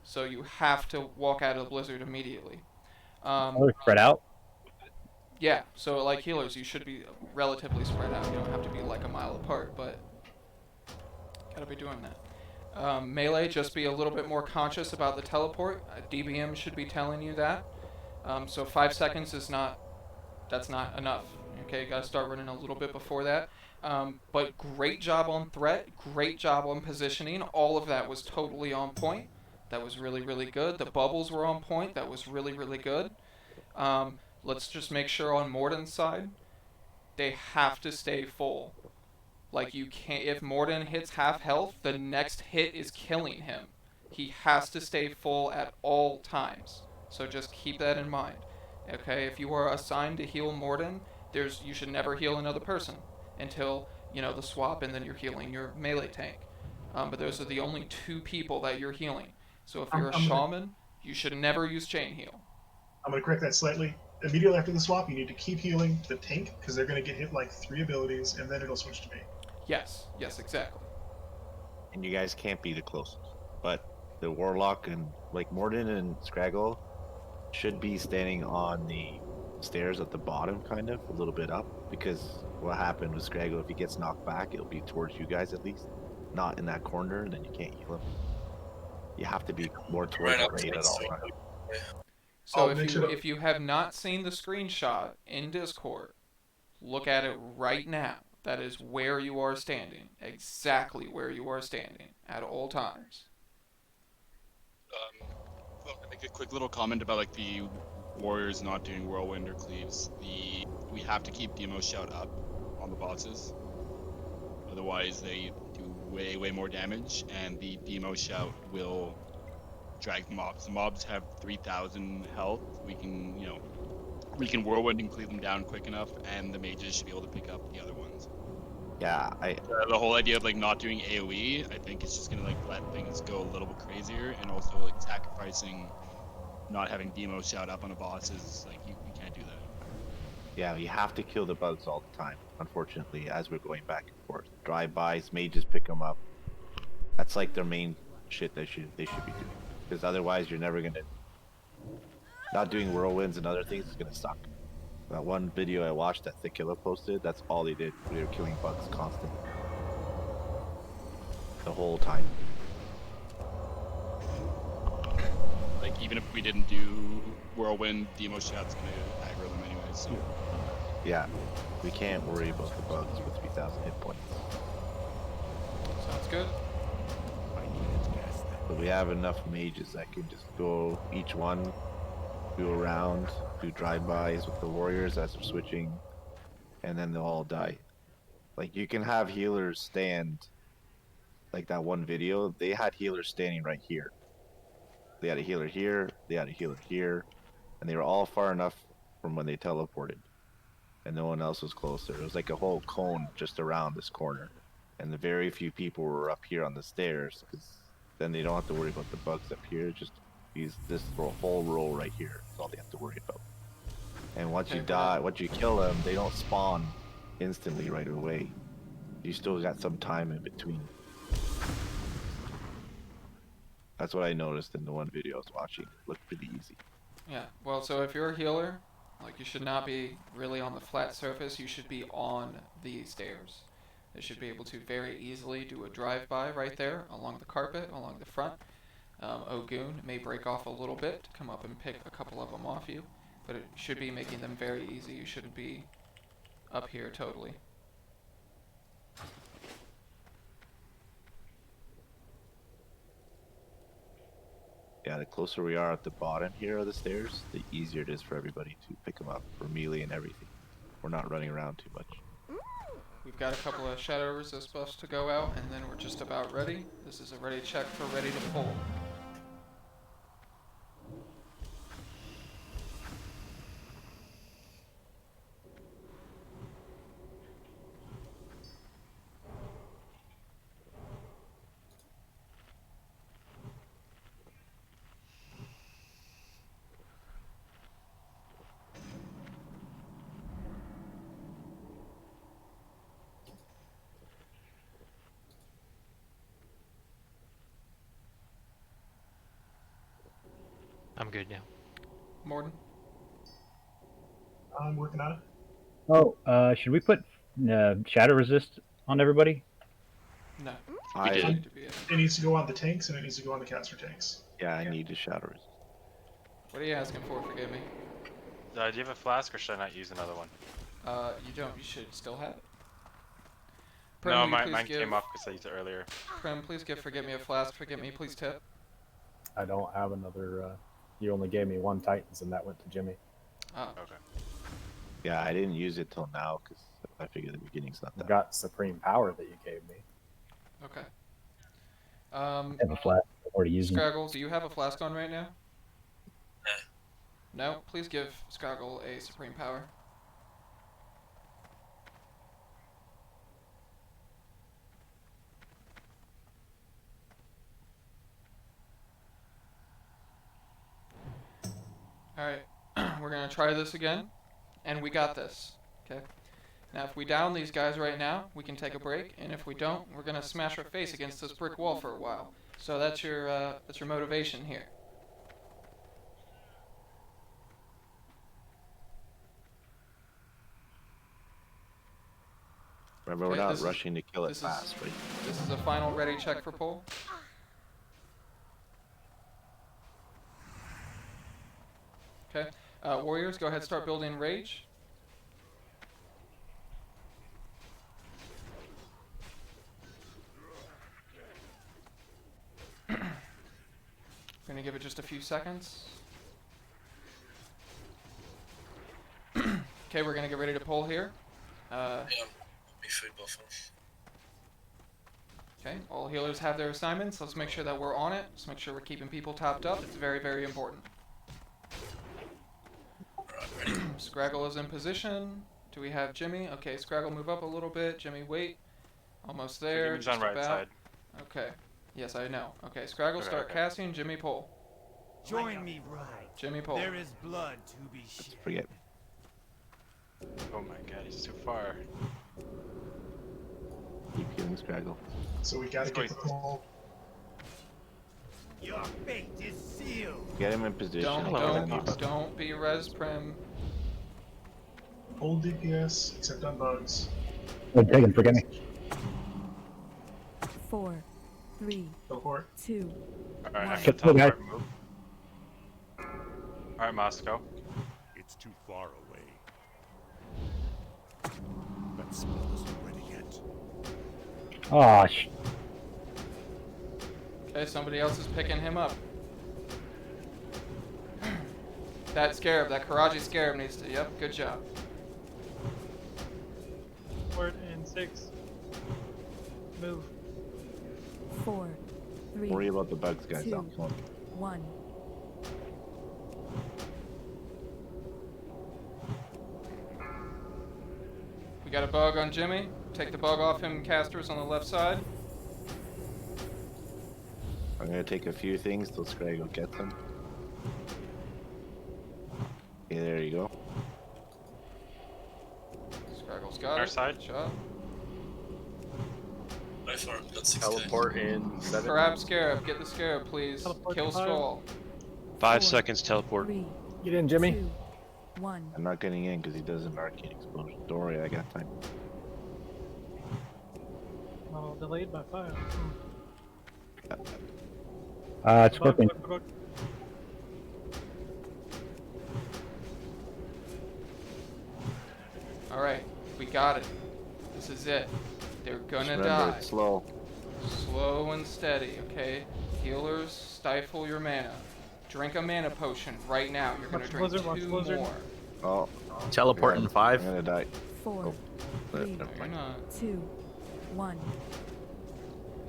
So you have to walk out of the Blizzard immediately. Spread out. Yeah, so like healers, you should be relatively spread out. You don't have to be like a mile apart, but gotta be doing that. Melee, just be a little bit more conscious about the teleport. DBM should be telling you that. So 5 seconds is that's not enough. Okay, gotta start running a little bit before that. But great job on threat, great job on positioning. All of that was totally on point. That was really, really good. The bubbles were on point. That was really, really good. Let's just make sure on Morden's side, they have to stay full. Like you can't, if Morden hits half health, the next hit is killing him. He has to stay full at all times. So just keep that in mind. Okay, if you are assigned to heal Morden, you should never heal another person until, the swap and then you're healing your melee tank. But those are the only 2 people that you're healing. So if you're a shaman, you should never use chain heal. I'm going to correct that slightly. Immediately after the swap, you need to keep healing the tank because they're going to get hit like 3 abilities, and then it'll switch to me. Yes, exactly. And you guys can't be the closest. But the Warlock and like Morden and Scraggle should be standing on the stairs at the bottom, kind of, a little bit up. Because what happened with Scraggle, if he gets knocked back, it'll be towards you guys at least. Not in that corner, and then you can't heal him. You have to be more towards the raid at all times. So if you have not seen the screenshot in Discord, look at it right now. That is where you are standing. Exactly where you are standing at all times. Well, to make a quick little comment about like the warriors not doing whirlwind or cleaves. We have to keep demo shout up on the bosses. Otherwise, they do way more damage, and the demo shout will drag the mobs. The mobs have 3,000 health. We can we can whirlwind and cleave them down quick enough, and the mages should be able to pick up the other ones. Yeah, The whole idea of like not doing AOE, I think it's just gonna like let things go a little bit crazier, and also like sacrificing not having demo shout up on a boss is like you can't do that. Yeah, you have to kill the bugs all the time. Unfortunately, as we're going back and forth, drive-bys, mages pick them up. That's like their main shit they should be doing. Because otherwise, you're never gonna. Not doing whirlwinds and other things is gonna suck. That one video I watched that Thekilla posted, that's all they did. They were killing bugs constantly. The whole time. Like even if we didn't do whirlwind, demo shout's gonna aggro them anyway. So Yeah, we can't worry about the bugs with 3,000 hit points. Sounds good. But we have enough mages that can just go each one, do a round, do drive-bys with the warriors as they're switching, and then they'll all die. Like you can have healers stand, like that one video, they had healers standing right here. They had a healer here, they had a healer here, and they were all far enough from when they teleported. And no one else was closer. It was like a whole cone just around this corner. And the very few people were up here on the stairs, because then they don't have to worry about the bugs up here. Just this whole row right here is all they have to worry about. And once you die, once you kill them, they don't spawn instantly right away. You still got some time in between. That's what I noticed in the one video I was watching. It looked pretty easy. Yeah, well, so if you're a healer, like you should not be really on the flat surface, you should be on the stairs. They should be able to very easily do a drive-by right there, along the carpet, along the front. Ogun may break off a little bit to come up and pick a couple of them off you, but it should be making them very easy. You shouldn't be up here totally. Yeah, the closer we are at the bottom here of the stairs, the easier it is for everybody to pick them up for melee and everything. We're not running around too much. We've got a couple of shadow resist buffs to go out, and then we're just about ready. This is a ready check for ready to pull. I'm good now. Morden? I'm working on it. Oh, should we put shadow resist on everybody? No. It needs to go on the tanks and it needs to go on the caster tanks. Yeah, I need a shadow resist. What are you asking for? Forgive me. Do you have a flask or should I not use another one? You don't. You should still have it. No, Prim, mine came off because I used it earlier. Prim, please give Forget Me a flask. Forget Me, please tip. I don't have another. You only gave me one Titans, and that went to Jimmy. Oh. Okay. Yeah, I didn't use it till now because I figured the beginning's not that. I got Supreme Power that you gave me. Okay. I have a flask. I'm already using it. Scraggle, do you have a flask on right now? No? Please give Scraggle a Supreme Power. Alright, we're gonna try this again, and we got this, okay? Now if we down these guys right now, we can take a break, and if we don't, we're gonna smash our face against this brick wall for a while. So that's your motivation here. Remember, we're not rushing to kill it fast, right? This is a final ready check for pull. Okay, warriors, go ahead, start building rage. We're gonna give it just a few seconds. Okay, we're gonna get ready to pull here. Be food buffer. Okay, all healers have their assignments. Let's make sure that we're on it. Let's make sure we're keeping people topped up. It's very, very important. Scraggle is in position. Do we have Jimmy? Okay, Scraggle, move up a little bit. Jimmy, wait. Almost there. Jimmy's on Just right about. side. Okay. Yes, I know. Okay, Scraggle, Okay, start okay. casting. Jimmy, pull. Join me right. Jimmy, pull. There is blood to be shed. Forget. Oh my god, he's too far. Keep healing Scraggle. So we gotta get the pull. Your fate is sealed. Get him in position. Don't be res prim. Hold DPS, except on bugs. Oh, Tegan, forget me. 4, 3, Teleport. 2, Alright, I One. can teleport move. Alright, Moscow. It's too far away. That spell isn't ready yet. Oh, Okay, somebody else is picking him up. That scarab, that Karaji scarab needs to. Yep, good job. Forward in 6. Move. 4, 3, Worry about the bugs, guys. 2, I'll come. 1. We got a bug on Jimmy. Take the bug off him, casters on the left side. I'm gonna take a few things till Scraggle gets them. Okay, there you go. Scraggle's got Our it. side. Good job. By far, got 6 Teleport in 7. Grab scarab. Get the scarab, please. Teleport Kill to five. Skull. 5 4, seconds teleport. 3, Get in, Jimmy. 2, 1. I'm not getting in because he does an arcane explosion. Don't worry, I got time. Oh, delayed by 5. it's working. Bug. Alright, we got it. This is it. They're gonna Remember, die. it's slow. Slow and steady, okay? Healers, stifle your mana. Drink a mana potion right now. You're gonna Watch drink Blizzard, watch 2 Blizzard. more. Oh. Teleport in I'm 5. gonna die. 4, Oh. 3, Never You're mind. not. 2, 1.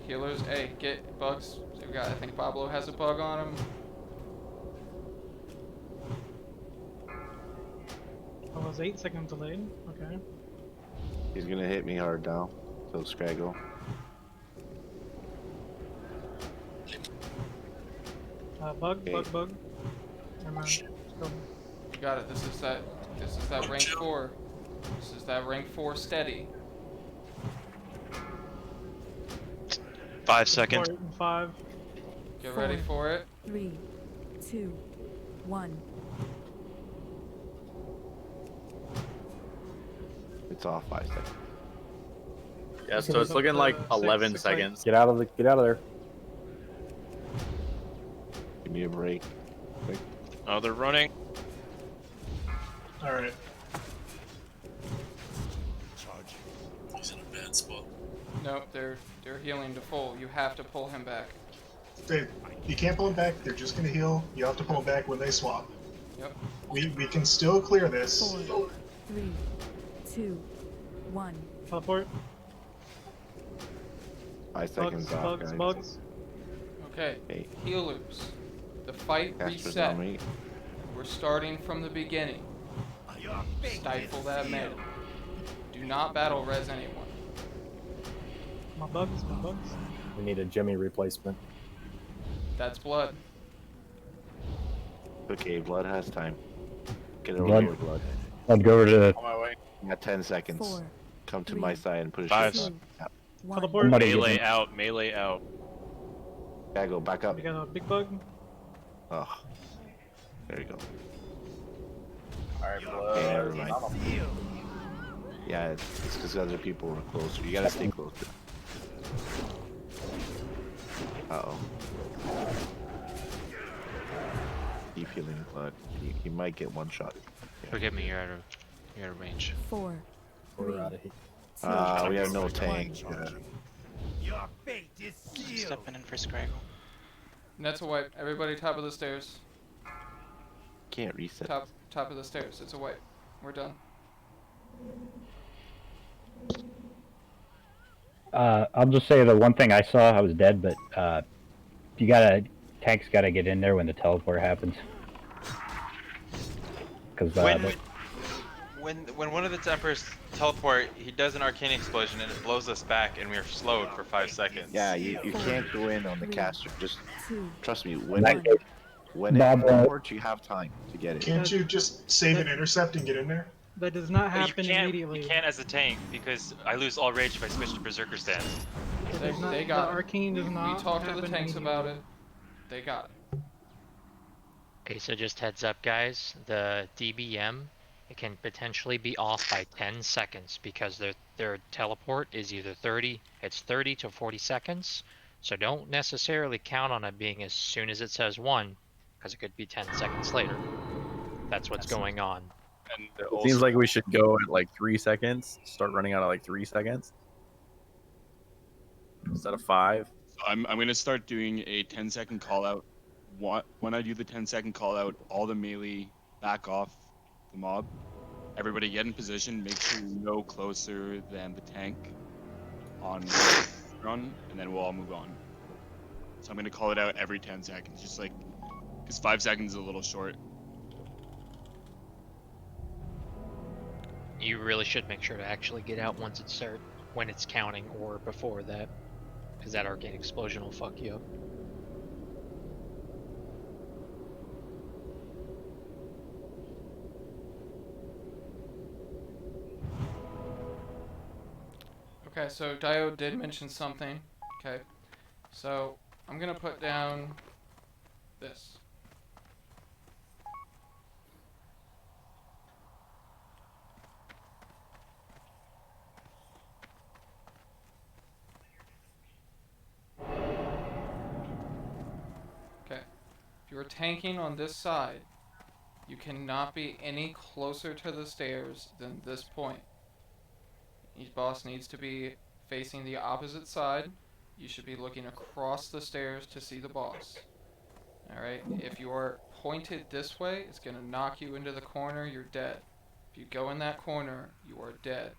Healers, hey, get bugs. We got, I think Pablo has a bug on him. I was 8 seconds delayed. Okay. He's gonna hit me hard now. So Scraggle. Bug. Okay. Never mind. Still. You got it. This is that rank 4. This is that rank 4 steady. 5 seconds. Teleport in 5. Get ready 4, for it. 3, 2, 1. It's off 5 seconds. Yeah, so it's looking like 11 seconds. Get out of there. Give me a break. Quick. Oh, they're running. Alright. He's in a bad spot. Nope, they're healing to full. You have to pull him back. You can't pull them back, they're just gonna heal. You have to pull them back when they swap. Yep. We can still clear this. 4, 3, 2, 1. Teleport. 5 seconds off, guys. Bugs. Okay. Hey. Healers. The fight Casters reset. on me. We're starting from the beginning. Stifle that mana. Do not battle res anyone. My bugs. We need a Jimmy replacement. That's blood. Okay, Blood has time. Get over Blood. here, Blood. I'd go over to On my way. You got 10 seconds. 4, Come to 3, my side and push 5. it. Yeah. 1. Teleport. Somebody get Melee in. out. Melee out. Gotta go back up. We got a big bug. Oh. There you go. Alright, Okay, never mind. Yeah, it's because other people were closer. You gotta stay closer. Uh-oh. Keep healing Blood. He might get one shot. Forgive me, you're out of range. 4, 3, We're out of here. 2, We have no tank. Your fate is sealed. Stepping in for Scraggle. That's a wipe. Everybody top of the stairs. Can't reset. Top of the stairs. It's a wipe. We're done. I'll just say the one thing I saw, I was dead, but tank's gotta get in there when the teleport happens. Because when one of the Templars teleport, he does an arcane explosion and it blows us back, and we're slowed for 5 seconds. Yeah, you can't go in on the Three, caster. Just two, trust me. In that case, When it Bob, teleports, you have time to get it. Can't you just save and intercept and get in there? That does not But you happen can't. immediately. You can't as a tank because I lose all rage if I switch to Berserker stance. It They, does not, they the got it. arcane does We not talked to the happen tanks about it. immediately. They got it. Okay, so just heads up, guys. The DBM, it can potentially be off by 10 seconds because their teleport is either 30 to 40 seconds. So don't necessarily count on it being as soon as it says 1, because it could be 10 seconds later. That's what's going on. And It seems like we should go at like 3 seconds. Start running out at like 3 seconds instead of 5. So I'm gonna start doing a 10-second call out. When I do the 10-second call out, all the melee back off the mob. Everybody get in position. Make sure you're no closer than the tank on run, and then we'll all move on. So I'm gonna call it out every 10 seconds, just like because 5 seconds is a little short. You really should make sure to actually get out once when it's counting or before that, because that arcane explosion will fuck you up. Okay, so Dio did mention something. Okay, so I'm gonna put down this. Okay, if you're tanking on this side, you cannot be any closer to the stairs than this point. Each boss needs to be facing the opposite side. You should be looking across the stairs to see the boss. Alright, if you are pointed this way, it's going to knock you into the corner, you're dead. If you go in that corner, you are dead.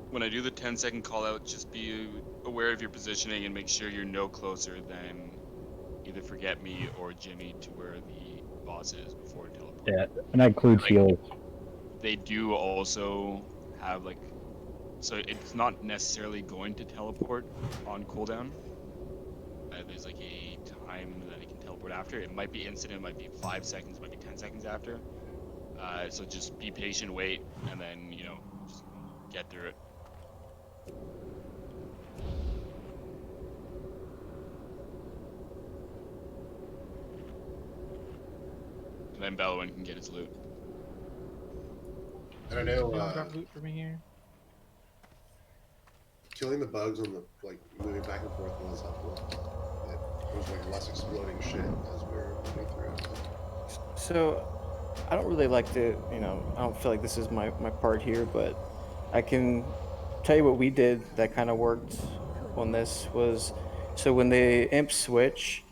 When I do the 10-second call out, just be aware of your positioning and make sure you're no closer than either Forget Me or Jimmy to where the boss is before it teleports. Yeah, and that includes heals. They do also have like, so it's not necessarily going to teleport on cooldown. There's like a time that it can teleport after. It might be instant, it might be 5 seconds, it might be 10 seconds after. So just be patient, wait, and then, you know, just get through it. And then Bellowin can get his loot. And I know You don't got loot for me here. killing the bugs on the moving back and forth was helpful. It was like less exploding shit as we were moving through it. So, I don't really like to, I don't feel like this is my part here, but I can tell you what we did that kind of worked on this was, so when the imps switch,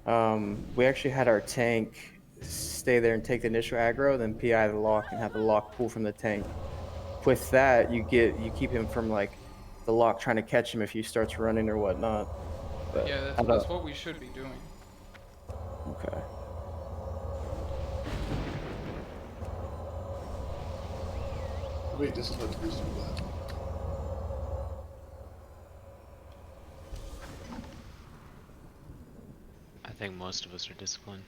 we actually had our tank stay there and take the initial aggro, then PI the lock and have the lock pull from the tank. With that, you keep him from like the lock trying to catch him if he starts running or whatnot. But Yeah, that's what we should be doing. Okay. Wait, discipline boost with that. I think most of us are disciplined.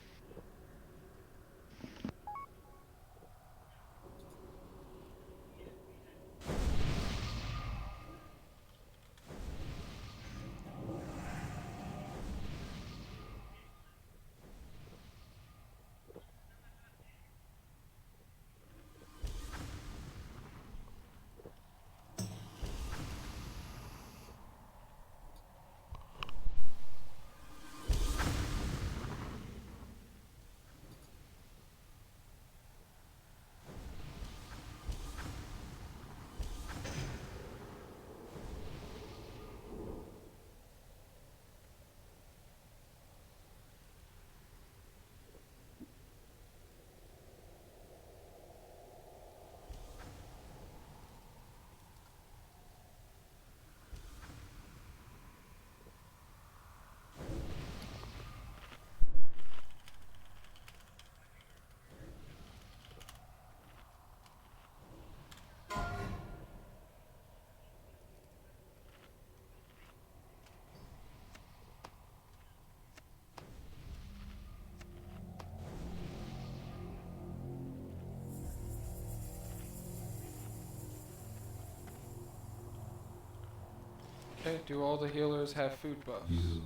Okay, do all the healers have food buffs? You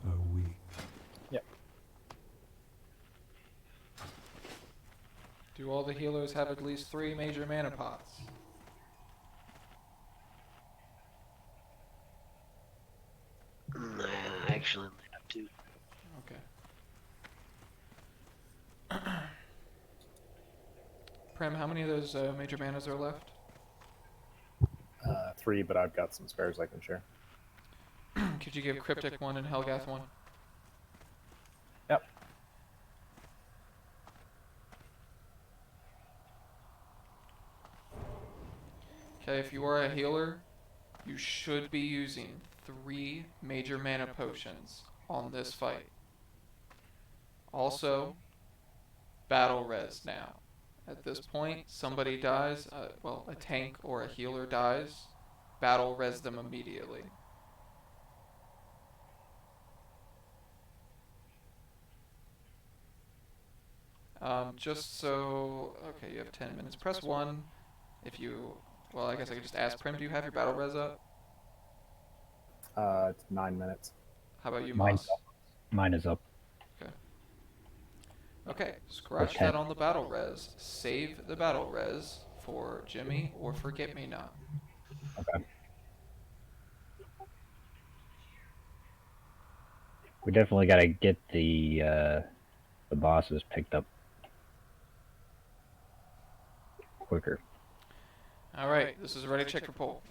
are weak. Yep. Do all the healers have at least 3 major mana pots? I actually only have 2. Okay. Prem, how many of those major manas are left? 3, but I've got some spares I can share. Could you give Cryptic 1 and Helgath 1? Yep. Okay, if you are a healer, you should be using 3 major mana potions on this fight. Also, battle res now. At this point, somebody dies, well, a tank or a healer dies, battle res them immediately. Just so, okay, you have 10 minutes. Press 1 if you, well, I guess I could just ask Prim, do you have your battle res up? It's 9 minutes. How about you, Mine's Moss? up. Mine is up. Okay. Okay, scratch that on the battle res. Save the battle res for Jimmy or Forget Me Not. Okay. We definitely got to get the bosses picked up quicker. Alright, this is ready. Check for poll.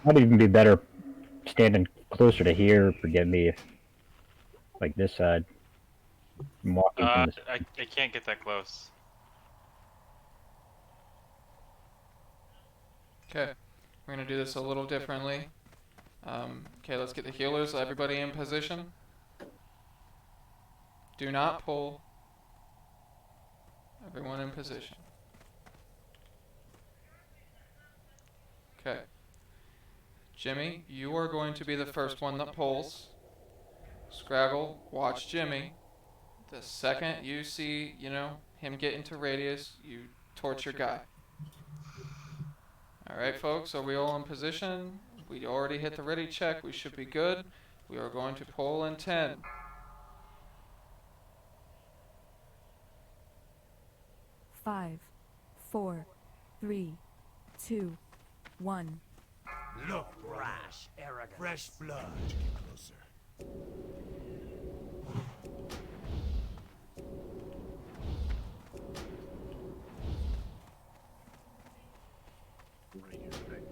Might even be better standing closer to here. Forget me if, like this side. I'm walking from this. I can't get that close. Okay, we're gonna do this a little differently. Okay, let's get the healers. Everybody in position. Do not pull. Everyone in position. Okay. Jimmy, you are going to be the first one that pulls. Scraggle, watch Jimmy. The second you see, him get into radius, you torch your guy. Alright, folks, are we all in position? We already hit the ready check. We should be good. We are going to pull in 10. 5, 4, 3, 2, 1. Look, brash, arrogant. Fresh blood. Closer. Right here, right.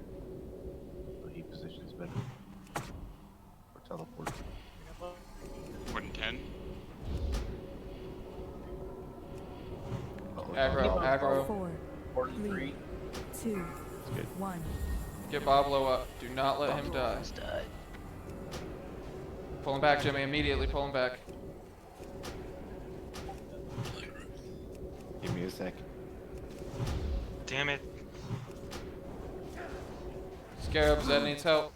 Oh, he positions better. Or teleport. Put in 10. Aggro. 4, 3, 2, 1. Get Boblo up. Do not let him die. Pull him back, Jimmy. Immediately pull him back. Give me a sec. Damn it. Scarab, Zed needs help.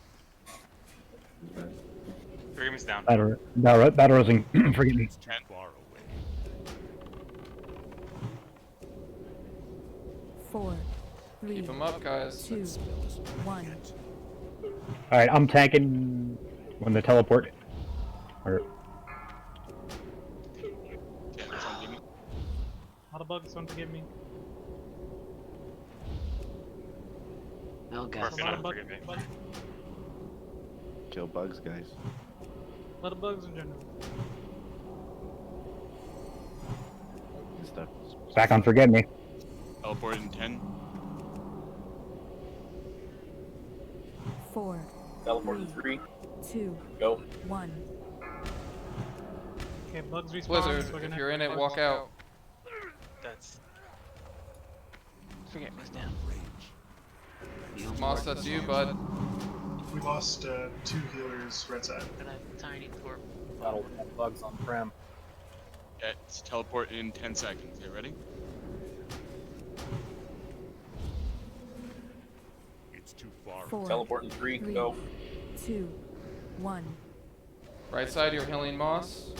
Freedom's down. Battle Rosing, forget me. 10. Far away. 4, 3, Keep him up, guys. 2, 1. Alright, I'm tanking when the teleport. Or, Yeah, that's on Jimmy. Not a bug, someone forgive me. Oh god. Perfect, Not a bug. forgive me. Kill bugs, guys. A lot of bugs in general. Good stuff. back on forget me. Teleport in 10. 4, Teleport in 3. 2, Go. 1. Okay, bugs respawn. Blizzard, so we're if gonna you're in it, bugs. walk out. That's Forget me's down. Moss, that's you, bud. We lost 2 healers right side. Tiny torp. That'll have bugs on Prem. Yeah, it's teleport in 10 seconds. You ready? It's too far. 4, Teleport in 3. 3, Go. 2, 1. Right side, you're healing Moss.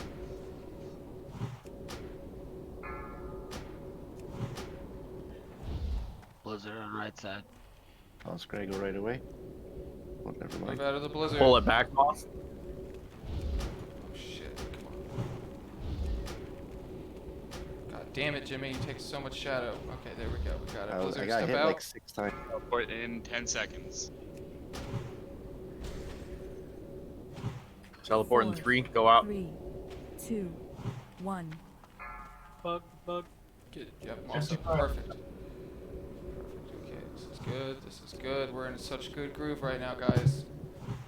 blizzard on right side. I'll Scraggle go right away. Oh, never mind. Move out of the blizzard. Pull it back, boss. Oh shit! Come on. God damn it, Jimmy! You take so much shadow. Okay, there we go. We got it. Blizzard, I got step hit out. like 6 times. Teleport in 10 seconds. Teleport in 4, 3. Go out. 3, 2, 1. Bug. Yep, awesome. Perfect. Okay, this is good. This is good. We're in such a good groove right now, guys.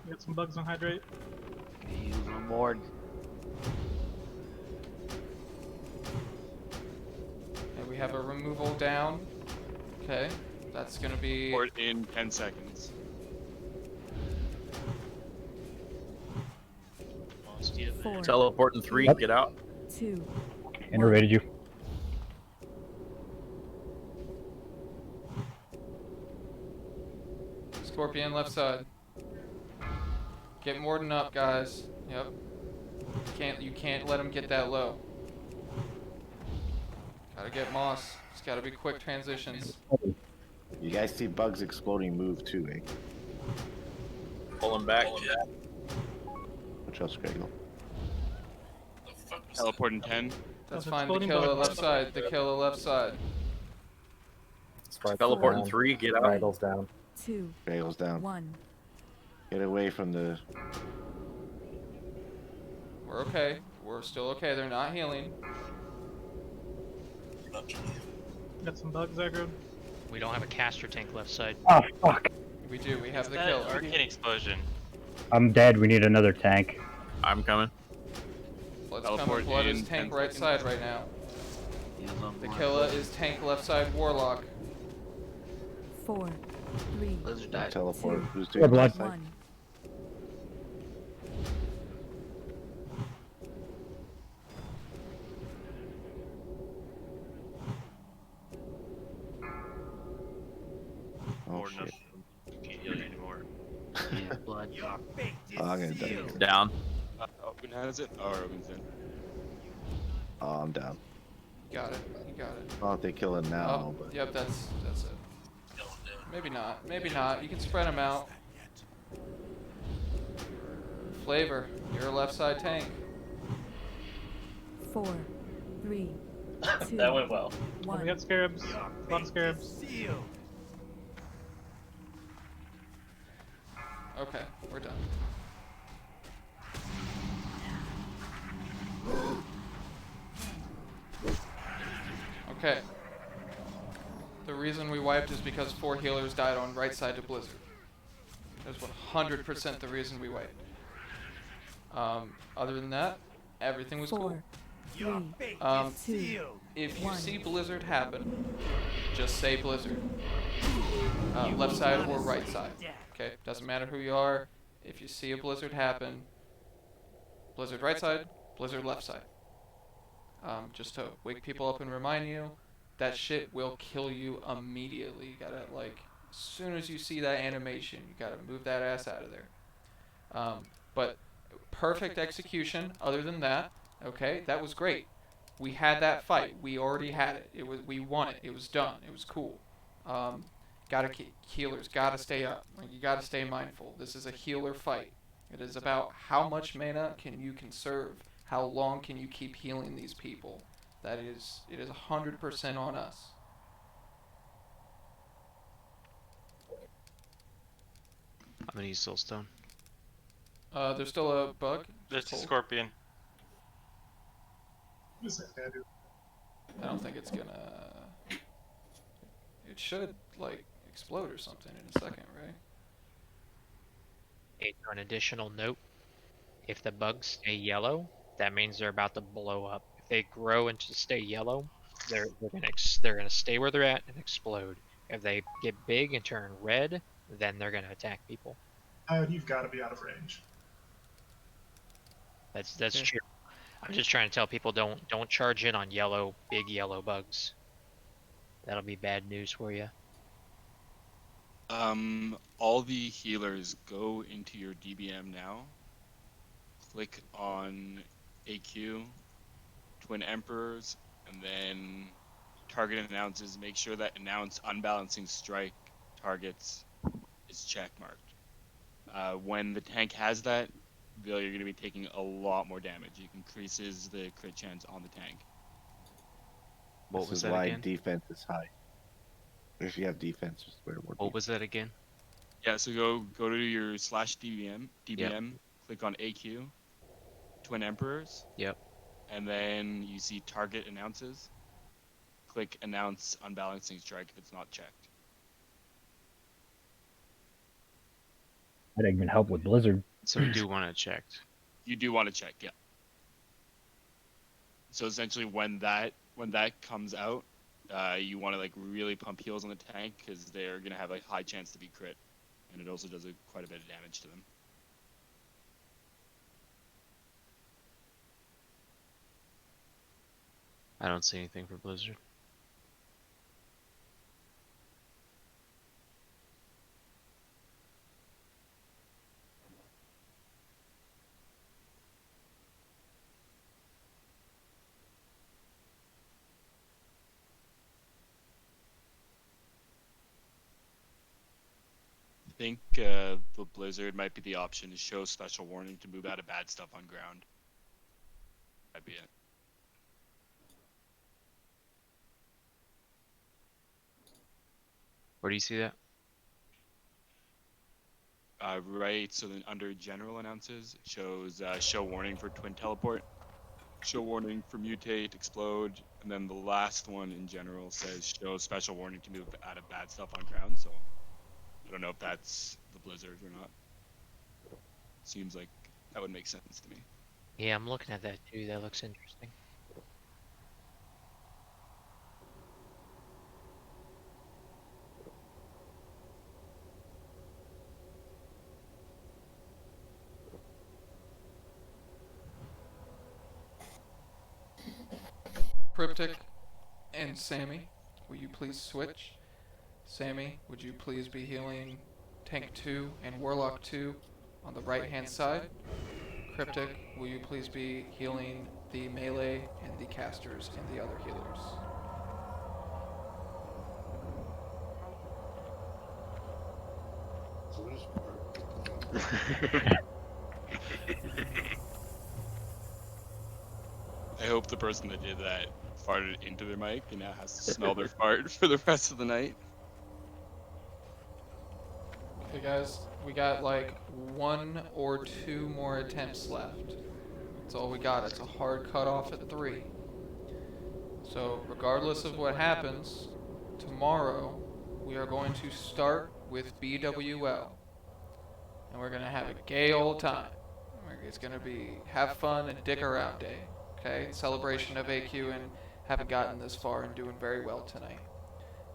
Get some bugs on hydrate. Okay, he's on board. And we have a removal down. Okay, that's gonna be. Teleport in 10 seconds. Lost you. 4, Teleport in 3. Yep. Get out. 2, Innervated you. Scorpion left side. Get Morden up, guys. Yep. You can't let him get that low. Gotta get Moss. It's gotta be quick transitions. You guys see bugs exploding move too, eh? Pull him back. Watch out, Scraggle. Teleport in 10. That's fine. The killer left side. The killer left side. Teleport in 3. Get out. Raggles down. 2, Scraggle's down. 1. Get away from the. We're okay. We're still okay. They're not healing. Got some bugs aggroed. We don't have a caster tank left side. Oh, fuck. We do. We have the That killer. arcane explosion. I'm dead. We need another tank. I'm coming. Blood's Teleport coming. Blood in is tank 10 right seconds. side right now. He's on The board. killer is tank left side warlock. 4, 3, Blizzard died. Teleport. Two. Who's Yeah, doing blood. left side? 1. Oh More shit. enough. Can't heal you anymore. Yeah, blood. Oh, I'm gonna die. Down. Ogun has it? Or Ogun's in. Oh, I'm down. You got it. You got it. I don't know if they kill it now, Oh, but yep. That's it. Maybe not. Maybe not. You can spread them out. Flavor. You're a left side tank. 4, 3, 2, That went well. We 1. got scarabs. A lot of scarabs. Okay, we're done. Okay. The reason we wiped is because 4 healers died on right side to Blizzard. That's 100% the reason we wiped. Other than that, everything was 4, cool. 3, Um, 2, If you 1. see Blizzard happen, just say Blizzard. Left side or right side. Okay, doesn't matter who you are. If you see a Blizzard happen, Blizzard right side, Blizzard left side. Just to wake people up and remind you, that shit will kill you immediately. You gotta, like, as soon as you see that animation, you gotta move that ass out of there. But perfect execution. Other than that, okay, that was great. We had that fight. We already had it. We won it. It was done. It was cool. Healers gotta stay up. Like, you gotta stay mindful. This is a healer fight. It is about how much mana can you conserve. How long can you keep healing these people? It is 100% on us. How many still stone? There's still a bug. There's a Cold. scorpion. Who's that guy do? I don't think it's gonna. It should, like, explode or something in a second, right? An additional note: if the bugs stay yellow, that means they're about to blow up. If they grow and stay yellow, they're gonna stay where they're at and explode. If they get big and turn red, then they're gonna attack people. You've got to be out of range. That's Okay. true. I'm just trying to tell people don't charge in on big yellow bugs. That'll be bad news for you. All the healers go into your DBM now. Click on AQ, Twin Emperors, and then target announces, make sure that announce unbalancing strike targets is check marked. When the tank has that, you're going to be taking a lot more damage. It increases the crit chance on the tank. What This was is that why again? defense is high. If you have defense, just wear more. What was that again? Yeah, so go to your /DBM, click on AQ, Twin Emperors. Yep. And then you see target announces. Click announce unbalancing strike if it's not checked. Might even help with Blizzard. So we do want it checked. You do want to check, yeah. So essentially, when that comes out, you want to like really pump heals on the tank because they're gonna have a high chance to be crit, and it also does quite a bit of damage to them. I don't see anything for Blizzard. I think the Blizzard might be the option to show special warning to move out of bad stuff on ground. That'd be it. Where do you see that? Right, so then under general announces, it shows show warning for twin teleport, show warning for mutate, explode, and then the last one in general says show special warning to move out of bad stuff on ground. So I don't know if that's the Blizzard or not. Seems like that would make sense to me. Yeah, I'm looking at that too. That looks interesting. Cryptic and Sammy, will you please switch? Sammy, would you please be healing Tank 2 and Warlock 2 on the right hand side? Cryptic, will you please be healing the melee and the casters and the other healers? I hope the person that did that farted into their mic and now has to smell their fart for the rest of the night. Okay guys, we got like 1 or 2 more attempts left. That's all we got. It's a hard cutoff at 3. So regardless of what happens, tomorrow we are going to start with BWL. And we're going to have a gay old time. It's going to be have fun and dick around day. Okay? Celebration of AQ and having gotten this far and doing very well tonight.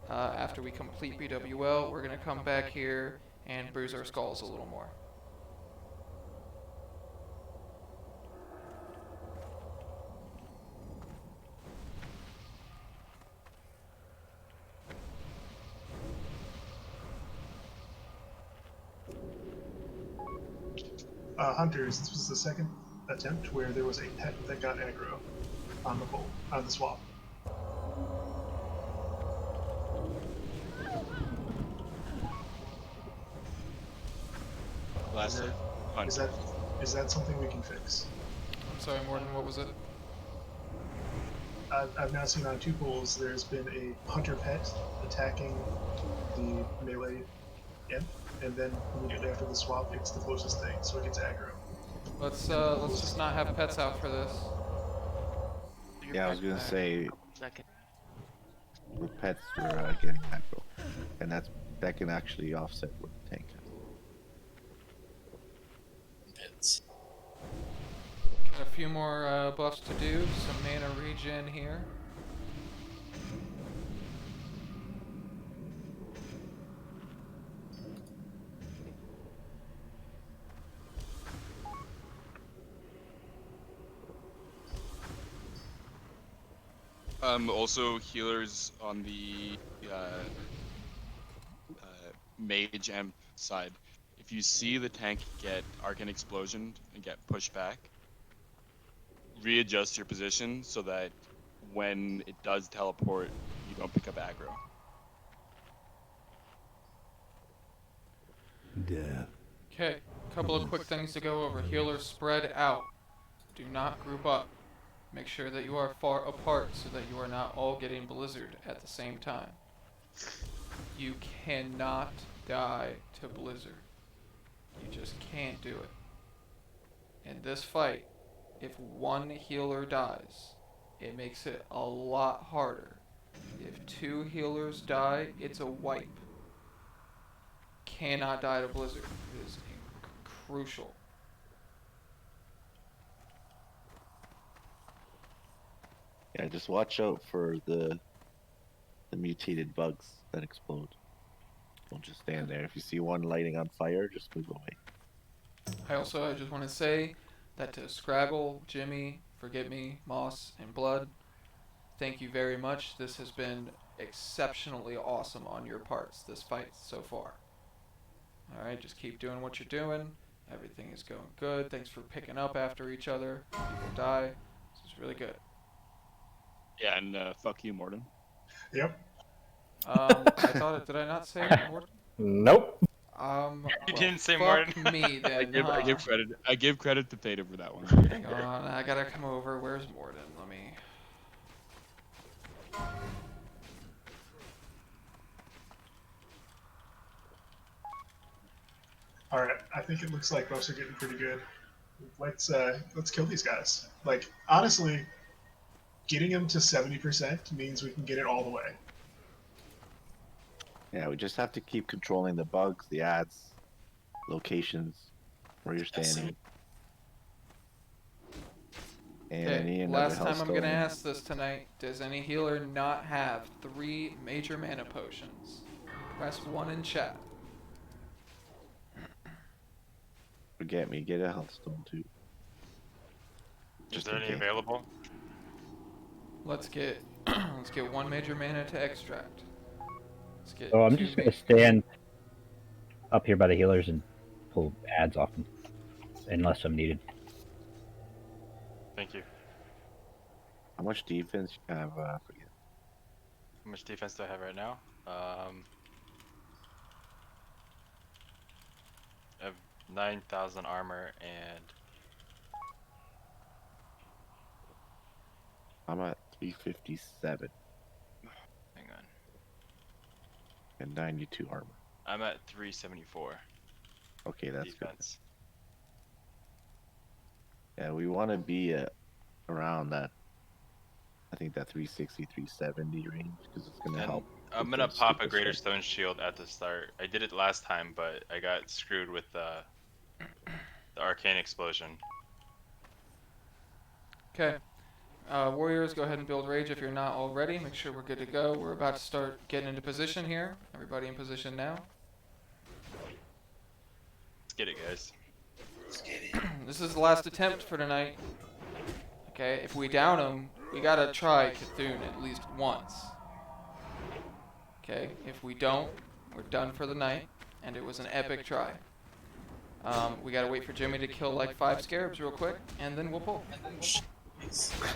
After we complete BWL, we're going to come back here and bruise our skulls a little more. Hunters, this was the second attempt where there was a pet that got aggro on the pole, on the swap. Last Is that something we can fix? I'm sorry, Morton, what was it? I've now seen on 2 poles there's been a hunter pet attacking the melee imp, and then immediately after the swap, it's the closest thing, so it gets aggro. Let's just not have pets out for this. Yeah, I was gonna say Second. the pets were getting aggro, and that can actually offset what the tank has. Pits. Got a few more buffs to do. Some mana regen here. Also healers on the mage amp side. If you see the tank get arcane explosion and get pushed back, readjust your position so that when it does teleport, Go pick up aggro. Death. Okay, couple of quick things to go over. Healers spread out. Do not group up. Make sure that you are far apart so that you are not all getting blizzard at the same time. You cannot die to blizzard. You just can't do it. In this fight, if one healer dies, it makes it a lot harder. If 2 healers die, it's a wipe. Cannot die to blizzard. It is crucial. Yeah, just watch out for the mutated bugs that explode. Don't just stand there. If you see one lighting on fire, just move away. I just want to say that to Scraggle, Jimmy, Forget Me, Moss, and Blood, thank you very much. This has been exceptionally awesome on your parts, this fight so far. Alright, just keep doing what you're doing. Everything is going good. Thanks for picking up after each other. People die. This is really good. Yeah, and fuck you, Morden. Yep. Did I not say Morden? Nope. You didn't say fuck Morden. me then. I give credit. I give credit to Theta for that one. Hang on, I gotta come over. Where's Morden? Let me. All right, I think it looks like both are getting pretty good. Let's kill these guys. Like honestly, getting them to 70% means we can get it all the way. Yeah, we just have to keep controlling the bugs, the ads, locations, where you're standing. And Okay, last time I'm gonna ask this tonight. Does any healer not have 3 major mana potions? Press 1 in chat. Forget me, get a healthstone too. Is there any available? Let's get 1 major mana to extract. Let's get So I'm 2 just gonna stand up here by the healers and pull ads off them, unless I'm needed. Thank you. How much defense you have? Forget. How much defense do I have right now? I have 9,000 armor and I'm at 357 hang on. and 92 armor. I'm at 374. Okay, that's defense. Good. Yeah, we want to be around that. I think that 360, 370 range because it's gonna help. I'm gonna pop a Greater Stone Shield at the start. I did it last time, but I got screwed with the Arcane Explosion. Okay. Warriors, go ahead and build Rage if you're not already. Make sure we're good to go. We're about to start getting into position here. Everybody in position now. Let's get it, guys. Let's get it. This is the last attempt for tonight. Okay, if we down them, we gotta try Cthulhu at least once. Okay, if we don't, we're done for the night, and it was an epic try. We gotta wait for Jimmy to kill like 5 scarabs real quick, and then we'll pull. Sorry.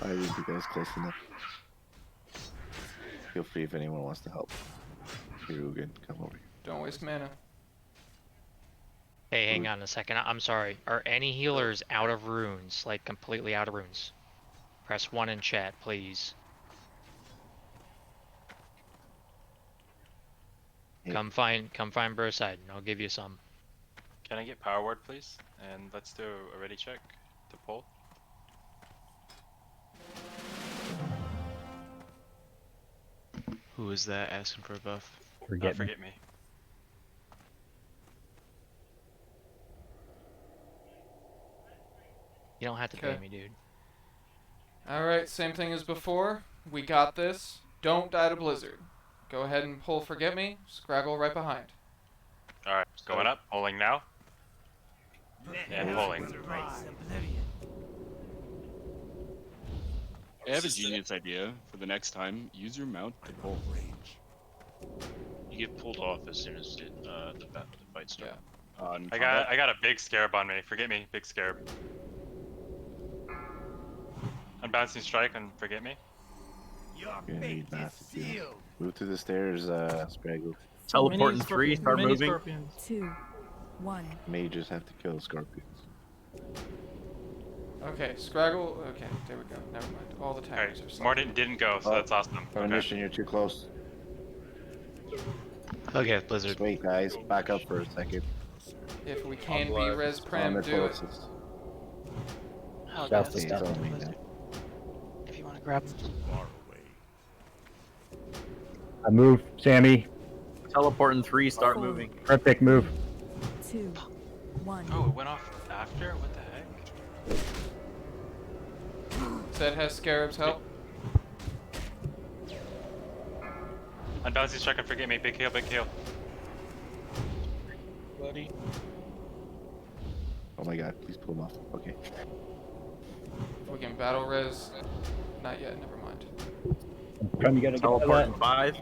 I didn't think I was close enough. Feel free if anyone wants to help. Hirugan, come over here. Don't waste mana. Hey, hang on a second. I'm sorry. Are any healers out of runes? Like completely out of runes? Press 1 in chat, please. Hey. Come find Broside and I'll give you some. Can I get Power Word, please? And let's do a ready check to pull. Who is that asking for a buff? Forget me. You don't have to pay me, dude. Alright, same thing as before. We got this. Don't die to Blizzard. Go ahead and pull Forget Me. Scraggle right behind. Alright, going up, pulling now. And pulling. I have a genius idea for the next time. Use your mount to pull. You get pulled off as soon as the fight starts. I got a big scarab on me. Forget me, big scarab. Unbalancing strike and forget me. Your Gonna fate need is massive heal. sealed. Move to the stairs, Scraggle. Teleporting 3, start mini moving. scorpions. 2, 1. Mages have to kill scorpions. Okay, Scraggle. Okay, there we go. Never mind. All the timers are solid. Morton didn't go, so that's awesome. Okay. Premonition, you're too close. Okay, Blizzard. Just wait, guys. Back up for a second. If we can be blood. res On prem, the do it. closest. Oh, That's that's the down only Blizzard. now. If you want to grab them. Far away. I move, Sammy. Teleporting 3, start 4, moving. Perfect move. 2, 1. Oh, it went off after? What the heck? Zed has Scarab's help. Unbalancing strike and forget me. Big heal, big heal. Buddy. Oh my god, please pull him off. Okay. If we can battle res. Not yet, never mind. Trying to get a Teleporting that. 5. 4,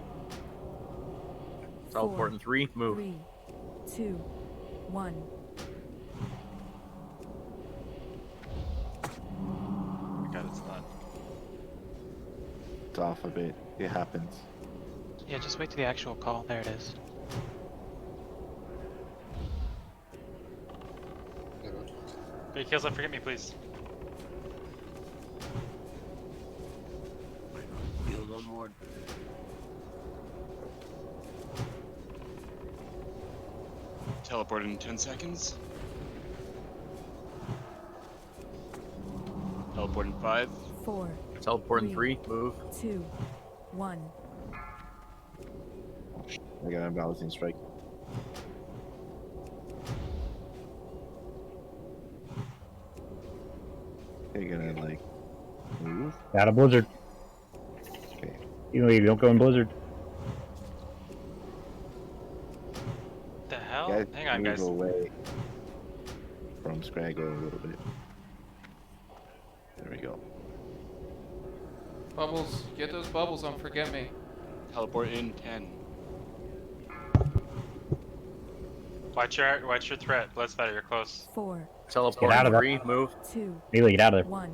Teleporting 3, move. 3, 2, 1. Oh my god, it's not. It's off a bit. It happens. Yeah, just wait till the actual call. There it is. Big heals and forget me, please. Healed on board. Teleport in 10 seconds. Teleport in 5. 4, Teleporting 3, move. 2, 1. I got unbalancing strike. You're gonna like move. Out of Blizzard. Okay. You don't go in Blizzard. The hell? Guys, Hang on, move guys. away from Scraggle a little bit. There we go. Bubbles, get those bubbles on forget me. Teleport in 10. Watch your threat. Blood spatter, you're close. 4, Teleporting Get out of 3, move. 2, Melee, get out of there. 1.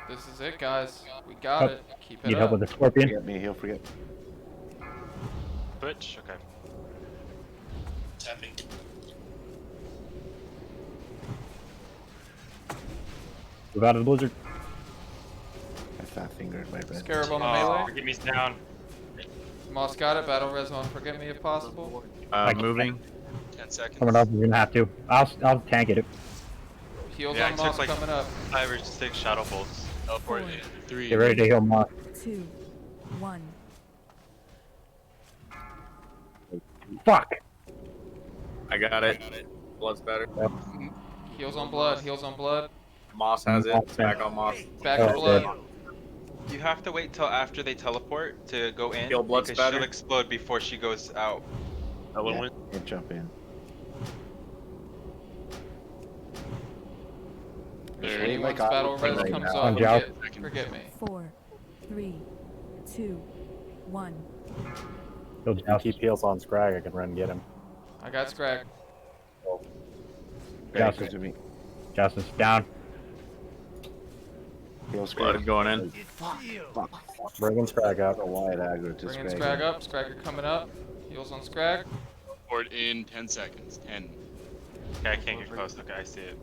This is it, guys. We got Help. it. Keep it Need help up. with the scorpion? Forget me, he'll forget. Butch? Okay. Tapping. Move out of the Blizzard. I fat fingered my red. Scarab on the Oh, melee. forget me's down. Moss got it. Battle res on forget me if possible. Moving. 10 seconds. Someone else is gonna have to. I'll tank it. Heals Yeah, I on took Moss like coming up. 5 or 6 shadow bolts. Teleport 4, in 3. Get ready to heal Moss. 2, 1. Fuck! I got it. Blood's better. Heals on blood. Heals on blood. Moss has it. It's back on Moss. Back to blood. You have to wait till after they teleport to go in Heal blood because spatter. she'll explode before she goes out. Yeah, can't jump in. If Wait, anyone's like, battle right res now. comes On off, Joust. forget me. 4, 3, 2, 1. He'll You joust. keep heals on Scrag, I can run and get him. I got Scrag. Guys, Joust. to me. Justice down. He'll Blood Scrag. going in. Fuck. Bringing Scrag I up. don't know why it aggroed to Bringing Scrag. Scrag up. Scragger coming up. Heals on Scrag. Teleport in 10 seconds. 10. Okay, I can't get close. Okay, I see it.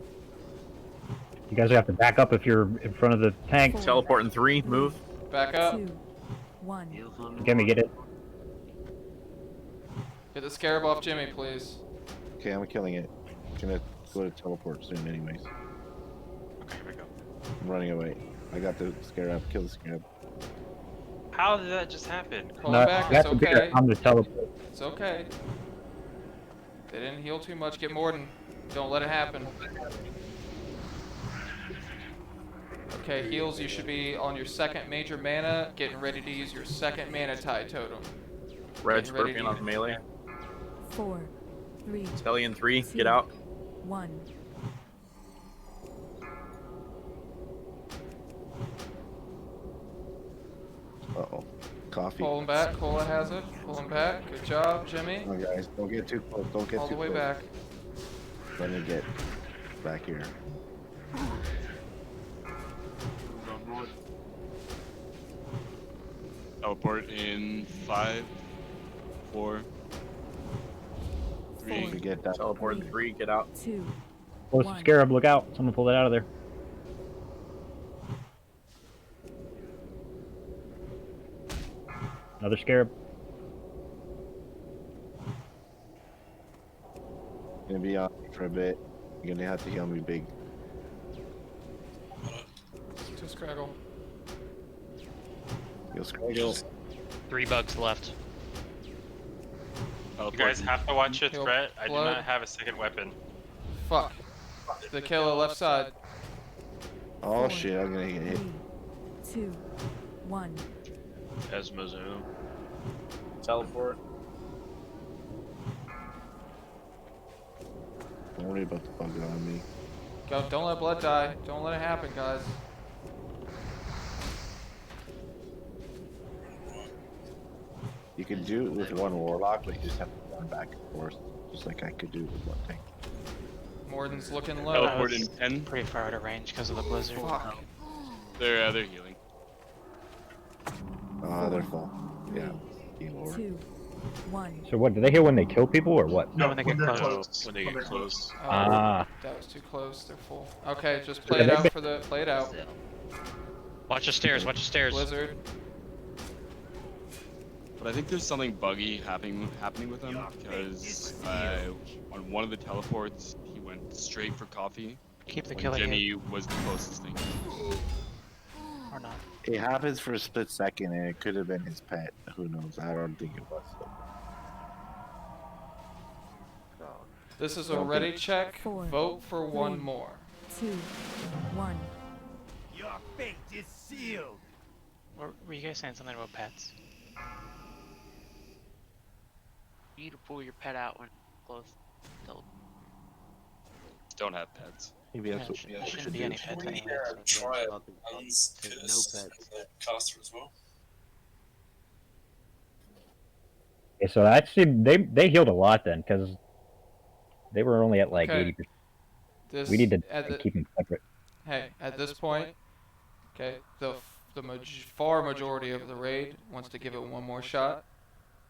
You guys have to back up if you're in front of the tank. 4, Teleporting 3, move. Back up. 2, 1. Get me, get it. Get the Scarab off Jimmy, please. Okay, I'm killing it. Gonna go to teleport soon anyways. Okay, here we go. I'm running away. I got the Scarab. Kill the Scarab. How did that just happen? Pull No, him back. It's that's a bit. okay. I'm the teleport. It's okay. They didn't heal too much. Get Morden. Don't let it happen. Okay, heals. You should be on your second major mana, getting ready to use your second mana tide totem. Red Getting ready Scorpion to on use- melee. 4, 3, Stellian 3, 2, get out. 1. Uh-oh. Coffee. Pull him back. Cola has it. Pull him back. Good job, Jimmy. Come on, guys. Don't get too close. Don't get All too the way close. back. Let me get back here. Teleport in 5, 4, 3. We get that. Teleport in 3, get out. 2, Close the scarab, look out. Someone pull it out of there. Another scarab. Gonna be on for a bit. You're gonna have to heal me big. To Scraggle. You'll Scraggle. 3 bugs left. You guys have to watch your Heal threat. I do blood. not have a second weapon. Fuck. The killer left side. Oh shit, I'm gonna get hit. 2, 1. Esmozoom. Teleport. Don't worry about the bug on me. Go, don't let blood die. Don't let it happen, guys. You can do it with one warlock, but you just have to run back and forth, just like I could do with one thing. Morden's looking low. Teleport in 10. Pretty far out of range because of the blizzard. Fuck. They're healing. They're full. Yeah. Game over. 2, 1. So what, do they heal when they kill people or what? No, when they get they're close. When they get close. Ah. That was too close. They're full. Okay, just play it out for the. Play it out. Watch the stairs, watch the stairs. Blizzard. But I think there's something buggy happening with them because on one of the teleports he went straight for coffee. Keep the when killing Jimmy was the closest thing. Or not. It happens for a split second, and it could have been his pet. Who knows? I don't think it was. Though. This is a ready check. 4, Vote for 3, one more. 2, 1. Your fate is sealed. Were you guys saying something about pets? You need to pull your pet out when close. Don't have pets. Maybe that's what Shouldn't we be should do. any pets anyway. Try it. No pets. Caster as well. Okay, so actually, they healed a lot then, because they were only at like Okay. 80%. This, We need to at the, keep them separate. hey, at this point, okay, the far majority of the raid wants to give it one more shot.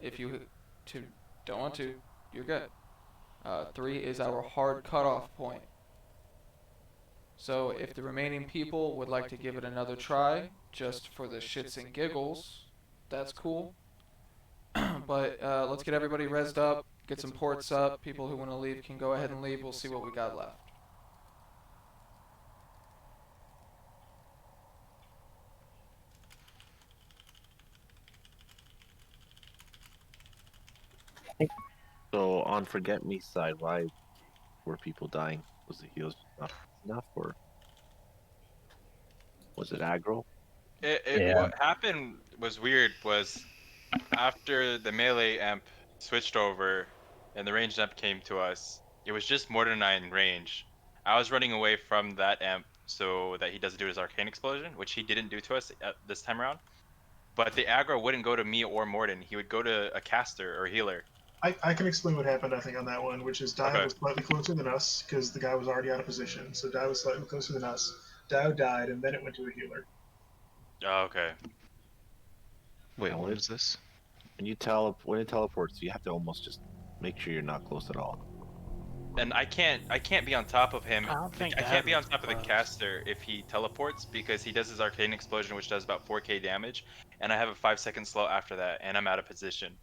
If you don't want to, you're good. 3 is our hard cutoff point. So if the remaining people would like to give it another try, just for the shits and giggles, that's cool. But let's get everybody rezzed up, get some ports up. People who want to leave can go ahead and leave. We'll see what we got left. So on Forget Me side, why were people dying? Was the heals not enough, or was it aggro? Yeah. What happened was weird. Was after the melee amp switched over and the ranged amp came to us, it was just Mordenai in range. I was running away from that amp so that he doesn't do his arcane explosion, which he didn't do to us this time around. But the aggro wouldn't go to me or Morden. He would go to a caster or healer. I can explain what happened, I think, on that one, which is Dio Okay. was slightly closer than us because the guy was already out of position. So Dio was slightly closer than us. Dio died, and then it went to a healer. Oh, okay. Wait, And what when is this? when it teleports, you have to almost just make sure you're not close at all. And I can't be on top of him. I don't think I that can't be on was top of the close. caster if he teleports because he does his arcane explosion, which does about 4k damage, and I have a 5-second slow after that, and I'm out of position.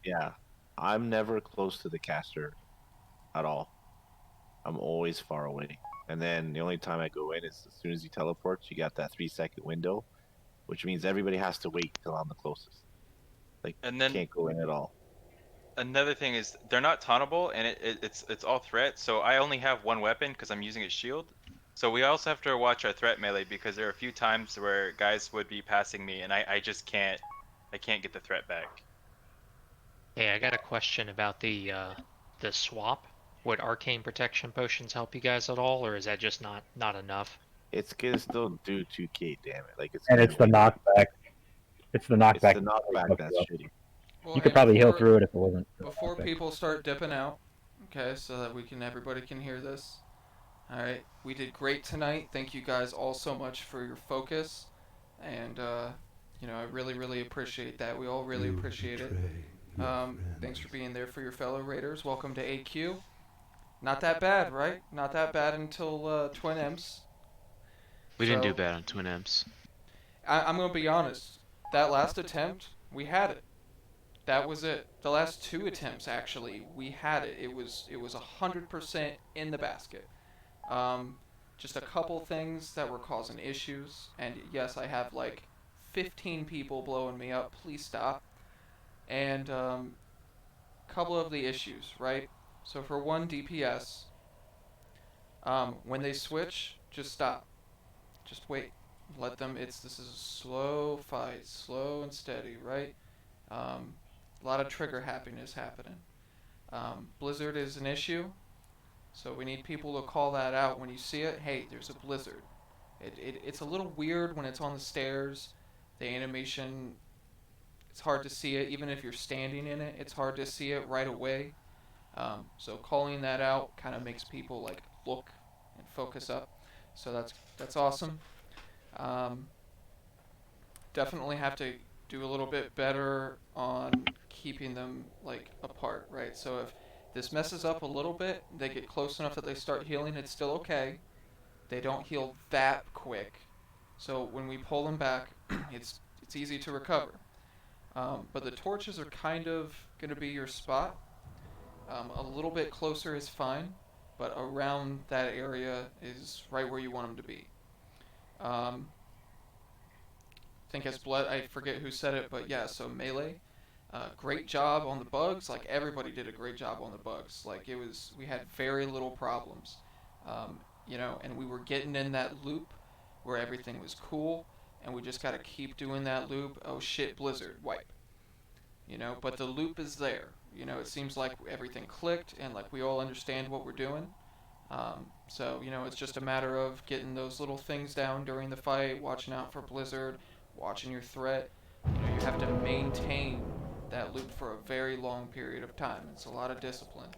Yeah, I'm never close to the caster at all. I'm always far away. And then the only time I go in is as soon as he teleports, you got that 3-second window, which means everybody has to wait till I'm the closest. Like, And then can't go in at all. another thing is they're not tauntable, and it's all threat. So I only have one weapon because I'm using a shield. So we also have to watch our threat melee because there are a few times where guys would be passing me, and I just can't. I can't get the threat back. Hey, I got a question about the swap. Would arcane protection potions help you guys at all, or is that just not enough? It's gonna still do 2k damage. Like it's. And gonna it's the wait. knockback. It's the knockback. It's the knockback that's shitty. Well, You could and probably heal before- through it if it wasn't. Before knockback. people start dipping out, okay, so that everybody can hear this. All right, we did great tonight. Thank you guys all so much for your focus, and I really appreciate that. We all really appreciate it. Thanks for being there for your fellow raiders. Welcome to AQ. Not that bad, right? Not that bad until Twin Imps. We didn't do bad on Twin Imps. I'm gonna be honest. That last attempt, we had it. That was it. The last two attempts, actually, we had it. It was 100% in the basket. Um, just a couple things that were causing issues, and yes, I have like 15 people blowing me up. Please stop. And couple of the issues, right? So for one DPS, when they switch, just stop. Just wait. Let them. This is a slow fight, slow and steady, right? A lot of trigger happiness happening. Blizzard is an issue, so we need people to call that out when you see it. Hey, there's a blizzard. It's a little weird when it's on the stairs. The animation, it's hard to see it. Even if you're standing in it, it's hard to see it right away. So calling that out kind of makes people like look and focus up. So that's awesome. Definitely have to do a little bit better on keeping them like apart, right? So if this messes up a little bit, they get close enough that they start healing, it's still okay. They don't heal that quick. So when we pull them back, it's easy to recover. But the torches are kind of going to be your spot. A little bit closer is fine, but around that area is right where you want them to be. I think as blood, I forget who said it, but yeah, so melee. Great job on the bugs. Like everybody did a great job on the bugs. Like we had very little problems. And we were getting in that loop where everything was cool, and we just got to keep doing that loop. Oh shit, blizzard, wipe. But the loop is there. It seems like everything clicked and like we all understand what we're doing. So it's just a matter of getting those little things down during the fight, watching out for blizzard, watching your threat. You have to maintain that loop for a very long period of time. It's a lot of discipline.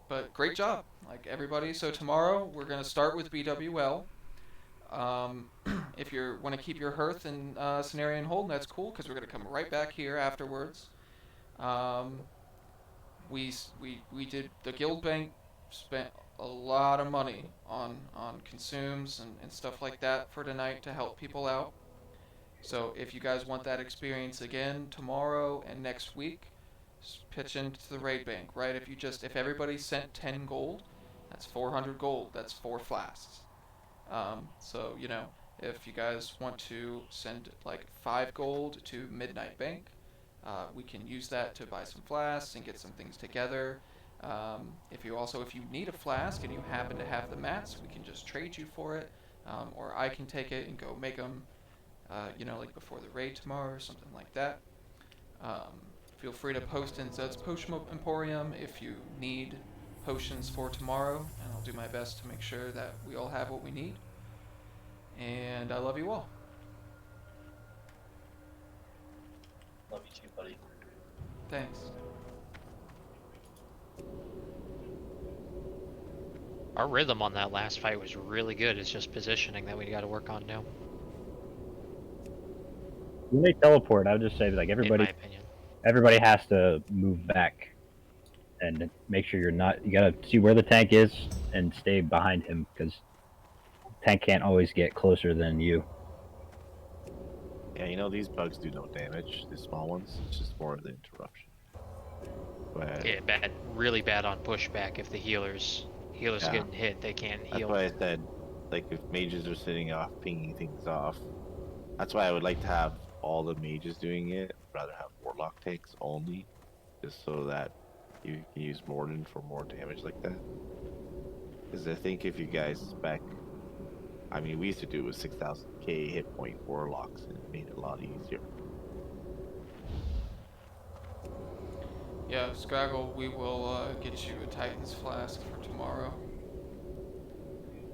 But great job, like everybody. So tomorrow we're gonna start with BWL. If you want to keep your hearth and scenario and hold, that's cool because we're gonna come right back here afterwards. We did the guild bank, spent a lot of money on consumes and stuff like that for tonight to help people out. So if you guys want that experience again tomorrow and next week, pitch into the raid bank, right? If everybody sent 10 gold, that's 400 gold. That's 4 flasks. So if you guys want to send like 5 gold to Midnight Bank, we can use that to buy some flasks and get some things together. If you need a flask and you happen to have the mats, we can just trade you for it, or I can take it and go make them, like before the raid tomorrow or something like that. Feel free to post in Zed's Potion Emporium if you need potions for tomorrow, and I'll do my best to make sure that we all have what we need. And I love you all. Love you too, buddy. Thanks. Our rhythm on that last fight was really good. It's just positioning that we got to work on now. When they teleport, I would just say like In my opinion. everybody has to move back and make sure you gotta see where the tank is and stay behind him because tank can't always get closer than you. Yeah, these bugs do no damage, the small ones. It's just more of the interruption. But Yeah, really bad on pushback if the healers getting hit, they can't heal. That's why I said, like, if mages are sitting off, pinging things off. That's why I would like to have all the mages doing it. I'd rather have warlock tanks only, just so that you can use Morden for more damage like that. Because I think if you guys spec, we used to do it with 6,000k hit point warlocks, and it made it a lot easier. Yeah, Scraggle, we will get you a Titan's Flask for tomorrow.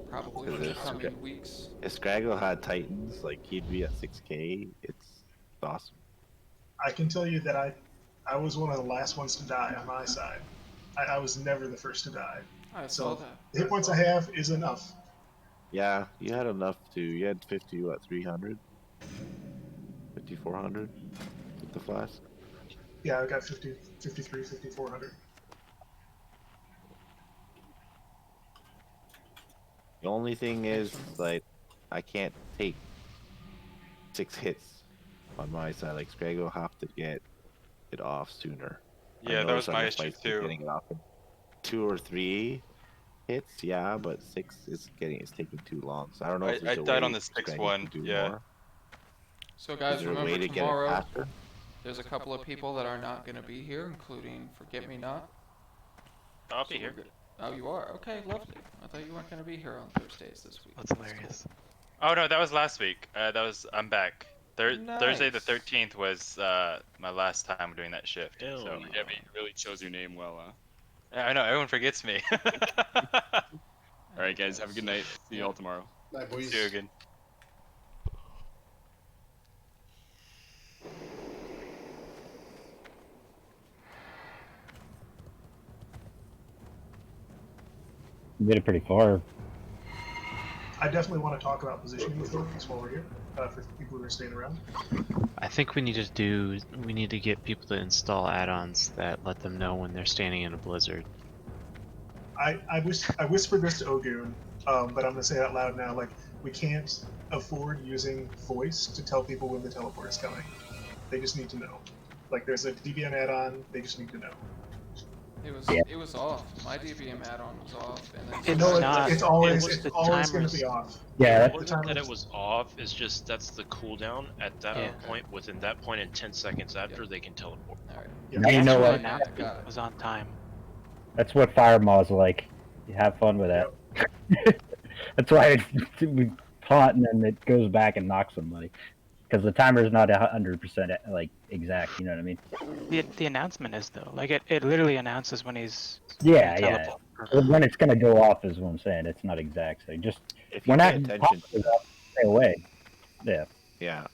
Probably in the coming weeks. If Scraggle had Titans, like, he'd be at 6k. It's awesome. I can tell you that I was one of the last ones to die on my side. I was never the first to die. I So saw that. the hit points I have is enough. Yeah, you had enough to. You had 50, what, 300? 5,400 with the flask? Yeah, I got 50, 53, 5,400. The only thing is, like, I can't take 6 hits on my side. Like, Scrag will have to get it off sooner. I Yeah, that noticed was my other issue fights they're too. getting it off in 2 or 3 hits, yeah, but 6 is taking too long. So I don't know if I there's a died on way the for sixth Scraggy to one. do Yeah. more. So Is guys, there a remember way to get it tomorrow, faster? there's a couple of people that are not going to be here, including Forget Me Not. I'll be here. Oh, you are? Okay, lovely. I thought you weren't going to be here on Thursdays this week. That's hilarious. Oh no, that was last week. I'm back. Thursday the Nice. 13th was my last time doing that shift. Hell So Yeah, but you really chose your name well, huh? yeah, I know everyone forgets me. All right, guys, have a good night. See you all tomorrow. Night, boys. See you again. You made it pretty far. I definitely want to talk about positioning with focus while we're here, for people who are staying around. I think we need to get people to install add-ons that let them know when they're standing in a blizzard. I whispered this to Ogoon, but I'm gonna say it out loud now. Like, we can't afford using voice to tell people when the teleport is coming. They just need to know. Like, there's a DBM add-on. They just need to know. It was off. My DBM add-on was off, and then No, Scrag- it's always the going to timers. be off. Yeah, It wasn't that it was off, it's just that's the cooldown at that Yeah. point. Within that point and 10 seconds after, they can teleport. All right. Now you know what? Got it. Was on time. That's what Fire Maw's like. You have fun with that. That's why we taunt and then it goes back and knocks somebody. Because the timer is not 100% like exact, you know what I mean? The announcement is though. Like it literally announces when he's Yeah, gonna yeah. teleport. When it's gonna go off is what I'm saying. It's not exact. So just If you we're pay not attention, stay away. Yeah. yeah.